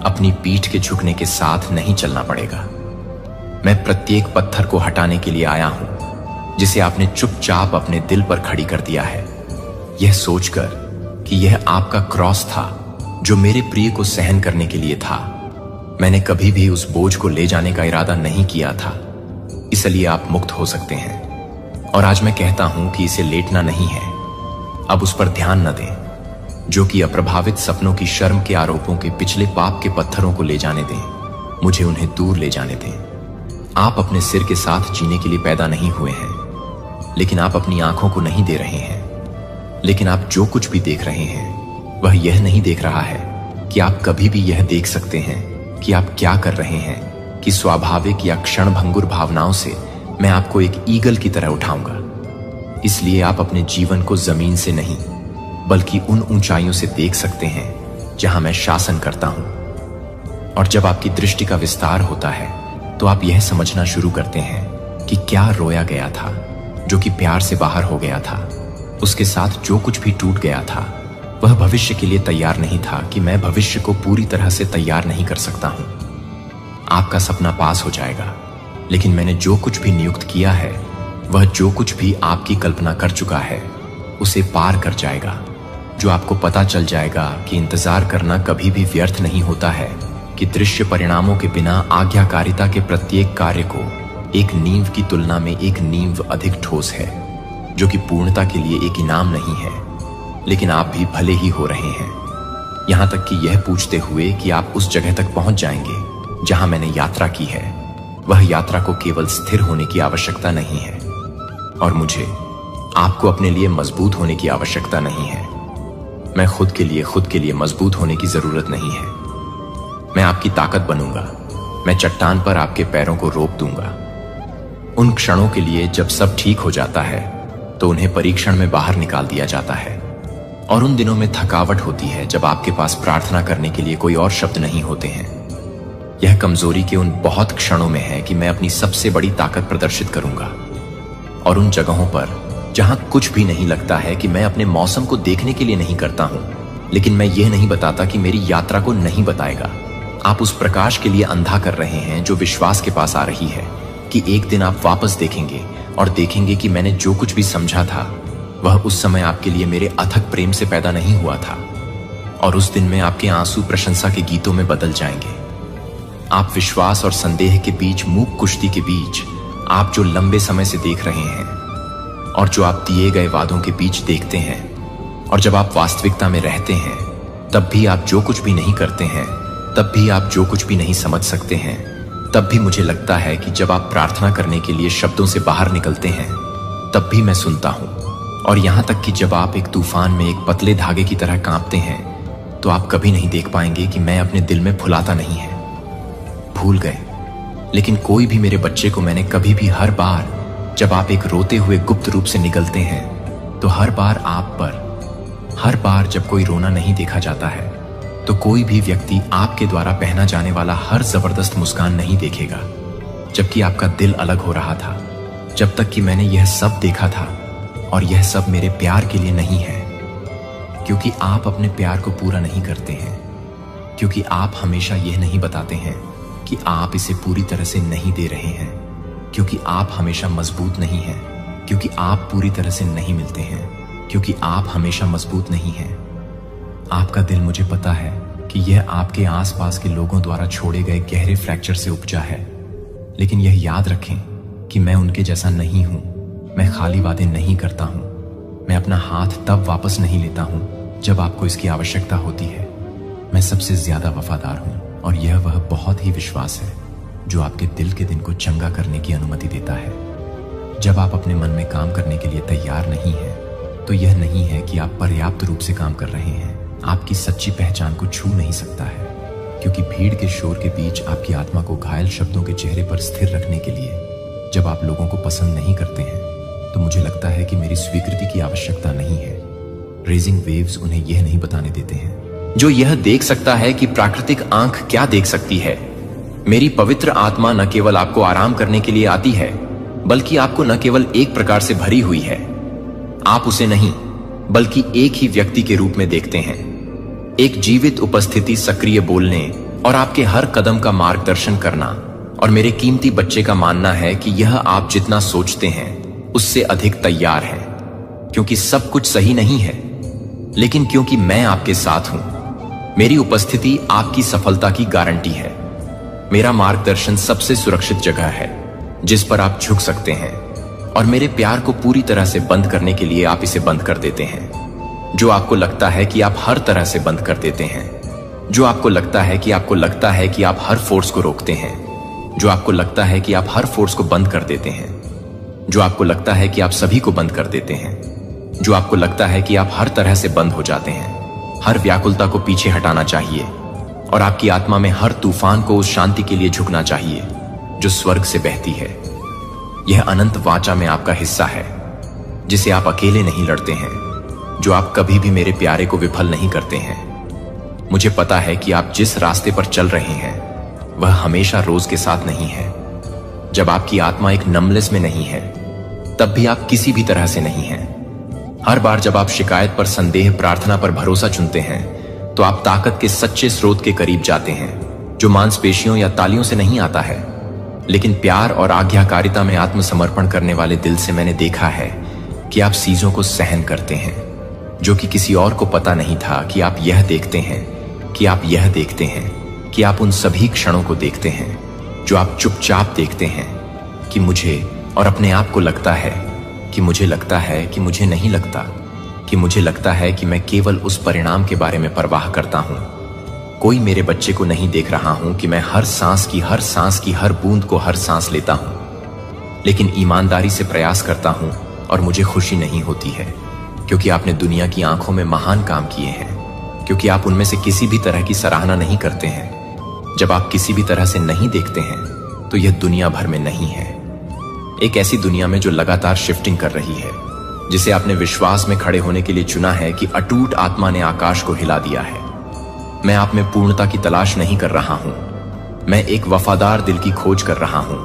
अपनी पीठ के झुकने के साथ नहीं चलना पड़ेगा। मैं प्रत्येक पत्थर को हटाने के लिए आया हूं जिसे आपने चुपचाप अपने दिल पर खड़ी कर दिया है, यह सोचकर कि यह आपका क्रॉस था जो मेरे प्रिय को सहन करने के लिए था। मैंने कभी भी उस बोझ को ले जाने का इरादा नहीं किया था, इसलिए आप मुक्त हो सकते हैं। और आज मैं कहता हूं कि इसे लेटना नहीं है, अब उस पर ध्यान न दें, जो कि अप्रभावित सपनों की शर्म के आरोपों के पिछले पाप के पत्थरों को ले जाने दें, मुझे उन्हें दूर ले जाने दें। आप अपने सिर के साथ जीने के लिए पैदा नहीं हुए हैं, लेकिन आप अपनी आंखों को नहीं दे रहे हैं। लेकिन आप जो कुछ भी देख रहे हैं वह यह नहीं देख रहा है कि आप कभी भी यह देख सकते हैं कि आप क्या कर रहे हैं, कि स्वाभाविक या क्षणभंगुर भावनाओं से मैं आपको एक ईगल की तरह उठाऊंगा। इसलिए आप अपने जीवन को जमीन से नहीं बल्कि उन ऊंचाइयों से देख सकते हैं जहां मैं शासन करता हूं। और जब आपकी दृष्टि का विस्तार होता है तो आप यह समझना शुरू करते हैं कि क्या रोया गया था, जो कि प्यार से बाहर हो गया था। उसके साथ जो कुछ भी टूट गया था वह भविष्य के लिए तैयार नहीं था, कि मैं भविष्य को पूरी तरह से तैयार नहीं कर सकता हूं। आपका सपना पास हो जाएगा, लेकिन मैंने जो कुछ भी नियुक्त किया है वह जो कुछ भी आपकी कल्पना कर चुका है उसे पार कर जाएगा। जो आपको पता चल जाएगा कि इंतजार करना कभी भी व्यर्थ नहीं होता है, कि दृश्य परिणामों के बिना आज्ञाकारिता के प्रत्येक कार्य को एक नींव की तुलना में एक नींव अधिक ठोस है, जो कि पूर्णता के लिए एक इनाम नहीं है। लेकिन आप भी भले ही हो रहे हैं, यहां तक कि यह पूछते हुए कि आप उस जगह तक पहुंच जाएंगे जहां मैंने यात्रा की है। वह यात्रा को केवल स्थिर होने की आवश्यकता नहीं है, और मुझे आपको अपने लिए मजबूत होने की आवश्यकता नहीं है। मैं खुद के लिए मजबूत होने की जरूरत नहीं है। मैं आपकी ताकत बनूंगा। मैं चट्टान पर आपके पैरों को रोक दूंगा। उन क्षणों के लिए जब सब ठीक हो जाता है तो उन्हें परीक्षण में बाहर निकाल दिया जाता है, और उन दिनों में थकावट होती है जब आपके पास प्रार्थना करने के लिए कोई और शब्द नहीं होते हैं। यह कमजोरी के उन बहुत क्षणों में है कि मैं अपनी सबसे बड़ी ताकत प्रदर्शित करूंगा, और उन जगहों पर जहां कुछ भी नहीं लगता है कि मैं अपने मौसम को देखने के लिए नहीं करता हूं, लेकिन मैं यह नहीं बताता कि मेरी यात्रा को नहीं बताएगा। आप उस प्रकाश के लिए अंधा कर रहे हैं जो विश्वास के पास आ रही है कि एक दिन आप वापस देखेंगे और देखेंगे कि मैंने जो कुछ भी समझा था वह उस समय आपके लिए मेरे अथक प्रेम से पैदा नहीं हुआ था, और उस दिन में आपके आंसू प्रशंसा के गीतों में बदल जाएंगे। आप विश्वास और संदेह के बीच, मूक कुश्ती के बीच, आप जो लंबे समय से देख रहे हैं और जो आप दिए गए वादों के बीच देखते हैं, और जब आप वास्तविकता में रहते हैं तब भी आप जो कुछ भी नहीं करते हैं, तब भी आप जो कुछ भी नहीं समझ सकते हैं, तब भी मुझे लगता है कि जब आप प्रार्थना करने के लिए शब्दों से बाहर निकलते हैं तब भी मैं सुनता हूं, और यहां तक कि जब आप एक तूफान में एक पतले धागे की तरह कांपते हैं तो आप कभी नहीं देख पाएंगे कि मैं अपने दिल में फुलाता नहीं है। भूल गए, लेकिन कोई भी मेरे बच्चे को मैंने कभी भी, हर बार जब आप एक रोते हुए गुप्त रूप से निकलते हैं तो हर बार आप पर, हर बार जब कोई रोना नहीं देखा जाता है तो कोई भी व्यक्ति आपके द्वारा पहना जाने वाला हर जबरदस्त मुस्कान नहीं देखेगा, जबकि आपका दिल अलग हो रहा था। जब तक कि मैंने यह सब देखा था, और यह सब मेरे प्यार के लिए नहीं है, क्योंकि आप अपने प्यार को पूरा नहीं करते हैं, क्योंकि आप हमेशा यह नहीं बताते हैं कि आप इसे पूरी तरह से नहीं दे रहे हैं, क्योंकि आप हमेशा मजबूत नहीं हैं, क्योंकि आप पूरी तरह से नहीं मिलते हैं, क्योंकि आप हमेशा मजबूत नहीं हैं। आपका दिल, मुझे पता है कि यह आपके आसपास के लोगों द्वारा छोड़े गए गहरे फ्रैक्चर से उपजा है, लेकिन यह याद रखें कि मैं उनके जैसा नहीं हूं। मैं खाली वादे नहीं करता हूं। मैं अपना हाथ तब वापस नहीं लेता हूं जब आपको इसकी आवश्यकता होती है। मैं सबसे ज्यादा वफादार हूं, और यह वह बहुत ही विश्वास है जो आपके दिल के दिन को चंगा करने की अनुमति देता है। जब आप अपने मन में काम करने के लिए तैयार नहीं हैं, तो यह नहीं है कि आप पर्याप्त रूप से काम कर रहे हैं। आपकी सच्ची पहचान को छू नहीं सकता है, क्योंकि भीड़ के शोर के बीच आपकी आत्मा को घायल शब्दों के चेहरे पर स्थिर रखने के लिए जब आप लोगों को पसंद नहीं करते हैं, तो मुझे लगता है कि मेरी स्वीकृति की आवश्यकता नहीं है। रेजिंग वेव्स उन्हें यह नहीं बताने देते हैं। जो यह देख सकता है कि प्राकृतिक आंख क्या देख सकती है। मेरी पवित्र आत्मा न केवल आपको आराम करने के लिए आती है, बल्कि आपको न केवल एक प्रकार से भरी हुई है। आप उसे नहीं, बल्कि एक ही व्यक्ति के रूप में देखते हैं। एक जीवित उपस्थिति, सक्रिय बोलने और आपके हर कदम का मार्गदर्शन करना। और मेरे कीमती बच्चे का मानना है कि यह आप जितना सोचते हैं उससे अधिक तैयार है, क्योंकि सब कुछ सही नहीं है, लेकिन क्योंकि मैं आपके साथ हूं। मेरी उपस्थिति आपकी सफलता की गारंटी है। मेरा मार्गदर्शन सबसे सुरक्षित जगह है जिस पर आप झुक सकते हैं, और मेरे प्यार को पूरी तरह से बंद करने के लिए आप इसे बंद कर देते हैं। जो आपको लगता है कि आप हर तरह से बंद कर देते हैं, जो आपको लगता है कि आप हर फोर्स को रोकते हैं, जो आपको लगता है कि आप हर फोर्स को बंद कर देते हैं, जो आपको लगता है कि आप सभी को बंद कर देते हैं, जो आपको लगता है कि आप हर तरह से बंद हो जाते हैं। हर व्याकुलता को पीछे हटाना चाहिए, और आपकी आत्मा में हर तूफान को उस शांति के लिए झुकना चाहिए जो स्वर्ग से बहती है। यह अनंत वाचा में आपका हिस्सा है, जिसे आप अकेले नहीं लड़ते हैं, जो आप कभी भी मेरे प्यारे को विफल नहीं करते हैं। मुझे पता है कि आप जिस रास्ते पर चल रहे हैं वह हमेशा रोज के साथ नहीं है। जब आपकी आत्मा एक नमलेस में नहीं है, तब भी आप किसी भी तरह से नहीं हैं। हर बार जब आप शिकायत पर संदेह, प्रार्थना पर भरोसा चुनते हैं, तो आप ताकत के सच्चे स्रोत के करीब जाते हैं, जो मांसपेशियों या तालियों से नहीं आता है, लेकिन प्यार और आज्ञाकारिता में आत्मसमर्पण करने वाले दिल से। मैंने देखा है कि आप चीजों को सहन करते हैं जो कि किसी और को पता नहीं था कि आप यह देखते हैं, कि आप यह देखते हैं, कि आप उन सभी क्षणों को देखते हैं जो आप चुपचाप देखते हैं, कि मुझे और अपने आप को लगता है कि मुझे लगता है कि मुझे नहीं लगता, कि मुझे लगता है कि मैं केवल उस परिणाम के बारे में परवाह करता हूं। कोई मेरे बच्चे को नहीं देख रहा हूं कि मैं हर सांस की हर बूंद को हर सांस लेता हूं, लेकिन ईमानदारी से प्रयास करता हूं, और मुझे खुशी नहीं होती है, क्योंकि आपने दुनिया की आंखों में महान काम किए हैं, क्योंकि आप उनमें से किसी भी तरह की सराहना नहीं करते हैं। जब आप किसी भी तरह से नहीं देखते हैं, तो यह दुनिया भर में नहीं है। एक ऐसी दुनिया में जो लगातार शिफ्टिंग कर रही है, जिसे आपने विश्वास में खड़े होने के लिए चुना है कि अटूट आत्मा ने आकाश को हिला दिया है। मैं आप में पूर्णता की तलाश नहीं कर रहा हूं, मैं एक वफादार दिल की खोज कर रहा हूं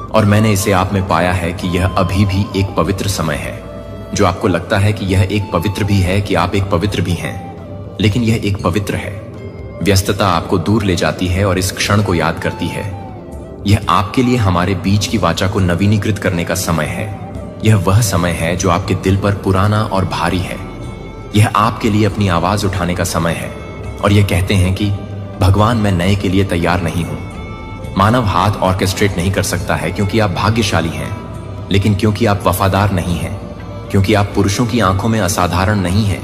और मैंने इसे आप में पाया है कि यह अभी भी एक पवित्र समय है। जो आपको लगता है कि यह एक पवित्र भी है कि आप एक पवित्र भी हैं, लेकिन यह एक पवित्र है। व्यस्तता आपको दूर ले जाती है और इस क्षण को याद करती है। यह आपके लिए हमारे बीच की वाचा को नवीनीकृत करने का समय है। यह वह समय है जो आपके दिल पर पुराना और भारी है। यह आपके लिए अपनी आवाज उठाने का समय है और यह कहते हैं कि भगवान, मैं नए के लिए तैयार नहीं हूं। मानव हाथ ऑर्केस्ट्रेट नहीं कर सकता है क्योंकि आप भाग्यशाली हैं, लेकिन क्योंकि आप वफादार नहीं हैं, क्योंकि आप पुरुषों की आंखों में असाधारण नहीं हैं,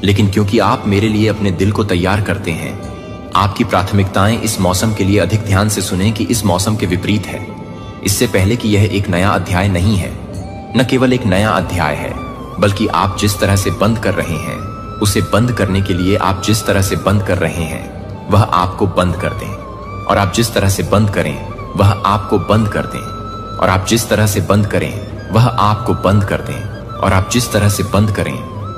लेकिन क्योंकि आप मेरे लिए अपने दिल को तैयार करते हैं। आपकी प्राथमिकताएं इस मौसम के लिए अधिक ध्यान से सुने कि इस मौसम के विपरीत है। इससे पहले कि यह एक नया अध्याय नहीं है, न केवल एक नया अध्याय है, बल्कि आप जिस तरह से बंद कर रहे हैं उसे बंद करने के लिए आप जिस तरह से बंद कर रहे हैं वह आपको बंद कर दें, और आप जिस तरह से बंद करें वह आपको बंद कर दें, और आप जिस तरह से बंद करें वह आपको बंद कर दें, और आप जिस तरह से बंद करें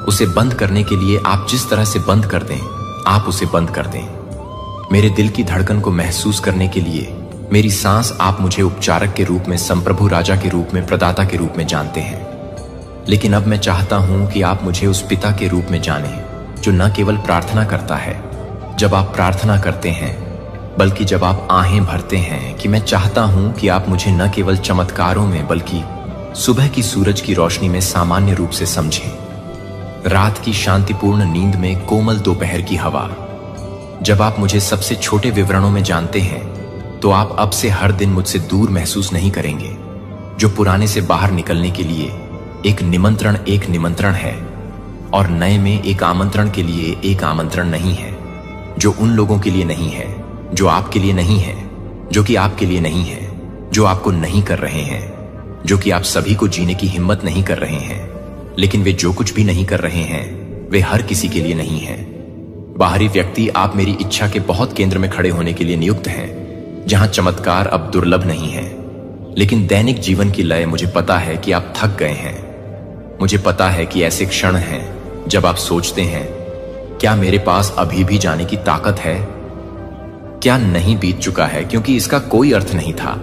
उसे बंद करने के लिए आप जिस तरह से बंद कर दें आप उसे बंद कर दें। मेरे दिल की धड़कन को महसूस करने के लिए मेरी सांस, आप मुझे उपचारक के रूप में, संप्रभु राजा के रूप में, प्रदाता के रूप में जानते हैं, लेकिन अब मैं चाहता हूं कि आप मुझे उस पिता के रूप में जानें जो न केवल प्रार्थना करता है जब आप प्रार्थना करते हैं, बल्कि जब आप आहें भरते हैं कि मैं चाहता हूं कि आप मुझे न केवल चमत्कारों में बल्कि सुबह की सूरज की रोशनी में सामान्य रूप से समझें। रात की शांतिपूर्ण नींद में कोमल दोपहर की हवा। जब आप मुझे सबसे छोटे विवरणों में जानते हैं तो आप अब से हर दिन मुझसे दूर महसूस नहीं करेंगे। जो पुराने से बाहर निकलने के लिए एक निमंत्रण है और नए में एक आमंत्रण के लिए एक आमंत्रण नहीं है। जो उन लोगों के लिए नहीं है जो आपके लिए नहीं है, जो कि आपके लिए नहीं है, जो आपको नहीं कर रहे हैं, जो कि आप सभी को जीने की हिम्मत नहीं कर रहे हैं, लेकिन वे जो कुछ भी नहीं कर रहे हैं वे हर किसी के लिए नहीं है। बाहरी व्यक्ति, आप मेरी इच्छा के बहुत केंद्र में खड़े होने के लिए नियुक्त हैं, जहां चमत्कार अब दुर्लभ नहीं है, लेकिन दैनिक जीवन की लय, मुझे पता है कि आप थक गए हैं। मुझे पता है कि ऐसे क्षण हैं जब आप सोचते हैं, क्या मेरे पास अभी भी जाने की ताकत है? क्या नहीं बीत चुका है? क्योंकि इसका कोई अर्थ नहीं था,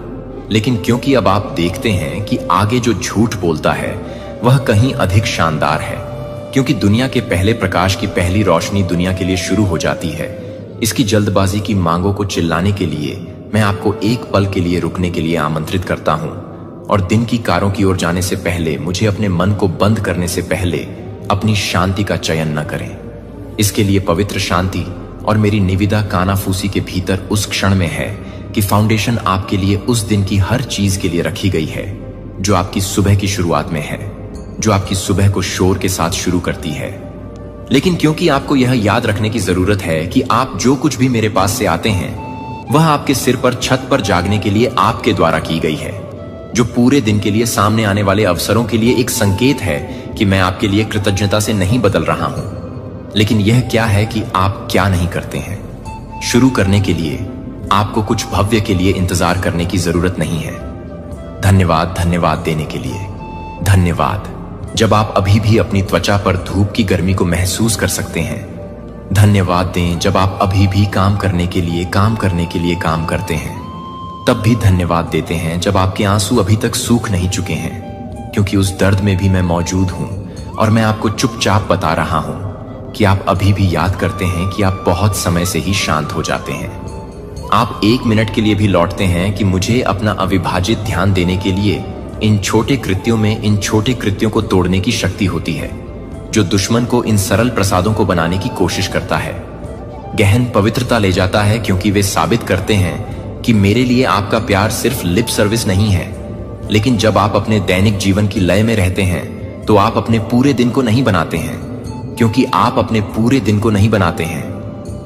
लेकिन क्योंकि अब आप देखते हैं कि आगे जो झूठ बोलता है वह कहीं अधिक शानदार है, क्योंकि दुनिया के पहले प्रकाश की पहली रोशनी दुनिया के लिए शुरू हो जाती है। इसकी जल्दबाजी की मांगों को चिल्लाने के लिए मैं आपको एक पल के लिए रुकने के लिए आमंत्रित करता हूं, और दिन की कारों की ओर जाने से पहले, मुझे अपने मन को बंद करने से पहले अपनी शांति का चयन न करें। इसके लिए पवित्र शांति और मेरी निविदा कानाफूसी के भीतर उस क्षण में है कि फाउंडेशन आपके लिए उस दिन की हर चीज के लिए रखी गई है जो आपकी सुबह की शुरुआत में है, जो आपकी सुबह को शोर के साथ शुरू करती है। लेकिन क्योंकि आपको यह याद रखने की जरूरत है कि आप जो कुछ भी मेरे पास से आते हैं वह आपके सिर पर छत पर जागने के लिए आपके द्वारा की गई है, जो पूरे दिन के लिए सामने आने वाले अवसरों के लिए एक संकेत है कि मैं आपके लिए कृतज्ञता से नहीं बदल रहा हूं। लेकिन यह क्या है कि आप क्या नहीं करते हैं। शुरू करने के लिए आपको कुछ भव्य के लिए इंतजार करने की जरूरत नहीं है। धन्यवाद, धन्यवाद देने के लिए धन्यवाद। जब आप अभी भी अपनी त्वचा पर धूप की गर्मी को महसूस कर सकते हैं, धन्यवाद दें जब आप अभी भी काम करने के लिए काम करते हैं, तब भी धन्यवाद देते हैं जब आपके आंसू अभी तक सूख नहीं चुके हैं, क्योंकि उस दर्द में भी मैं मौजूद हूं और मैं आपको चुपचाप बता रहा हूं कि आप अभी भी याद करते हैं कि आप बहुत समय से ही शांत हो जाते हैं। आप 1 मिनट के लिए भी लौटते हैं कि मुझे अपना अविभाजित ध्यान देने के लिए इन छोटे कृत्यों में, इन छोटे कृत्यों को तोड़ने की शक्ति होती है जो दुश्मन को इन सरल प्रसादों को बनाने की कोशिश करता है। गहन पवित्रता ले जाता है क्योंकि वे साबित करते हैं कि मेरे लिए आपका प्यार सिर्फ लिप सर्विस नहीं है, लेकिन जब आप अपने दैनिक जीवन की लय में रहते हैं तो आप अपने पूरे दिन को नहीं बनाते हैं, क्योंकि आप अपने पूरे दिन को नहीं बनाते हैं,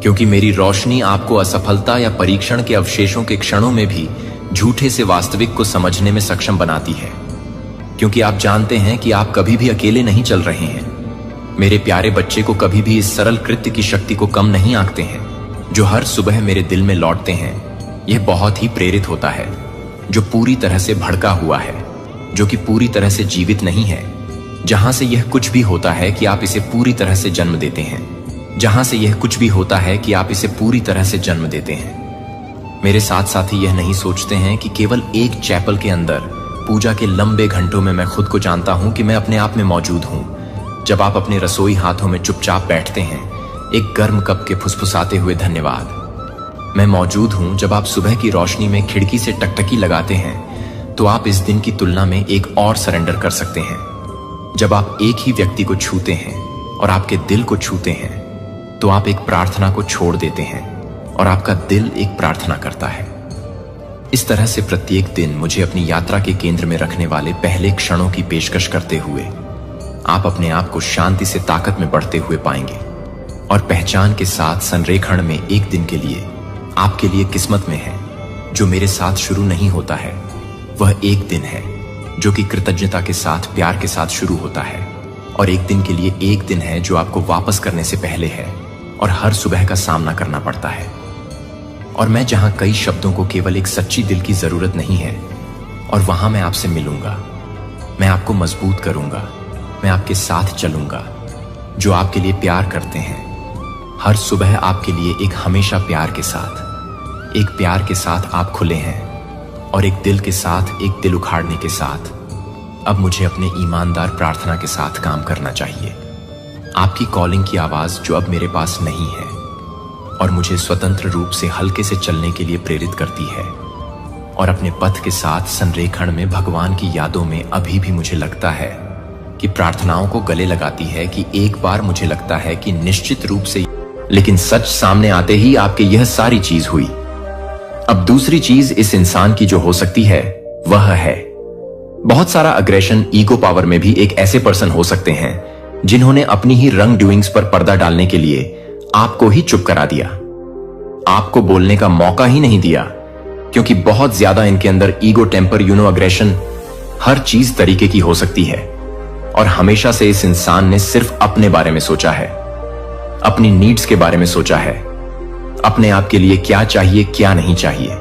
क्योंकि मेरी रोशनी आपको असफलता या परीक्षण के अवशेषों के क्षणों में भी झूठे से वास्तविक को समझने में सक्षम बनाती है, क्योंकि आप जानते हैं कि आप कभी भी अकेले नहीं चल रहे हैं। मेरे प्यारे बच्चे को कभी भी इस सरल कृत्य की शक्ति को कम नहीं आंकते हैं जो हर सुबह मेरे दिल में लौटते हैं। यह बहुत ही प्रेरित होता है, जो पूरी तरह से भड़का हुआ है, जो कि पूरी तरह से जीवित नहीं है, जहां से यह कुछ भी होता है कि आप इसे पूरी तरह से जन्म देते हैं, जहां से यह कुछ भी होता है कि आप इसे पूरी तरह से जन्म देते हैं। मेरे साथ साथी यह नहीं सोचते हैं कि केवल एक चैपल के अंदर पूजा के लंबे घंटों में मैं खुद को जानता हूं कि मैं अपने आप में मौजूद हूं। जब आप अपने रसोई हाथों में चुपचाप बैठते हैं, एक गर्म कप के फुसफुसाते हुए धन्यवाद। मैं मौजूद हूं जब आप सुबह की रोशनी में खिड़की से टकटकी लगाते हैं, तो आप इस दिन की तुलना में एक और सरेंडर कर सकते हैं। जब आप एक ही व्यक्ति को छूते हैं और आपके दिल को छूते हैं, तो आप एक प्रार्थना को छोड़ देते हैं और आपका दिल एक प्रार्थना करता है। इस तरह से प्रत्येक दिन मुझे अपनी यात्रा के केंद्र में रखने वाले पहले क्षणों की पेशकश करते हुए आप अपने आप को शांति से ताकत में बढ़ते हुए पाएंगे और पहचान के साथ संरेखण में एक दिन के लिए आपके लिए किस्मत में है जो मेरे साथ शुरू नहीं होता है। वह एक दिन है जो कि कृतज्ञता के साथ, प्यार के साथ शुरू होता है, और एक दिन के लिए एक दिन है जो आपको वापस करने से पहले है और हर सुबह का सामना करना पड़ता है। और मैं जहां कई शब्दों को केवल एक सच्ची दिल की जरूरत नहीं है, और वहां मैं आपसे मिलूंगा, मैं आपको मजबूत करूंगा, मैं आपके साथ चलूंगा। जो आपके लिए प्यार करते हैं, हर सुबह आपके लिए एक हमेशा प्यार के साथ, एक प्यार के साथ आप खुले हैं, और एक दिल के साथ, एक दिल उखाड़ने के साथ अब मुझे अपने ईमानदार प्रार्थना के साथ काम करना चाहिए। आपकी कॉलिंग की आवाज जो अब मेरे पास नहीं है और मुझे स्वतंत्र रूप से हल्के से चलने के लिए प्रेरित करती है, और अपने पथ के साथ संरेखण में भगवान की यादों में अभी भी मुझे लगता है कि प्रार्थनाओं को गले लगाती है कि एक बार मुझे लगता है कि निश्चित रूप से, लेकिन सच सामने आते ही आपके यह सारी चीज हुई। अब दूसरी चीज इस इंसान की जो हो सकती है वह है बहुत सारा अग्रेशन। ईगो पावर में भी एक ऐसे पर्सन हो सकते हैं जिन्होंने अपनी ही रंग डूइंग्स पर पर्दा डालने के लिए आपको ही चुप करा दिया, आपको बोलने का मौका ही नहीं दिया, क्योंकि बहुत ज्यादा इनके अंदर ईगो, टेम्पर, अग्रेशन हर चीज तरीके की हो सकती है। और हमेशा से इस इंसान ने सिर्फ अपने बारे में सोचा है, अपनी नीड्स के बारे में सोचा है, अपने आप के लिए क्या चाहिए क्या नहीं चाहिए।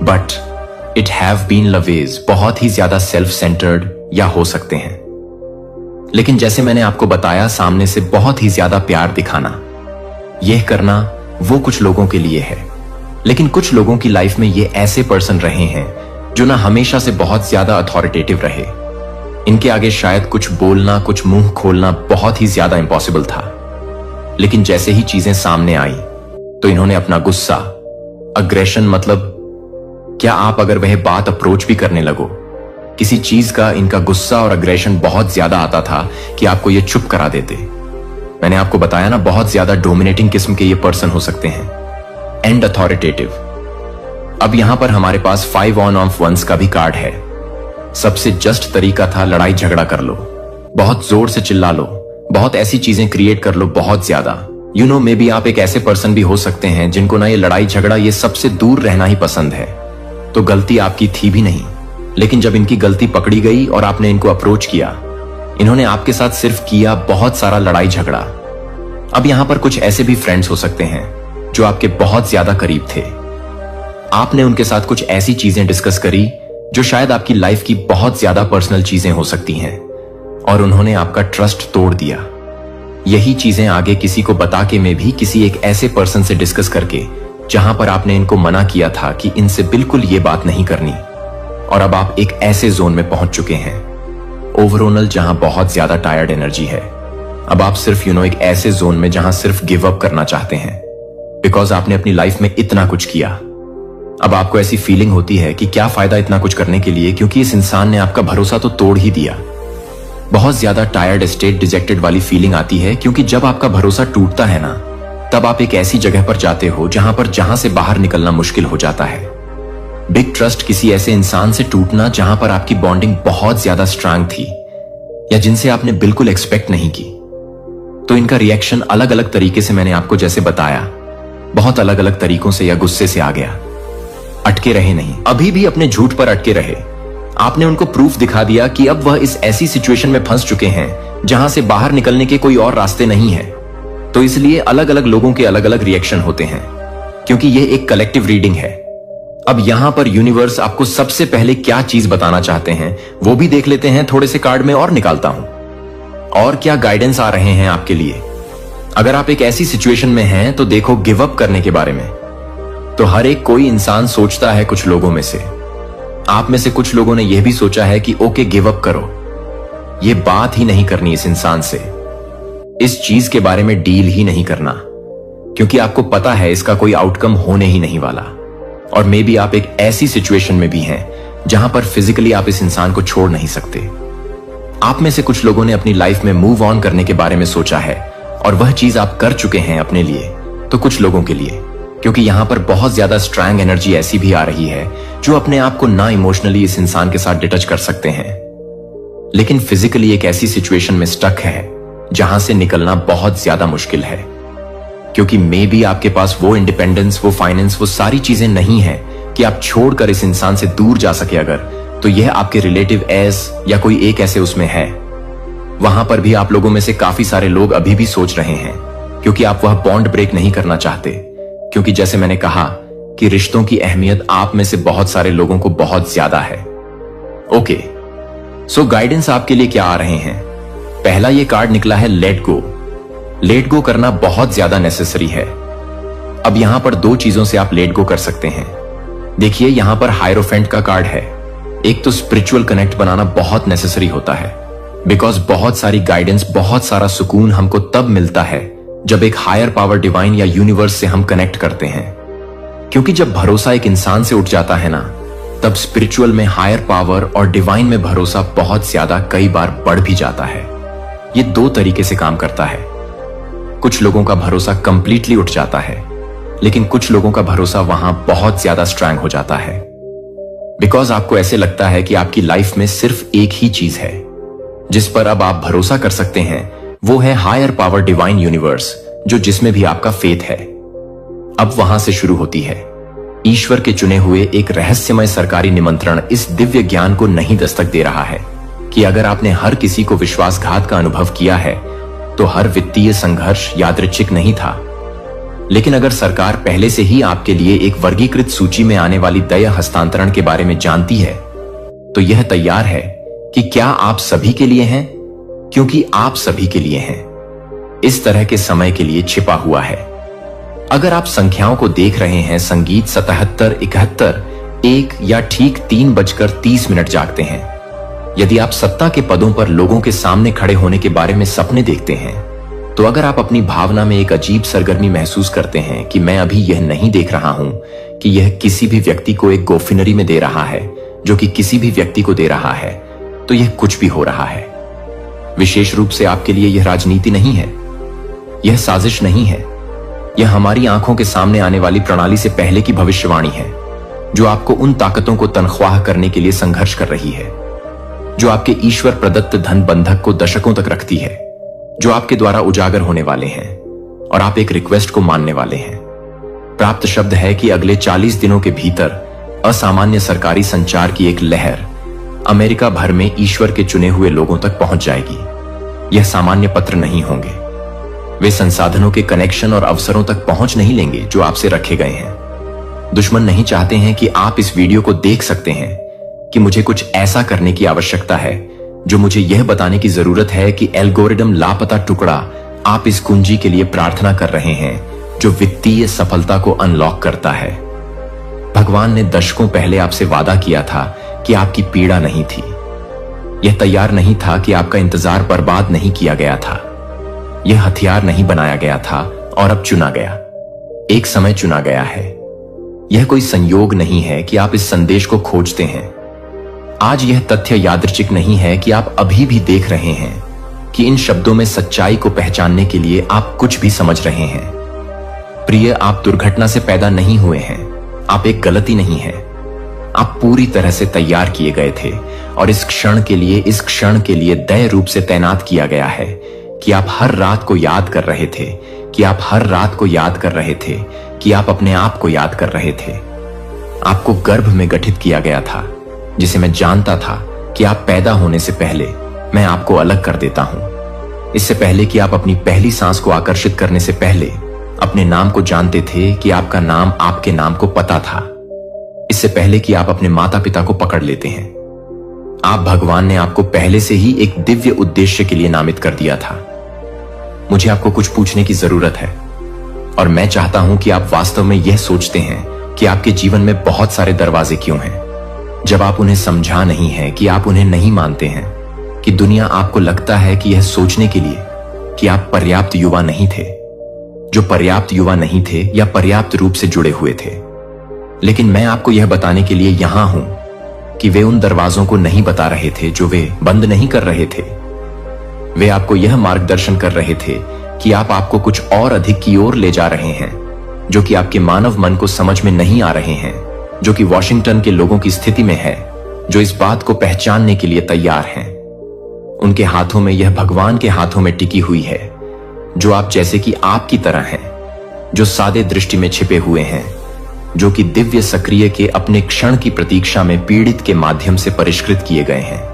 बट इट हैव बीन लवेज बहुत ही ज्यादा सेल्फ सेंटर्ड या हो सकते हैं। लेकिन जैसे मैंने आपको बताया, सामने से बहुत ही ज्यादा प्यार दिखाना, यह करना वो कुछ लोगों के लिए है। लेकिन कुछ लोगों की लाइफ में ये ऐसे पर्सन रहे हैं जो ना हमेशा से बहुत ज्यादा अथॉरिटेटिव रहे। इनके आगे शायद कुछ बोलना, कुछ मुंह खोलना बहुत ही ज्यादा इंपॉसिबल था। लेकिन जैसे ही चीजें सामने आई तो इन्होंने अपना गुस्सा, अग्रेशन, मतलब क्या आप अगर वह बात अप्रोच भी करने लगो, किसी चीज का इनका गुस्सा और अग्रेशन बहुत ज्यादा आता था कि आपको ये चुप करा देते। मैंने आपको बताया ना, बहुत ज्यादा डोमिनेटिंग किस्म के ये पर्सन हो सकते हैं, एंड अथॉरिटेटिव। अब यहां पर हमारे पास 5 ऑन ऑफ वंस का भी कार्ड है। सबसे जस्ट तरीका था लड़ाई झगड़ा कर लो, बहुत जोर से चिल्ला लो, बहुत ऐसी चीजें क्रिएट कर लो बहुत ज्यादा। मे बी आप एक ऐसे पर्सन भी हो सकते हैं जिनको ना ये लड़ाई झगड़ा, ये सबसे दूर रहना ही पसंद है। तो गलती आपकी थी भी नहीं, लेकिन जब इनकी गलती पकड़ी गई और आपने इनको अप्रोच किया, इन्होंने आपके साथ सिर्फ किया बहुत सारा लड़ाई झगड़ा। अब यहां पर कुछ ऐसे भी फ्रेंड्स हो सकते हैं जो आपके बहुत ज्यादा करीब थे। आपने उनके साथ कुछ ऐसी चीजें डिस्कस करी जो शायद आपकी लाइफ की बहुत ज्यादा पर्सनल चीजें हो सकती हैं, और उन्होंने आपका ट्रस्ट तोड़ दिया। यही चीजें आगे किसी को बता के में भी किसी एक ऐसे पर्सन से डिस्कस करके जहां पर आपने इनको मना किया था कि इनसे बिल्कुल ये बात नहीं करनी, और अब आप एक ऐसे जोन में पहुंच चुके हैं ओवरऑल जहां बहुत ज्यादा टायर्ड एनर्जी है। अब आप सिर्फ एक ऐसे जोन में जहां सिर्फ गिव अप करना चाहते हैं, बिकॉज आपने अपनी लाइफ में इतना कुछ किया। अब आपको ऐसी फीलिंग होती है कि क्या फायदा इतना कुछ करने के लिए, क्योंकि इस इंसान ने आपका भरोसा तो तोड़ ही दिया। बहुत ज्यादा टायर्ड स्टेट, डिजेक्टेड वाली फीलिंग आती है, क्योंकि जब आपका भरोसा टूटता है ना, तब आप एक ऐसी जगह पर जाते हो जहां से बाहर निकलना मुश्किल हो जाता है। बिग ट्रस्ट, किसी ऐसे इंसान से टूटना जहां पर आपकी बॉन्डिंग बहुत ज्यादा स्ट्रांग थी या जिनसे आपने बिल्कुल एक्सपेक्ट नहीं की। तो इनका रिएक्शन अलग अलग तरीके से, मैंने आपको जैसे बताया, बहुत अलग अलग तरीकों से या गुस्से से आ गया। अटके रहे नहीं, अभी भी अपने झूठ पर अटके रहे। आपने उनको प्रूफ दिखा दिया कि अब वह इस ऐसी सिचुएशन में फंस चुके हैं जहां से बाहर निकलने के कोई और रास्ते नहीं है। तो इसलिए अलग अलग लोगों के अलग अलग रिएक्शन होते हैं, क्योंकि यह एक कलेक्टिव रीडिंग है। अब यहां पर यूनिवर्स आपको सबसे पहले क्या चीज बताना चाहते हैं वो भी देख लेते हैं। थोड़े से कार्ड में और निकालता हूं, और क्या गाइडेंस आ रहे हैं आपके लिए। अगर आप एक ऐसी सिचुएशन में हैं तो देखो गिव अप करने के बारे में, तो हर एक कोई इंसान सोचता है कुछ लोगों में से। आप में से कुछ लोगों ने यह भी सोचा है कि ओके गिव अप करो, ये बात ही नहीं करनी इस इंसान से, इस चीज के बारे में डील ही नहीं करना, क्योंकि आपको पता है इसका कोई आउटकम होने ही नहीं वाला। और मे बी आप एक ऐसी सिचुएशन में भी हैं जहां पर फिजिकली आप इस इंसान को छोड़ नहीं सकते। आप में से कुछ लोगों ने अपनी लाइफ में मूव ऑन करने के बारे में सोचा है, और वह चीज आप कर चुके हैं अपने लिए, तो कुछ लोगों के लिए, क्योंकि यहां पर बहुत ज्यादा स्ट्रांग एनर्जी ऐसी भी आ रही है जो अपने आप को ना इमोशनली इस इंसान के साथ डिटच कर सकते हैं, लेकिन फिजिकली एक ऐसी सिचुएशन में स्टक है जहां से निकलना बहुत ज्यादा मुश्किल है। क्योंकि मे बी आपके पास वो इंडिपेंडेंस, वो फाइनेंस, वो सारी चीजें नहीं है कि आप छोड़कर इस इंसान से दूर जा सके। अगर तो यह आपके रिलेटिव एस या कोई एक ऐसे उसमें है। वहां पर भी आप लोगों में से काफी सारे लोग अभी भी सोच रहे हैं, क्योंकि आप वह बॉन्ड ब्रेक नहीं करना चाहते। क्योंकि जैसे मैंने कहा कि रिश्तों की अहमियत आप में से बहुत सारे लोगों को बहुत ज्यादा है। ओके, सो गाइडेंस आपके लिए क्या आ रहे हैं? पहला ये कार्ड निकला है लेट गो। लेट गो करना बहुत ज्यादा नेसेसरी है। अब यहां पर दो चीजों से आप लेट गो कर सकते हैं। देखिए, यहां पर हायरोफेंट का कार्ड है। एक तो स्पिरिचुअल कनेक्ट बनाना बहुत नेसेसरी होता है, बिकॉज बहुत सारी गाइडेंस, बहुत सारा सुकून हमको तब मिलता है जब एक हायर पावर, डिवाइन या यूनिवर्स से हम कनेक्ट करते हैं। क्योंकि जब भरोसा एक इंसान से उठ जाता है ना, तब स्पिरिचुअल में हायर पावर और डिवाइन में भरोसा बहुत ज्यादा, कई बार बढ़ भी जाता है। ये दो तरीके से काम करता है। कुछ लोगों का भरोसा कंप्लीटली उठ जाता है, लेकिन कुछ लोगों का भरोसा वहां बहुत ज्यादा स्ट्रांग हो जाता है, बिकॉज आपको ऐसे लगता है कि आपकी लाइफ में सिर्फ एक ही चीज है जिस पर अब आप भरोसा कर सकते हैं, वो है हायर पावर, डिवाइन यूनिवर्स, जो जिसमें भी आपका फेथ है। अब वहां से शुरू होती है ईश्वर के चुने हुए एक रहस्यमय सरकारी निमंत्रण। इस दिव्य ज्ञान को नहीं दस्तक दे रहा है कि अगर आपने हर किसी को विश्वासघात का अनुभव किया है तो हर वित्तीय संघर्ष यादृच्छिक नहीं था। लेकिन अगर सरकार पहले से ही आपके लिए एक वर्गीकृत सूची में आने वाली दया हस्तांतरण के बारे में जानती है, तो यह तैयार है कि क्या आप सभी के लिए हैं, क्योंकि आप सभी के लिए हैं, इस तरह के समय के लिए छिपा हुआ है। अगर आप संख्याओं को देख रहे हैं, संगीत 77, 71, 1 या ठीक 3:30 जागते हैं। यदि आप सत्ता के पदों पर लोगों के सामने खड़े होने के बारे में सपने देखते हैं, तो अगर आप अपनी भावना में एक अजीब सरगर्मी महसूस करते हैं कि मैं अभी यह नहीं देख रहा हूं कि यह किसी भी व्यक्ति को एक गोफिनरी में दे रहा है जो कि किसी भी व्यक्ति को दे रहा है, तो यह कुछ भी हो रहा है। विशेष रूप से आपके लिए यह राजनीति नहीं है, यह साजिश नहीं है, यह हमारी आंखों के सामने आने वाली प्रणाली से पहले की भविष्यवाणी है, जो आपको उन ताकतों को तनख्वाह करने के लिए संघर्ष कर रही है, जो आपके ईश्वर प्रदत्त धन बंधक को दशकों तक रखती है, जो आपके द्वारा उजागर होने वाले हैं, और आप एक रिक्वेस्ट को मानने वाले हैं। प्राप्त शब्द है कि अगले 40 दिनों के भीतर असामान्य सरकारी संचार की एक लहर अमेरिका भर में ईश्वर के चुने हुए लोगों तक पहुंच जाएगी। यह सामान्य पत्र नहीं होंगे, वे संसाधनों के कनेक्शन और अवसरों तक पहुंच नहीं लेंगे जो आपसे रखे गए हैं। दुश्मन नहीं चाहते हैं कि आप इस वीडियो को देख सकते हैं कि मुझे कुछ ऐसा करने की आवश्यकता है जो मुझे यह बताने की जरूरत है कि एल्गोरिदम लापता टुकड़ा आप इस कुंजी के लिए प्रार्थना कर रहे हैं, जो वित्तीय सफलता को अनलॉक करता है। भगवान ने दशकों पहले आपसे वादा किया था कि आपकी पीड़ा नहीं थी। यह तैयार नहीं था कि आपका इंतजार बर्बाद नहीं किया गया था, यह हथियार नहीं बनाया गया था और अब चुना गया, एक समय चुना गया है। यह कोई संयोग नहीं है कि आप इस संदेश को खोजते हैं। आज यह तथ्य यादृच्छिक नहीं है कि आप अभी भी देख रहे हैं कि इन शब्दों में सच्चाई को पहचानने के लिए आप कुछ भी समझ रहे हैं। प्रिय, आप दुर्घटना से पैदा नहीं हुए हैं, आप एक गलती नहीं है, आप पूरी तरह से तैयार किए गए थे और इस क्षण के लिए दया रूप से तैनात किया गया है कि आप हर रात को याद कर रहे थे, कि आप हर रात को याद कर रहे थे, कि आप अपने आप को याद कर रहे थे। आपको गर्भ में गठित किया गया था, जिसे मैं जानता था कि आप पैदा होने से पहले मैं आपको अलग कर देता हूं। इससे पहले कि आप अपनी पहली सांस को आकर्षित करने से पहले अपने नाम को जानते थे कि आपका नाम आपके नाम को पता था। इससे पहले कि आप अपने माता पिता को पकड़ लेते हैं, आप भगवान ने आपको पहले से ही एक दिव्य उद्देश्य के लिए नामित कर दिया था। मुझे आपको कुछ पूछने की जरूरत है और मैं चाहता हूं कि आप वास्तव में यह सोचते हैं कि आपके जीवन में बहुत सारे दरवाजे क्यों हैं। जब आप उन्हें समझा नहीं है कि आप उन्हें नहीं मानते हैं, कि दुनिया आपको लगता है कि यह सोचने के लिए कि आप पर्याप्त युवा नहीं थे, जो पर्याप्त युवा नहीं थे या पर्याप्त रूप से जुड़े हुए थे। लेकिन मैं आपको यह बताने के लिए यहां हूं कि वे उन दरवाजों को नहीं बता रहे थे जो वे बंद नहीं कर रहे थे। वे आपको यह मार्गदर्शन कर रहे थे कि आप आपको कुछ और अधिक की ओर ले जा रहे हैं, जो कि आपके मानव मन को समझ में नहीं आ रहे हैं, जो कि वॉशिंगटन के लोगों की स्थिति में है, जो इस बात को पहचानने के लिए तैयार हैं। उनके हाथों में यह भगवान के हाथों में टिकी हुई है, जो आप जैसे कि आपकी तरह हैं, जो सादे दृष्टि में छिपे हुए हैं, जो कि दिव्य सक्रिय के अपने क्षण की प्रतीक्षा में पीड़ित के माध्यम से परिष्कृत किए गए हैं।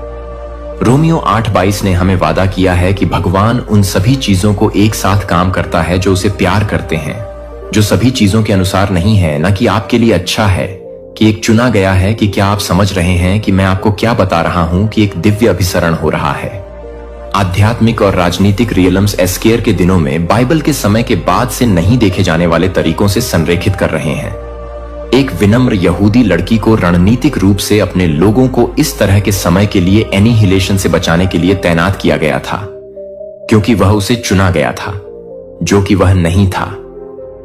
रोमियो 8:22 ने हमें वादा किया है कि भगवान उन सभी चीजों को एक साथ काम करता है जो उसे प्यार करते हैं, जो सभी चीजों के अनुसार नहीं है, न कि आपके लिए अच्छा है, कि एक चुना गया है। कि क्या आप समझ रहे हैं कि मैं आपको क्या बता रहा हूं कि एक दिव्य अभिसरण हो रहा है। आध्यात्मिक और राजनीतिक रियलम्स एस्केयर के दिनों में बाइबल के समय के बाद से नहीं देखे जाने वाले तरीकों से संरेखित कर रहे हैं। एक विनम्र यहूदी लड़की को रणनीतिक रूप से अपने लोगों को इस तरह के समय के लिए एनिहिलेशन से बचाने के लिए तैनात किया गया था, क्योंकि वह उसे चुना गया था, जो कि वह नहीं था,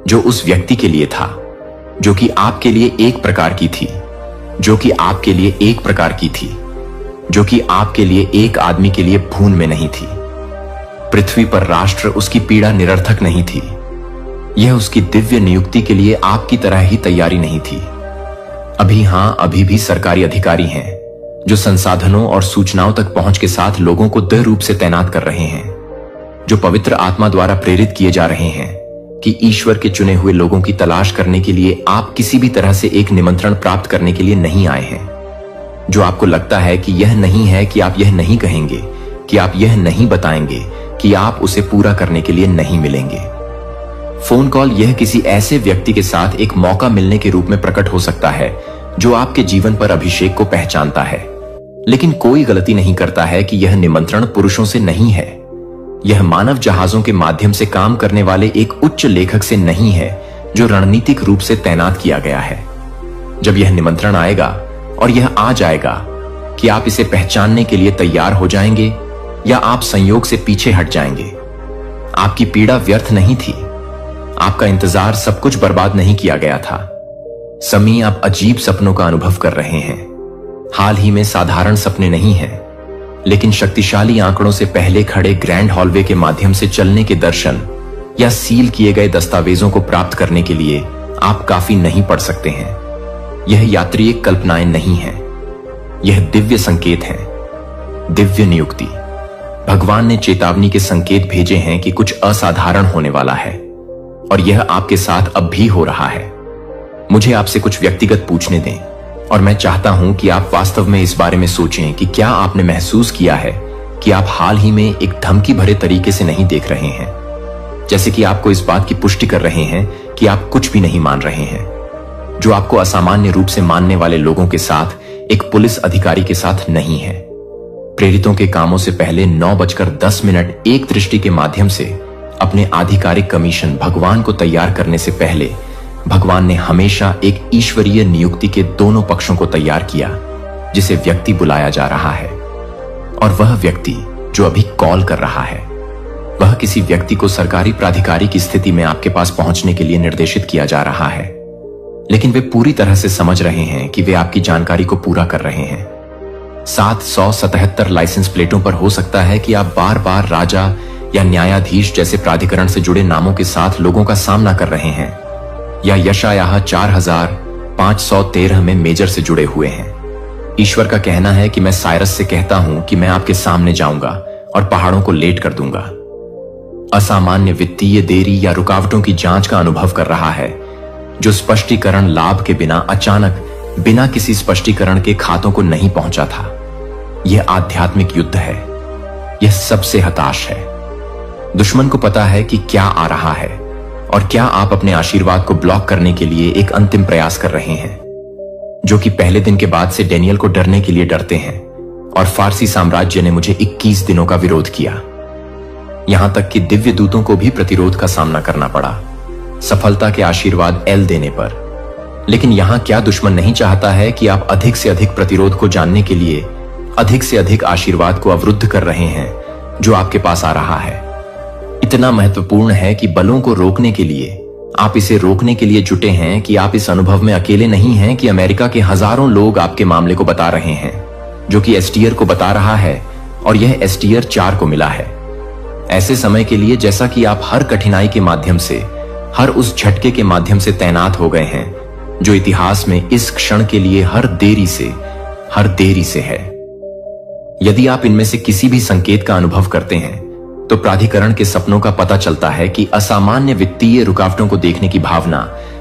जो उस व्यक्ति के लिए था, जो कि आपके लिए एक प्रकार की थी, जो कि आपके लिए एक प्रकार की थी, जो कि आपके लिए एक आदमी के लिए भून में नहीं थी। पृथ्वी पर राष्ट्र उसकी पीड़ा निरर्थक नहीं थी। यह उसकी दिव्य नियुक्ति के लिए आपकी तरह ही तैयारी नहीं थी। अभी भी सरकारी अधिकारी हैं जो संसाधनों और सूचनाओं तक पहुंच के साथ लोगों को दृढ़ रूप से तैनात कर रहे हैं, जो पवित्र आत्मा द्वारा प्रेरित किए जा रहे हैं कि ईश्वर के चुने हुए लोगों की तलाश करने के लिए आप किसी भी तरह से एक निमंत्रण प्राप्त करने के लिए नहीं आए हैं। जो आपको लगता है कि यह नहीं है, कि आप यह नहीं कहेंगे, कि आप यह नहीं बताएंगे, कि आप उसे पूरा करने के लिए नहीं मिलेंगे। फोन कॉल यह किसी ऐसे व्यक्ति के साथ एक मौका मिलने के रूप में प्रकट हो सकता है जो आपके जीवन पर अभिषेक को पहचानता है, लेकिन कोई गलती नहीं करता है कि यह निमंत्रण पुरुषों से नहीं है। यह मानव जहाजों के माध्यम से काम करने वाले एक उच्च लेखक से नहीं है जो रणनीतिक रूप से तैनात किया गया है। जब यह निमंत्रण आएगा, और यह आ जाएगा, कि आप इसे पहचानने के लिए तैयार हो जाएंगे या आप संयोग से पीछे हट जाएंगे। आपकी पीड़ा व्यर्थ नहीं थी। आपका इंतजार सब कुछ बर्बाद नहीं किया गया था। समी, आप अजीब सपनों का अनुभव कर रहे हैं। हाल ही में साधारण सपने नहीं हैं, लेकिन शक्तिशाली आंकड़ों से पहले खड़े ग्रैंड हॉलवे के माध्यम से चलने के दर्शन या सील किए गए दस्तावेजों को प्राप्त करने के लिए आप काफी नहीं पढ़ सकते हैं। यह यात्री कल्पनाएं नहीं है, यह दिव्य संकेत है, दिव्य नियुक्ति। भगवान ने चेतावनी के संकेत भेजे हैं कि कुछ असाधारण होने वाला है, और यह आपके साथ अब भी हो रहा है। मुझे आपसे कुछ व्यक्तिगत पूछने दें, और मैं चाहता हूं कि आप वास्तव में इस बारे में सोचें कि क्या आपने महसूस किया है कि आप हाल ही में एक धमकी भरे तरीके से नहीं देख रहे हैं, जैसे कि आपको इस बात की पुष्टि कर रहे हैं कि आप कुछ भी नहीं मान रहे हैं, जो आपको असामान्य रूप से मानने वाले लोगों के साथ एक पुलिस अधिकारी के साथ नहीं है। प्रेरितों के कामों से पहले 9:10 एक दृष्टि के माध्यम से अपने आधिकारिक कमीशन भगवान को तैयार करने से पहले भगवान ने हमेशा एक ईश्वरीय नियुक्ति के दोनों पक्षों को तैयार किया, जिसे व्यक्ति बुलाया जा रहा है। और वह व्यक्ति जो अभी कॉल कर रहा है, वह किसी व्यक्ति को सरकारी प्राधिकारी की स्थिति में आपके पास पहुंचने के लिए निर्देशित किया जा रहा है, लेकिन वे पूरी तरह से समझ रहे हैं कि वे आपकी जानकारी को पूरा कर रहे हैं। 777 लाइसेंस प्लेटों पर हो सकता है कि आप बार बार राजा या न्यायाधीश जैसे प्राधिकरण से जुड़े नामों के साथ लोगों का सामना कर रहे हैं, या यशायाह 4513 में मेजर से जुड़े हुए हैं। ईश्वर का कहना है कि मैं साइरस से कहता हूं कि मैं आपके सामने जाऊंगा और पहाड़ों को लेट कर दूंगा। असामान्य वित्तीय देरी या रुकावटों की जांच का अनुभव कर रहा है, जो स्पष्टीकरण लाभ के बिना अचानक बिना किसी स्पष्टीकरण के खातों को नहीं पहुंचा था। यह आध्यात्मिक युद्ध है। यह सबसे हताश है। दुश्मन को पता है कि क्या आ रहा है, और क्या आप अपने आशीर्वाद को ब्लॉक करने के लिए एक अंतिम प्रयास कर रहे हैं, जो कि पहले दिन के बाद से डेनियल को डरने के लिए डरते हैं। और फारसी साम्राज्य ने मुझे 21 दिनों का विरोध किया, यहां तक कि दिव्य दूतों को भी प्रतिरोध का सामना करना पड़ा, सफलता के आशीर्वाद एल देने पर। लेकिन यहां क्या दुश्मन नहीं चाहता है कि आप अधिक से अधिक प्रतिरोध को जानने के लिए अधिक से अधिक आशीर्वाद को अवरुद्ध कर रहे हैं जो आपके पास आ रहा है। इतना महत्वपूर्ण है कि बलों को रोकने के लिए आप इसे रोकने के लिए जुटे हैं कि आप इस अनुभव में अकेले नहीं हैं कि अमेरिका के हजारों लोग आपके मामले को बता रहे हैं, जो कि एसटीआर को बता रहा है और यह एसटीआर 4 को मिला है। ऐसे समय के लिए जैसा कि आप हर कठिनाई के माध्यम से, हर उस झटके के माध्यम से तैनात हो गए हैं जो इतिहास में इस क्षण के लिए हर देरी से है। यदि आप इनमें से किसी भी संकेत का अनुभव करते हैं तो प्राधिकरण के सपनों का पता चलता है कि असामान्य वित्तीय रुकावटों को देखने की भावना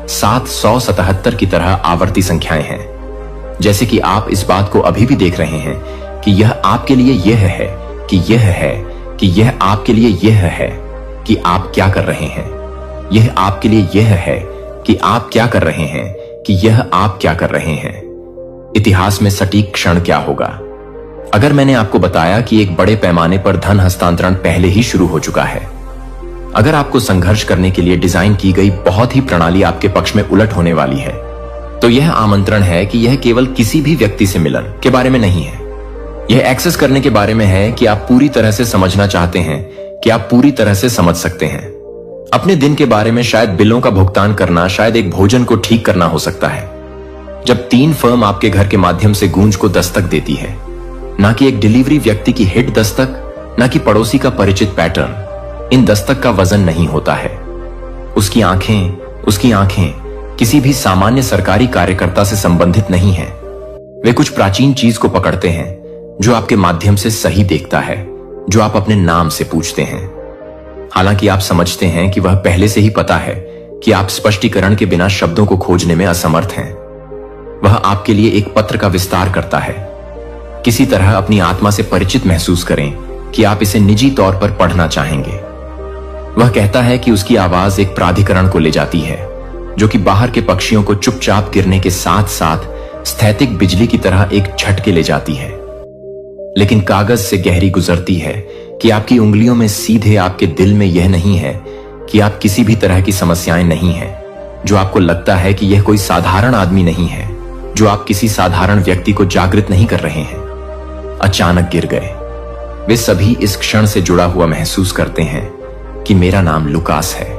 777 की तरह आवर्ती संख्याएं हैं। जैसे कि आप इस बात को अभी भी देख रहे हैं कि यह आपके लिए यह है कि यह है कि यह आपके लिए यह है कि आप क्या कर रहे हैं, यह आपके लिए यह है कि आप क्या कर रहे हैं कि यह आप क्या कर रहे हैं। इतिहास में सटीक क्षण क्या होगा? अगर मैंने आपको बताया कि एक बड़े पैमाने पर धन हस्तांतरण पहले ही शुरू हो चुका है, अगर आपको संघर्ष करने के लिए डिजाइन की गई बहुत ही प्रणाली आपके पक्ष में उलट होने वाली है, तो यह आमंत्रण है कि यह केवल किसी भी व्यक्ति से मिलन के बारे में नहीं है। यह एक्सेस करने के बारे में है कि आप पूरी तरह से समझना चाहते हैं कि आप पूरी तरह से समझ सकते हैं। अपने दिन के बारे में शायद बिलों का भुगतान करना, शायद एक भोजन को ठीक करना हो सकता है। जब 3 फर्म आपके घर के माध्यम से गूंज को दस्तक देती है, ना कि एक डिलीवरी व्यक्ति की हिट दस्तक, ना कि पड़ोसी का परिचित पैटर्न, इन दस्तक का वजन नहीं होता है। उसकी आंखें किसी भी सामान्य सरकारी कार्यकर्ता से संबंधित नहीं हैं। वे कुछ प्राचीन चीज को पकड़ते हैं जो आपके माध्यम से सही देखता है, जो आप अपने नाम से पूछते हैं। हालांकि आप समझते हैं कि वह पहले से ही पता है कि आप स्पष्टीकरण के बिना शब्दों को खोजने में असमर्थ हैं। वह आपके लिए एक पत्र का विस्तार करता है। किसी तरह अपनी आत्मा से परिचित महसूस करें कि आप इसे निजी तौर पर पढ़ना चाहेंगे। वह कहता है कि उसकी आवाज एक प्राधिकरण को ले जाती है जो कि बाहर के पक्षियों को चुपचाप गिरने के साथ साथ स्थैतिक बिजली की तरह एक झटके ले जाती है, लेकिन कागज से गहरी गुजरती है कि आपकी उंगलियों में सीधे आपके दिल में यह नहीं है कि आप किसी भी तरह की समस्याएं नहीं हैं, जो आपको लगता है कि यह कोई साधारण आदमी नहीं है, जो आप किसी साधारण व्यक्ति को जागृत नहीं कर रहे हैं। अचानक गिर गए। वे सभी इस क्षण से जुड़ा हुआ महसूस करते हैं कि मेरा नाम लुकास है।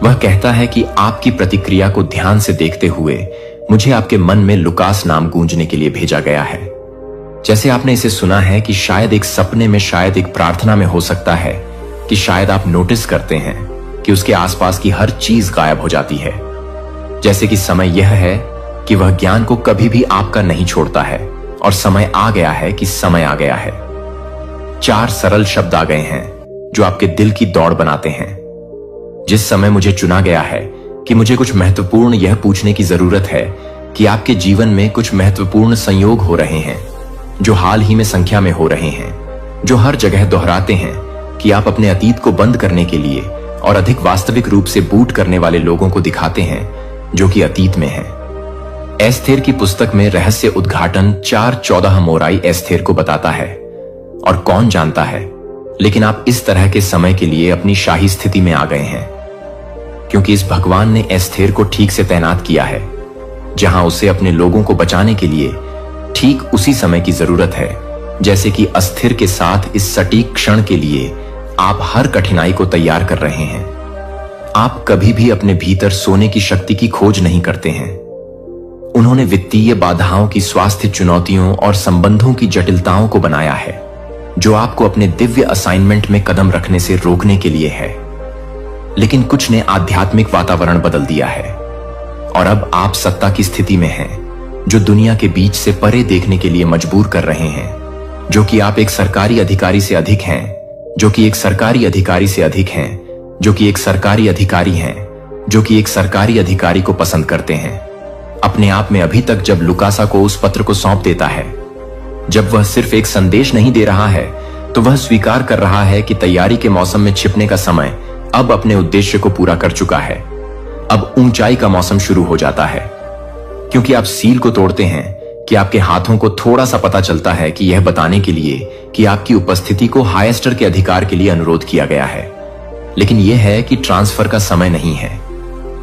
वह कहता है कि आपकी प्रतिक्रिया को ध्यान से देखते हुए मुझे आपके मन में लुकास नाम गूंजने के लिए भेजा गया है। जैसे आपने इसे सुना है कि शायद एक सपने में, शायद एक प्रार्थना में हो सकता है कि शायद आप नोटिस करते हैं कि उसके आसपास की हर चीज गायब हो जाती है। जैसे कि समय यह है कि वह ज्ञान को कभी भी आपका नहीं छोड़ता है और समय आ गया है कि समय आ गया है। 4 सरल शब्द आ गए हैं जो आपके दिल की दौड़ बनाते हैं। जिस समय मुझे चुना गया है कि मुझे कुछ महत्वपूर्ण यह पूछने की जरूरत है कि आपके जीवन में कुछ महत्वपूर्ण संयोग हो रहे हैं जो हाल ही में संख्या में हो रहे हैं, जो हर जगह दोहराते हैं कि आप अपने अतीत को बंद करने के लिए और अधिक वास्तविक रूप से बूट करने वाले लोगों को दिखाते हैं जो कि अतीत में है। एस्थेर की पुस्तक में रहस्य उद्घाटन 4:14 मोराई एस्थेर को बताता है। और कौन जानता है, लेकिन आप इस तरह के समय के लिए अपनी शाही स्थिति में आ गए हैं, क्योंकि इस भगवान ने एस्थेर को ठीक से तैनात किया है जहां उसे अपने लोगों को बचाने के लिए ठीक उसी समय की जरूरत है जैसे कि अस्थिर के साथ इस सटीक क्षण के लिए आप हर कठिनाई को तैयार कर रहे हैं। आप कभी भी अपने भीतर सोने की शक्ति की खोज नहीं करते हैं। उन्होंने वित्तीय बाधाओं की, स्वास्थ्य चुनौतियों और संबंधों की जटिलताओं को बनाया है जो आपको अपने दिव्य असाइनमेंट में कदम रखने से रोकने के लिए है। लेकिन कुछ ने आध्यात्मिक वातावरण बदल दिया है और अब आप सत्ता की स्थिति में हैं जो दुनिया के बीच से परे देखने के लिए मजबूर कर रहे हैं, जो कि आप एक सरकारी अधिकारी से अधिक हैं, जो कि एक सरकारी अधिकारी से अधिक हैं, जो कि एक सरकारी अधिकारी हैं, जो कि एक सरकारी अधिकारी को पसंद करते हैं। अपने आप में अभी तक जब लुकासा को उस पत्र को सौंप देता है, जब वह सिर्फ एक संदेश नहीं दे रहा है, तो वह स्वीकार कर रहा है कि तैयारी के मौसम में छिपने का समय अब अपने उद्देश्य को पूरा कर चुका है। अब ऊंचाई का मौसम शुरू हो जाता है, क्योंकि आप सील को तोड़ते हैं कि आपके हाथों को थोड़ा सा पता चलता है कि यह बताने के लिए कि आपकी उपस्थिति को हाईएस्टर के अधिकार के लिए अनुरोध किया गया है। लेकिन यह है कि ट्रांसफर का समय नहीं है।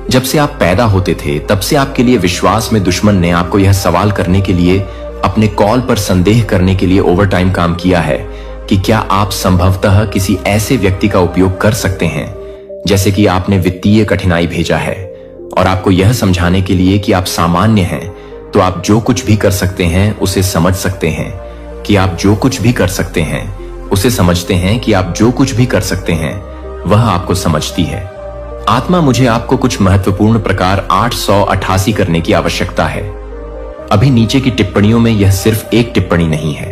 जब से आप पैदा होते थे तब से आपके लिए विश्वास में दुश्मन ने आपको यह सवाल करने के लिए, अपने कॉल पर संदेह करने के लिए ओवरटाइम काम किया है कि क्या आप संभवतः किसी ऐसे व्यक्ति का उपयोग कर सकते हैं, जैसे कि आपने वित्तीय कठिनाई भेजा है, और आपको यह समझाने के लिए कि आप सामान्य हैं, तो आप जो कुछ भी कर सकते हैं उसे समझ सकते हैं, कि आप जो कुछ भी कर सकते हैं उसे समझते हैं, कि आप जो कुछ भी कर सकते हैं वह आपको समझती है। आत्मा, मुझे आपको कुछ महत्वपूर्ण प्रकार 888 करने की आवश्यकता है। अभी नीचे की टिप्पणियों में यह सिर्फ एक टिप्पणी नहीं है,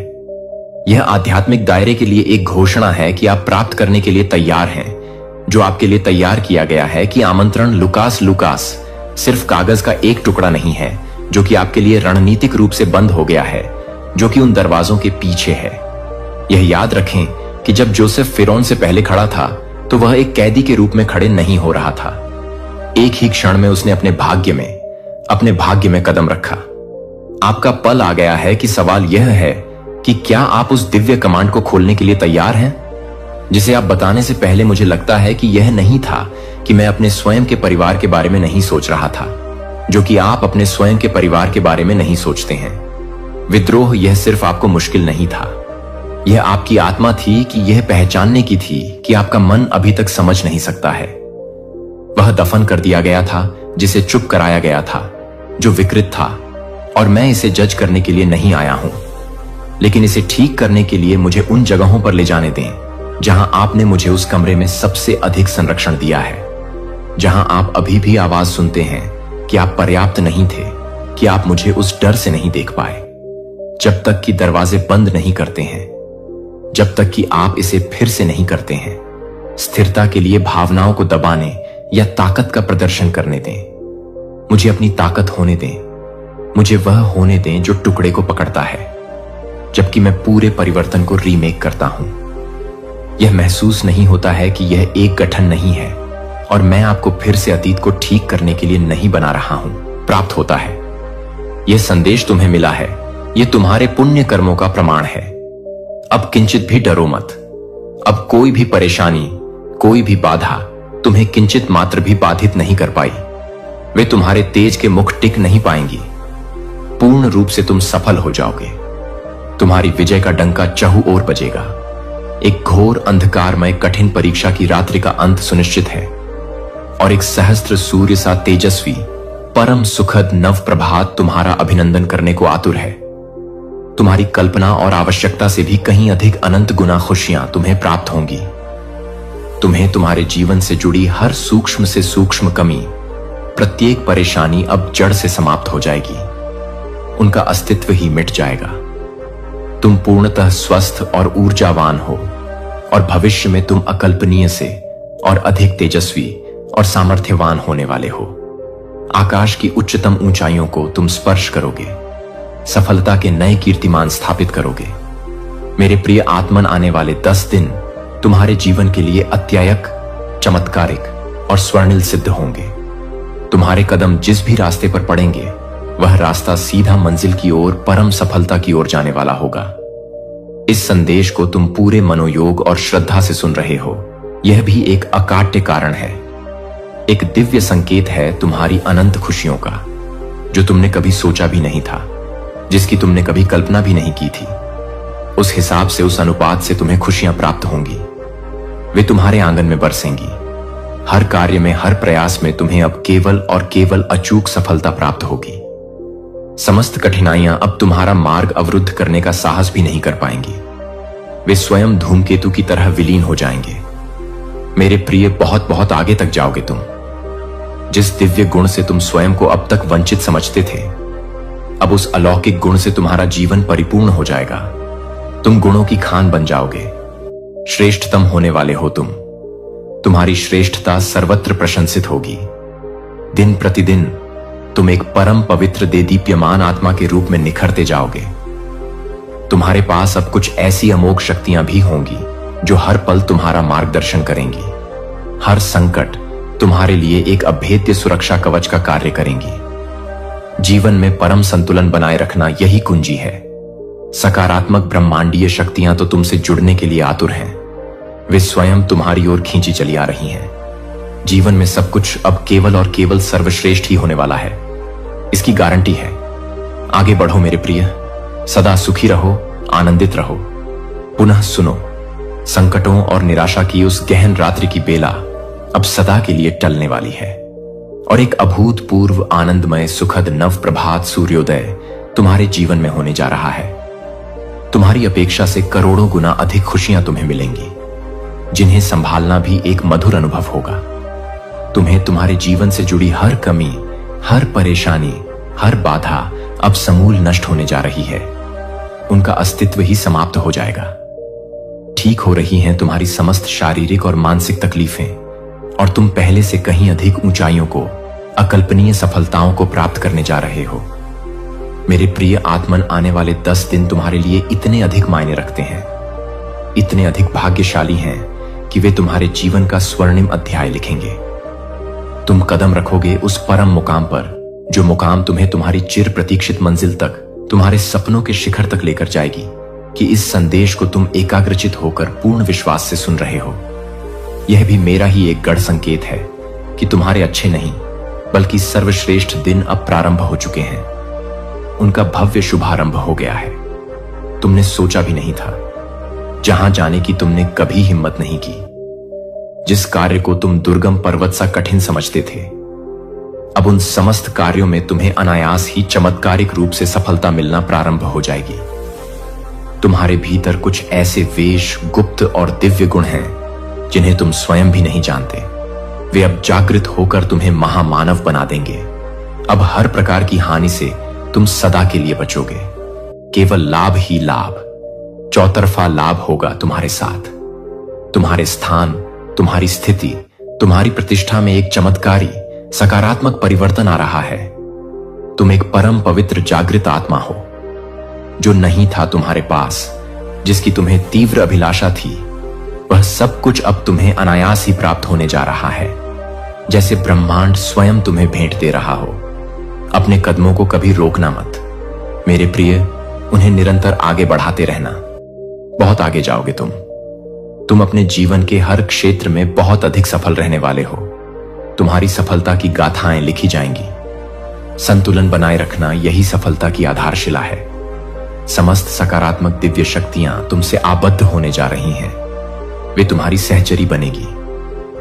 यह आध्यात्मिक दायरे के लिए एक घोषणा है कि आप प्राप्त करने के लिए तैयार हैं, जो आपके लिए तैयार किया गया है कि आमंत्रण लुकास सिर्फ कागज का एक टुकड़ा नहीं है, जो कि आपके लिए रणनीतिक रूप से बंद हो गया है, जो कि उन दरवाजों के पीछे है। यह याद रखें कि जब जोसेफ फिरौन से पहले खड़ा था तो वह एक कैदी के रूप में खड़े नहीं हो रहा था। एक ही क्षण में उसने अपने भाग्य में कदम रखा। आपका पल आ गया है कि सवाल यह है कि क्या आप उस दिव्य कमांड को खोलने के लिए तैयार हैं, जिसे आप बताने से पहले मुझे लगता है कि यह नहीं था कि मैं अपने स्वयं के परिवार के बारे में नहीं सोच रहा था, जो कि आप अपने स्वयं के परिवार के बारे में नहीं सोचते हैं। विद्रोह यह सिर्फ आपको मुश्किल नहीं था, यह आपकी आत्मा थी कि यह पहचानने की थी कि आपका मन अभी तक समझ नहीं सकता है। वह दफन कर दिया गया था जिसे चुप कराया गया था, जो विकृत था, और मैं इसे जज करने के लिए नहीं आया हूं, लेकिन इसे ठीक करने के लिए मुझे उन जगहों पर ले जाने दें जहां आपने मुझे उस कमरे में सबसे अधिक संरक्षण दिया है, जहां आप अभी भी आवाज सुनते हैं कि आप पर्याप्त नहीं थे, कि आप मुझे उस डर से नहीं देख पाए, जब तक कि दरवाजे बंद नहीं करते हैं, जब तक कि आप इसे फिर से नहीं करते हैं। स्थिरता के लिए भावनाओं को दबाने या ताकत का प्रदर्शन करने दें। मुझे अपनी ताकत होने दें, मुझे वह होने दें जो टुकड़े को पकड़ता है, जबकि मैं पूरे परिवर्तन को रीमेक करता हूं। यह महसूस नहीं होता है कि यह एक गठन नहीं है, और मैं आपको फिर से अतीत को ठीक करने के लिए नहीं बना रहा हूं। प्राप्त होता है। यह संदेश तुम्हें मिला है, यह तुम्हारे पुण्य कर्मों का प्रमाण है। अब किंचित भी डरो मत। अब कोई भी परेशानी, कोई भी बाधा तुम्हें किंचित मात्र भी बाधित नहीं कर पाई। वे तुम्हारे तेज के मुख टिक नहीं पाएंगी। पूर्ण रूप से तुम सफल हो जाओगे। तुम्हारी विजय का डंका चहु ओर बजेगा। एक घोर अंधकारमय कठिन परीक्षा की रात्रि का अंत सुनिश्चित है, और एक सहस्त्र सूर्य सा तेजस्वी परम सुखद नव प्रभात तुम्हारा अभिनंदन करने को आतुर है। तुम्हारी कल्पना और आवश्यकता से भी कहीं अधिक अनंत गुना खुशियां तुम्हें प्राप्त होंगी। तुम्हें तुम्हारे जीवन से जुड़ी हर सूक्ष्म से सूक्ष्म कमी, प्रत्येक परेशानी अब जड़ से समाप्त हो जाएगी। उनका अस्तित्व ही मिट जाएगा। तुम पूर्णतः स्वस्थ और ऊर्जावान हो, और भविष्य में तुम अकल्पनीय से और अधिक तेजस्वी और सामर्थ्यवान होने वाले हो। आकाश की उच्चतम ऊंचाइयों को तुम स्पर्श करोगे, सफलता के नए कीर्तिमान स्थापित करोगे। मेरे प्रिय आत्मन, आने वाले 10 दिन तुम्हारे जीवन के लिए अत्यायक, चमत्कारिक और स्वर्णिल सिद्ध होंगे। तुम्हारे कदम जिस भी रास्ते पर पड़ेंगे, वह रास्ता सीधा मंजिल की ओर, परम सफलता की ओर जाने वाला होगा। इस संदेश को तुम पूरे मनोयोग और श्रद्धा से सुन रहे हो। यह भी एक अकाट्य कारण है, एक दिव्य संकेत है तुम्हारी अनंत खुशियों का, जो तुमने कभी सोचा भी नहीं था, जिसकी तुमने कभी कल्पना भी नहीं की थी। उस हिसाब से, उस अनुपात से तुम्हें खुशियां प्राप्त होंगी। वे तुम्हारे आंगन में बरसेंगी। हर कार्य में, हर प्रयास में तुम्हें अब केवल और केवल अचूक सफलता प्राप्त होगी। समस्त कठिनाइयां अब तुम्हारा मार्ग अवरुद्ध करने का साहस भी नहीं कर पाएंगी। वे स्वयं धूमकेतु की तरह विलीन हो जाएंगे। मेरे प्रिय, बहुत बहुत आगे तक जाओगे तुम। जिस दिव्य गुण से तुम स्वयं को अब तक वंचित समझते थे, अब उस अलौकिक गुण से तुम्हारा जीवन परिपूर्ण हो जाएगा। तुम गुणों की खान बन जाओगे। श्रेष्ठतम होने वाले हो तुम। तुम्हारी श्रेष्ठता सर्वत्र प्रशंसित होगी। दिन प्रतिदिन तुम एक परम पवित्र देदीप्यमान आत्मा के रूप में निखरते जाओगे। तुम्हारे पास अब कुछ ऐसी अमोघ शक्तियां भी होंगी जो हर पल तुम्हारा मार्गदर्शन करेंगी। हर संकट तुम्हारे लिए एक अभेद्य सुरक्षा कवच का कार्य करेंगी। जीवन में परम संतुलन बनाए रखना यही कुंजी है। सकारात्मक ब्रह्मांडीय शक्तियां तो तुमसे जुड़ने के लिए आतुर हैं। वे स्वयं तुम्हारी ओर खींची चली आ रही हैं। जीवन में सब कुछ अब केवल और केवल सर्वश्रेष्ठ ही होने वाला है, इसकी गारंटी है। आगे बढ़ो मेरे प्रिय, सदा सुखी रहो, आनंदित रहो। पुनः सुनो, संकटों और निराशा की उस गहन रात्रि की बेला अब सदा के लिए टलने वाली है और एक अभूतपूर्व आनंदमय सुखद नव प्रभात सूर्योदय तुम्हारे जीवन में होने जा रहा है। तुम्हारी अपेक्षा से करोड़ों गुना अधिक खुशियां तुम्हें मिलेंगी, जिन्हें संभालना भी एक मधुर अनुभव होगा। तुम्हें तुम्हारे जीवन से जुड़ी हर कमी, हर परेशानी, हर बाधा अब समूल नष्ट होने जा रही है। उनका अस्तित्व ही समाप्त हो जाएगा। ठीक हो रही हैं तुम्हारी समस्त शारीरिक और मानसिक तकलीफें और तुम पहले से कहीं अधिक ऊंचाइयों को, अकल्पनीय सफलताओं को प्राप्त करने जा रहे हो। मेरे प्रिय आत्मन, आने वाले 10 दिन तुम्हारे लिए इतने अधिक मायने रखते हैं, इतने अधिक भाग्यशाली हैं कि वे तुम्हारे जीवन का स्वर्णिम अध्याय लिखेंगे। तुम कदम रखोगे उस परम मुकाम पर, जो मुकाम तुम्हें तुम्हारी चिर प्रतीक्षित मंजिल तक, तुम्हारे सपनों के शिखर तक लेकर जाएगी कि इस संदेश को तुम एकाग्रचित होकर पूर्ण विश्वास से सुन रहे हो। यह भी मेरा ही एक गढ़ संकेत है कि तुम्हारे अच्छे नहीं बल्कि सर्वश्रेष्ठ दिन अब प्रारंभ हो चुके हैं। उनका भव्य शुभारंभ हो गया है। तुमने सोचा भी नहीं था, जहां जाने की तुमने कभी हिम्मत नहीं की। जिस कार्य को तुम दुर्गम पर्वत सा कठिन समझते थे, अब उन समस्त कार्यों में तुम्हें अनायास ही चमत्कारिक रूप से सफलता मिलना प्रारंभ हो जाएगी। तुम्हारे भीतर कुछ ऐसे वेश, गुप्त और दिव्य गुण हैं जिन्हें तुम स्वयं भी नहीं जानते। वे अब जागृत होकर तुम्हें महामानव बना देंगे। अब हर प्रकार की हानि से तुम सदा के लिए बचोगे। केवल लाभ ही लाभ, चौतरफा लाभ होगा तुम्हारे साथ। तुम्हारे स्थान, तुम्हारी स्थिति, तुम्हारी प्रतिष्ठा में एक चमत्कारी सकारात्मक परिवर्तन आ रहा है। तुम एक परम पवित्र जागृत आत्मा हो, जो नहीं था तुम्हारे पास, जिसकी तुम्हें तीव्र अभिलाषा थी। वह सब कुछ अब तुम्हें अनायास ही प्राप्त होने जा रहा है, जैसे ब्रह्मांड स्वयं तुम्हें भेंट दे रहा हो। अपने कदमों को कभी रोकना मत मेरे प्रिय, उन्हें निरंतर आगे बढ़ाते रहना। बहुत आगे जाओगे तुम अपने जीवन के हर क्षेत्र में बहुत अधिक सफल रहने वाले हो। तुम्हारी सफलता की गाथाएं लिखी जाएंगी। संतुलन बनाए रखना यही सफलता की आधारशिला है। समस्त सकारात्मक दिव्य शक्तियां तुमसे आबद्ध होने जा रही हैं। वे तुम्हारी सहचरी बनेगी।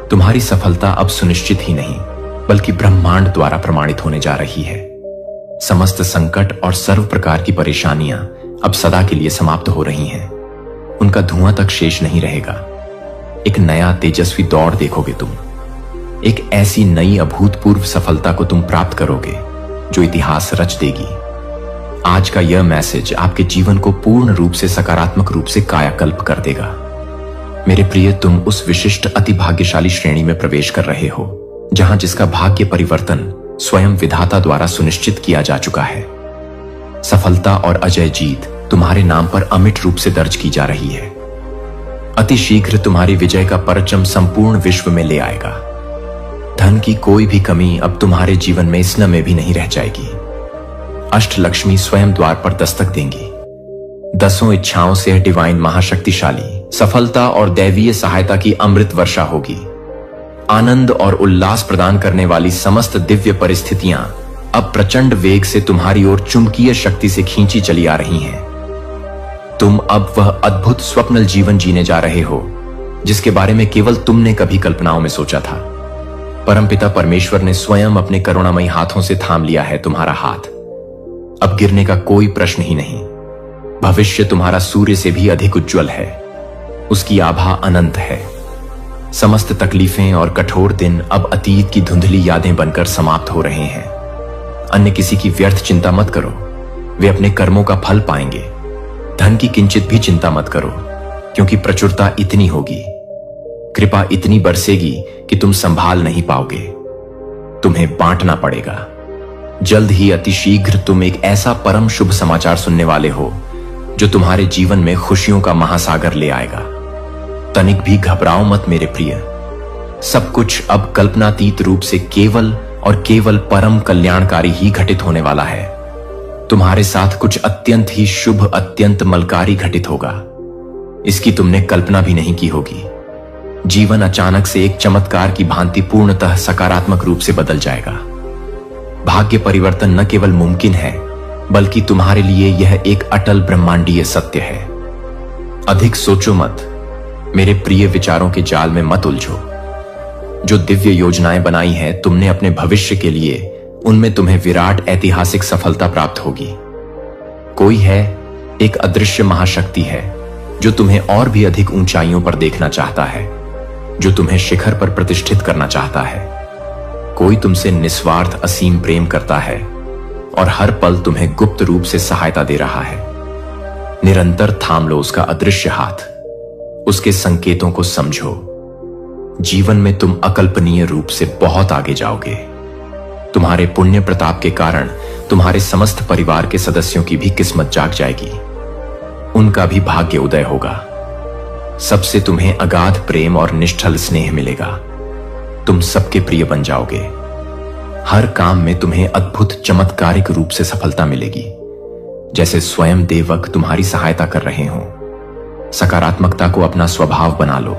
तुम्हारी सफलता अब सुनिश्चित ही नहीं बल्कि ब्रह्मांड द्वारा प्रमाणित होने जा रही है। समस्त संकट और सर्व प्रकार की परेशानियां अब सदा के लिए समाप्त हो रही हैं। उनका धुआं तक शेष नहीं रहेगा। एक नया तेजस्वी दौर देखोगे तुम। एक ऐसी नई अभूतपूर्व सफलता को तुम प्राप्त करोगे जो इतिहास रच देगी। आज का यह मैसेज आपके जीवन को पूर्ण रूप से सकारात्मक रूप से कायाकल्प कर देगा। मेरे प्रिय, तुम उस विशिष्ट अति भाग्यशाली श्रेणी में प्रवेश कर रहे हो जहां जिसका भाग्य परिवर्तन स्वयं विधाता द्वारा सुनिश्चित किया जा चुका है। सफलता और अजय जीत तुम्हारे नाम पर अमिट रूप से दर्ज की जा रही है। अति शीघ्र तुम्हारी विजय का परचम संपूर्ण विश्व में ले आएगा। धन की कोई भी कमी अब तुम्हारे जीवन में स्न में भी नहीं रह जाएगी। अष्टलक्ष्मी स्वयं द्वार पर दस्तक देंगी। 10 इच्छाओं से डिवाइन महाशक्तिशाली सफलता और दैवीय सहायता की अमृत वर्षा होगी। आनंद और उल्लास प्रदान करने वाली समस्त दिव्य परिस्थितियां अब प्रचंड वेग से तुम्हारी ओर चुंबकीय शक्ति से खींची चली आ रही हैं। तुम अब वह अद्भुत स्वप्नल जीवन जीने जा रहे हो जिसके बारे में केवल तुमने कभी कल्पनाओं में सोचा था। परमपिता परमेश्वर ने स्वयं अपने करुणामयी हाथों से थाम लिया है तुम्हारा हाथ। अब गिरने का कोई प्रश्न ही नहीं। भविष्य तुम्हारा सूर्य से भी अधिक उज्जवल है। उसकी आभा अनंत है। समस्त तकलीफें और कठोर दिन अब अतीत की धुंधली यादें बनकर समाप्त हो रहे हैं। अन्य किसी की व्यर्थ चिंता मत करो, वे अपने कर्मों का फल पाएंगे। धन की किंचित भी चिंता मत करो, क्योंकि प्रचुरता इतनी होगी, कृपा इतनी बरसेगी कि तुम संभाल नहीं पाओगे। तुम्हें बांटना पड़ेगा। जल्द ही अति शीघ्र तुम एक ऐसा परम शुभ समाचार सुनने वाले हो जो तुम्हारे जीवन में खुशियों का महासागर ले आएगा। तनिक भी घबराओ मत मेरे प्रिय। सब कुछ अब कल्पनातीत रूप से केवल और केवल परम कल्याणकारी ही घटित होने वाला है। तुम्हारे साथ कुछ अत्यंत ही शुभ, अत्यंत मलकारी घटित होगा। इसकी तुमने कल्पना भी नहीं की होगी। जीवन अचानक से एक चमत्कार की भांति पूर्णतः सकारात्मक रूप से बदल जाएगा। भाग्य परिवर्तन न केवल मुमकिन है, बल्कि तुम्हारे लिए यह एक अटल ब्रह्मांडीय सत्य है। अधिक सोचो मत, मेरे प्रिय विचारों के जाल में मत उलझो। जो दिव्य योजनाएं बनाई हैं तुमने अपने भविष्य के लिए, उनमें तुम्हें विराट ऐतिहासिक सफलता प्राप्त होगी। कोई है, एक अदृश्य महाशक्ति है जो तुम्हें और भी अधिक ऊंचाइयों पर देखना चाहता है, जो तुम्हें शिखर पर प्रतिष्ठित करना चाहता है। कोई तुमसे निस्वार्थ असीम प्रेम करता है और हर पल तुम्हें गुप्त रूप से सहायता दे रहा है। निरंतर थाम लो उसका अदृश्य हाथ, उसके संकेतों को समझो। जीवन में तुम अकल्पनीय रूप से बहुत आगे जाओगे। तुम्हारे पुण्य प्रताप के कारण तुम्हारे समस्त परिवार के सदस्यों की भी किस्मत जाग जाएगी, उनका भी भाग्य उदय होगा। सबसे तुम्हें अगाध प्रेम और निष्ठल स्नेह मिलेगा। तुम सबके प्रिय बन जाओगे। हर काम में तुम्हें अद्भुत चमत्कारिक रूप से सफलता मिलेगी, जैसे स्वयं देवक तुम्हारी सहायता कर रहे हों। सकारात्मकता को अपना स्वभाव बना लो,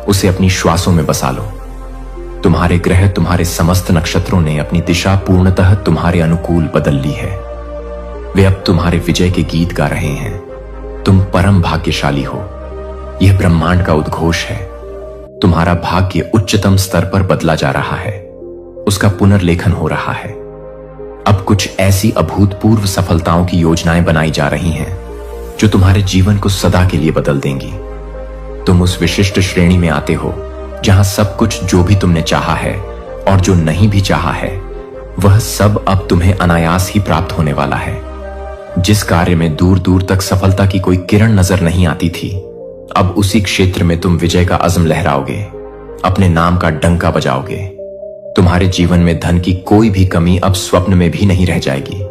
उसे अपनी श्वासों में बसा लो। तुम्हारे ग्रह, तुम्हारे समस्त नक्षत्रों ने अपनी दिशा पूर्णतः तुम्हारे अनुकूल बदल ली है। वे अब तुम्हारे विजय के गीत गा रहे हैं। तुम परम भाग्यशाली हो, यह ब्रह्मांड का उद्घोष है। तुम्हारा भाग्य उच्चतम स्तर पर बदला जा रहा है, उसका पुनर्लेखन हो रहा है। अब कुछ ऐसी अभूतपूर्व सफलताओं की योजनाएं बनाई जा रही हैं जो तुम्हारे जीवन को सदा के लिए बदल देंगी। तुम उस विशिष्ट श्रेणी में आते हो जहां सब कुछ जो भी तुमने चाहा है और जो नहीं भी चाहा है, वह सब अब तुम्हें अनायास ही प्राप्त होने वाला है। जिस कार्य में दूर दूर तक सफलता की कोई किरण नजर नहीं आती थी, अब उसी क्षेत्र में तुम विजय का अज़्म लहराओगे, अपने नाम का डंका बजाओगे। तुम्हारे जीवन में धन की कोई भी कमी अब स्वप्न में भी नहीं रह जाएगी,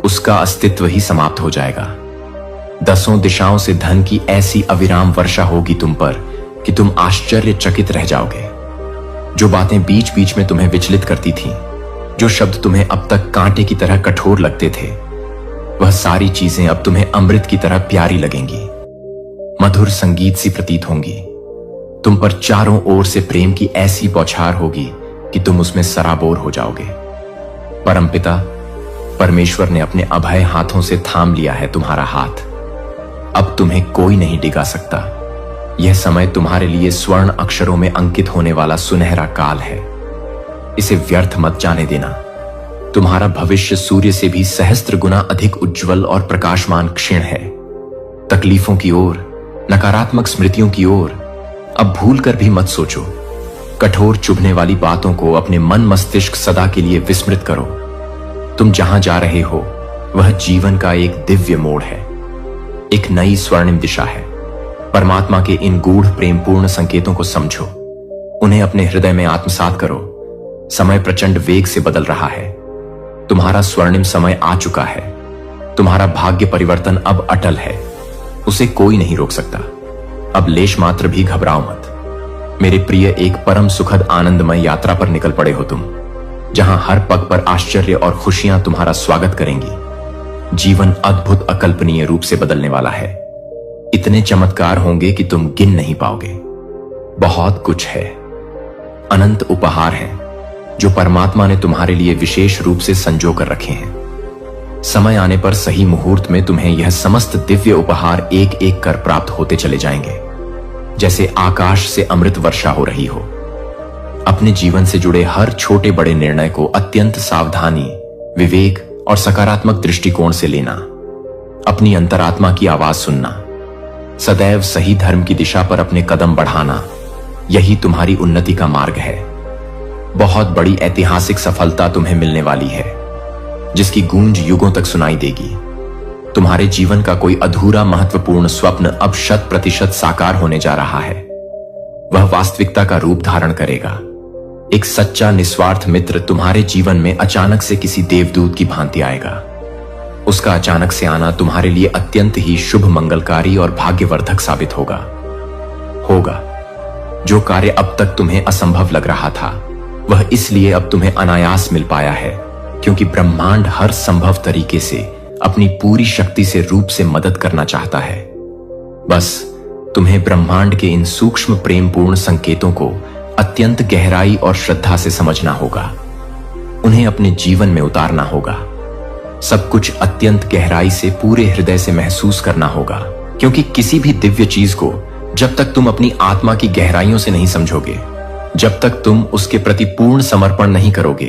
उसका अस्तित्व ही समाप्त हो जाएगा। दसों दिशाओं से धन की ऐसी अविराम वर्षा होगी तुम पर कि तुम आश्चर्यचकित रह जाओगे। जो बातें बीच बीच में तुम्हें विचलित करती थीं, जो शब्द तुम्हें अब तक कांटे की तरह कठोर लगते थे, वह सारी चीजें अब तुम्हें अमृत की तरह प्यारी लगेंगी, मधुर संगीत सी प्रतीत होंगी। तुम पर चारों ओर से प्रेम की ऐसी बौछार होगी कि तुम उसमें सराबोर हो जाओगे। परमपिता परमेश्वर ने अपने अभय हाथों से थाम लिया है तुम्हारा हाथ। अब तुम्हें कोई नहीं डिगा सकता। यह समय तुम्हारे लिए स्वर्ण अक्षरों में अंकित होने वाला सुनहरा काल है। इसे व्यर्थ मत जाने देना। तुम्हारा भविष्य सूर्य से भी सहस्त्र गुना अधिक उज्जवल और प्रकाशमान क्षीण है। तकलीफों की ओर, नकारात्मक स्मृतियों की ओर अब भूल कर भी मत सोचो। कठोर चुभने वाली बातों को अपने मन मस्तिष्क सदा के लिए विस्मृत करो। तुम जहां जा रहे हो वह जीवन का एक दिव्य मोड़ है, एक नई स्वर्णिम दिशा है। परमात्मा के इन गूढ़ प्रेमपूर्ण संकेतों को समझो, उन्हें अपने हृदय में आत्मसात करो। समय प्रचंड वेग से बदल रहा है। तुम्हारा स्वर्णिम समय आ चुका है। तुम्हारा भाग्य परिवर्तन अब अटल है, उसे कोई नहीं रोक सकता। अब लेश मात्र भी घबराओ मत। मेरे प्रिय, एक परम सुखद आनंदमय यात्रा पर निकल पड़े हो तुम, जहां हर पग पर आश्चर्य और खुशियां तुम्हारा स्वागत करेंगी। जीवन अद्भुत अकल्पनीय रूप से बदलने वाला है। इतने चमत्कार होंगे कि तुम गिन नहीं पाओगे। बहुत कुछ है, अनंत उपहार हैं जो परमात्मा ने तुम्हारे लिए विशेष रूप से संजो कर रखे हैं। समय आने पर सही मुहूर्त में तुम्हें यह समस्त दिव्य उपहार एक एक कर प्राप्त होते चले जाएंगे, जैसे आकाश से अमृत वर्षा हो रही हो। अपने जीवन से जुड़े हर छोटे बड़े निर्णय को अत्यंत सावधानी, विवेक और सकारात्मक दृष्टिकोण से लेना। अपनी अंतरात्मा की आवाज सुनना, सदैव सही धर्म की दिशा पर अपने कदम बढ़ाना, यही तुम्हारी उन्नति का मार्ग है। बहुत बड़ी ऐतिहासिक सफलता तुम्हें मिलने वाली है, जिसकी गूंज युगों तक सुनाई देगी। तुम्हारे जीवन का कोई अधूरा महत्वपूर्ण स्वप्न अब 100% साकार होने जा रहा है। वह वास्तविकता का रूप धारण करेगा। एक सच्चा निस्वार्थ मित्र तुम्हारे जीवन में अचानक से किसी देवदूत की भांति आएगा। उसका अचानक से आना तुम्हारे लिए अत्यंत ही शुभ, मंगलकारी और भाग्यवर्धक साबित होगा। जो कार्य अब तक तुम्हें असंभव लग रहा था, वह इसलिए अब तुम्हें अनायास मिल पाया है, क्योंकि ब्रह्मांड हर संभव तरीके से अपनी पूरी शक्ति से रूप से मदद करना चाहता है। बस तुम्हें ब्रह्मांड के इन सूक्ष्म प्रेमपूर्ण संकेतों को अत्यंत गहराई और श्रद्धा से समझना होगा। उन्हें अपने जीवन में उतारना होगा। सब कुछ अत्यंत गहराई से पूरे हृदय से महसूस करना होगा, क्योंकि किसी भी दिव्य चीज को जब तक तुम अपनी आत्मा की गहराइयों से नहीं समझोगे, जब तक तुम उसके प्रति पूर्ण समर्पण नहीं करोगे,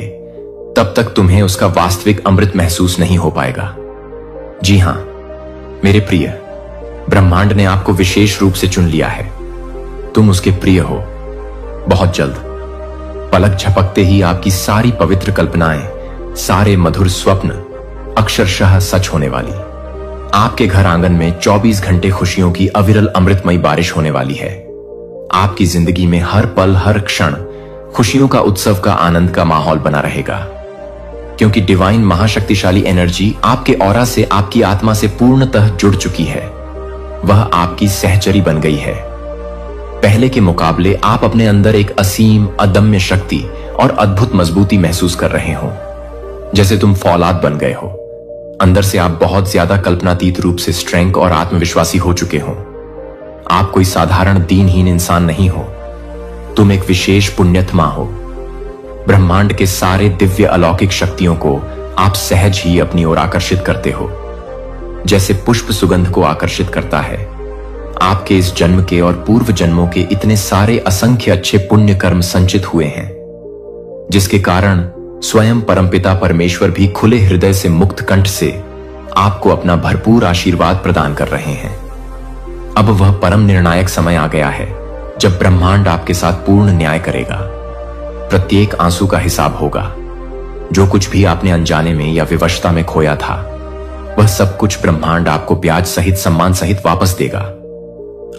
तब तक तुम्हें उसका वास्तविक अमृत महसूस नहीं हो पाएगा। जी हां मेरे प्रिय, ब्रह्मांड ने आपको विशेष रूप से चुन लिया है। तुम उसके प्रिय हो। बहुत जल्द, पलक झपकते ही आपकी सारी पवित्र कल्पनाएं, सारे मधुर स्वप्न अक्षरशः सच होने वाली। आपके घर आंगन में 24 घंटे खुशियों की अविरल अमृतमयी बारिश होने वाली है। आपकी जिंदगी में हर पल हर क्षण खुशियों का उत्सव का आनंद का माहौल बना रहेगा, क्योंकि डिवाइन महाशक्तिशाली एनर्जी आपके ऑरा से, आपकी आत्मा से पूर्णतः जुड़ चुकी है। वह आपकी सहचरी बन गई है। पहले के मुकाबले आप अपने अंदर एक असीम अदम्य शक्ति और अद्भुत मजबूती महसूस कर रहे हो, जैसे तुम फौलाद बन गए हो। अंदर से आप बहुत ज्यादा कल्पनातीत रूप से स्ट्रेंग और आत्मविश्वासी हो चुके हो। आप कोई साधारण दीनहीन इंसान नहीं हो। तुम एक विशेष पुण्यात्मा हो। ब्रह्मांड के सारे दिव्य अलौकिक शक्तियों को आप सहज ही अपनी ओर आकर्षित करते हो, जैसे पुष्प सुगंध को आकर्षित करता है। आपके इस जन्म के और पूर्व जन्मों के इतने सारे असंख्य अच्छे पुण्य कर्म संचित हुए हैं, जिसके कारण स्वयं परमपिता परमेश्वर भी खुले हृदय से मुक्त कंठ से आपको अपना भरपूर आशीर्वाद प्रदान कर रहे हैं। अब वह परम निर्णायक समय आ गया है जब ब्रह्मांड आपके साथ पूर्ण न्याय करेगा। प्रत्येक आंसू का हिसाब होगा। जो कुछ भी आपने अनजाने में या विवशता में खोया था, वह सब कुछ ब्रह्मांड आपको ब्याज सहित सम्मान सहित वापस देगा।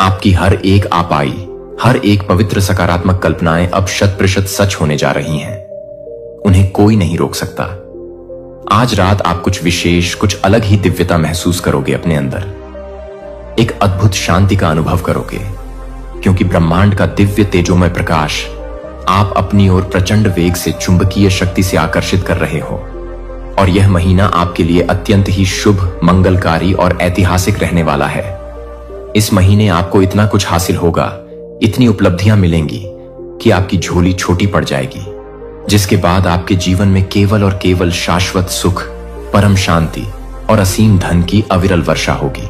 आपकी हर एक आपाई, हर एक पवित्र सकारात्मक कल्पनाएं अब 100% सच होने जा रही हैं। उन्हें कोई नहीं रोक सकता। आज रात आप कुछ विशेष, कुछ अलग ही दिव्यता महसूस करोगे अपने अंदर। एक अद्भुत शांति का अनुभव करोगे, क्योंकि ब्रह्मांड का दिव्य तेजोमय प्रकाश आप अपनी ओर प्रचंड वेग से चुंबकीय शक्ति से आकर्षित कर रहे हो। और यह महीना आपके लिए अत्यंत ही शुभ, मंगलकारी और ऐतिहासिक रहने वाला है। इस महीने आपको इतना कुछ हासिल होगा, इतनी उपलब्धियां मिलेंगी कि आपकी झोली छोटी पड़ जाएगी, जिसके बाद आपके जीवन में केवल और केवल शाश्वत सुख, परम शांति और असीम धन की अविरल वर्षा होगी।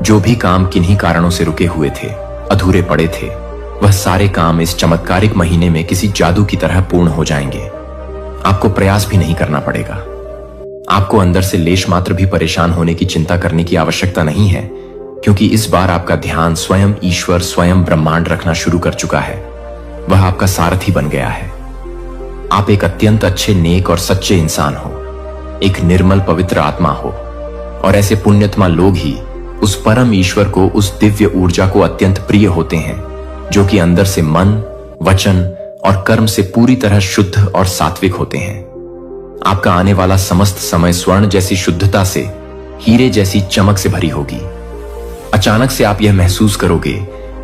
जो भी काम किन्हीं कारणों से रुके हुए थे, अधूरे पड़े थे, वह सारे काम इस चमत्कारिक महीने में किसी जादू की तरह पूर्ण हो जाएंगे। आपको प्रयास भी नहीं करना पड़ेगा। आपको अंदर से लेश मात्र भी परेशान होने की चिंता करने की आवश्यकता नहीं है, क्योंकि इस बार आपका ध्यान स्वयं ईश्वर, स्वयं ब्रह्मांड रखना शुरू कर चुका है। वह आपका सारथी बन गया है। आप एक अत्यंत अच्छे, नेक और सच्चे इंसान हो, एक निर्मल पवित्र आत्मा हो, और ऐसे पुण्यात्मा लोग ही उस परम ईश्वर को, उस दिव्य ऊर्जा को अत्यंत प्रिय होते हैं, जो कि अंदर से मन, वचन और कर्म से पूरी तरह शुद्ध और सात्विक होते हैं। आपका आने वाला समस्त समय स्वर्ण जैसी शुद्धता से, हीरे जैसी चमक से भरी होगी। अचानक से आप यह महसूस करोगे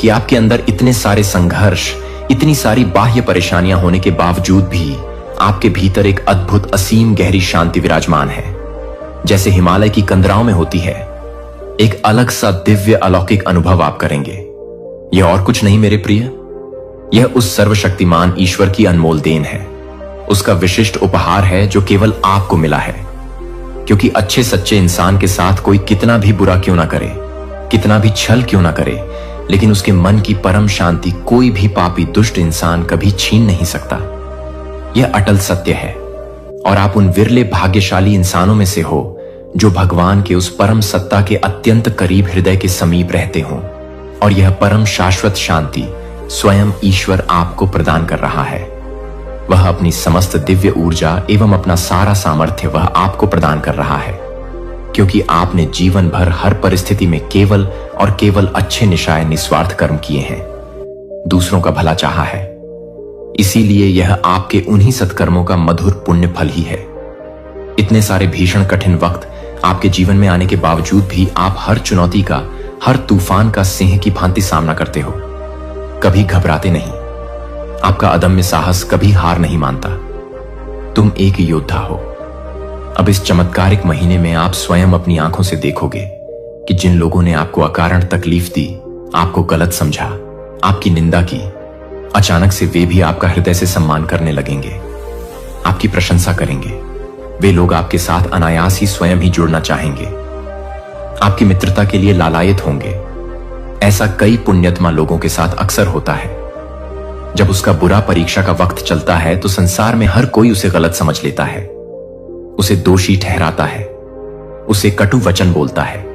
कि आपके अंदर इतने सारे संघर्ष, इतनी सारी बाह्य परेशानियां होने के बावजूद भी आपके भीतर एक अद्भुत असीम गहरी शांति विराजमान है, जैसे हिमालय की कंदराओं में होती है। एक अलग सा दिव्य अलौकिक अनुभव आप करेंगे। यह और कुछ नहीं मेरे प्रिय, यह उस सर्वशक्तिमान ईश्वर की अनमोल देन है। उसका विशिष्ट उपहार है जो केवल आपको मिला है, क्योंकि अच्छे सच्चे इंसान के साथ कोई कितना भी बुरा क्यों ना करे, कितना भी छल क्यों ना करे, लेकिन उसके मन की परम शांति कोई भी पापी दुष्ट इंसान कभी छीन नहीं सकता। यह अटल सत्य है, और आप उन विरले भाग्यशाली इंसानों में से हो जो भगवान के उस परम सत्ता के अत्यंत करीब, हृदय के समीप रहते हो। और यह परम शाश्वत शांति स्वयं ईश्वर आपको प्रदान कर रहा है। वह अपनी समस्त दिव्य ऊर्जा एवं अपना सारा सामर्थ्य वह आपको प्रदान कर रहा है, क्योंकि आपने जीवन भर हर परिस्थिति में केवल और केवल अच्छे निशाय निस्वार्थ कर्म किए हैं, दूसरों का भला चाहा है। इसीलिए यह आपके उन्हीं सत्कर्मों का मधुर पुण्य फल ही है। इतने सारे भीषण कठिन वक्त आपके जीवन में आने के बावजूद भी आप हर चुनौती का, हर तूफान का सिंह की भांति सामना करते हो। कभी घबराते नहीं। आपका अदम्य साहस कभी हार नहीं मानता। तुम एक योद्धा हो। अब इस चमत्कारिक महीने में आप स्वयं अपनी आंखों से देखोगे कि जिन लोगों ने आपको अकारण तकलीफ दी, आपको गलत समझा, आपकी निंदा की, अचानक से वे भी आपका हृदय से सम्मान करने लगेंगे, आपकी प्रशंसा करेंगे। वे लोग आपके साथ अनायास ही स्वयं ही जुड़ना चाहेंगे, आपकी मित्रता के लिए लालायित होंगे। ऐसा कई पुण्यात्मा लोगों के साथ अक्सर होता है। जब उसका बुरा परीक्षा का वक्त चलता है तो संसार में हर कोई उसे गलत समझ लेता है, उसे दोषी ठहराता है, उसे कटु वचन बोलता है।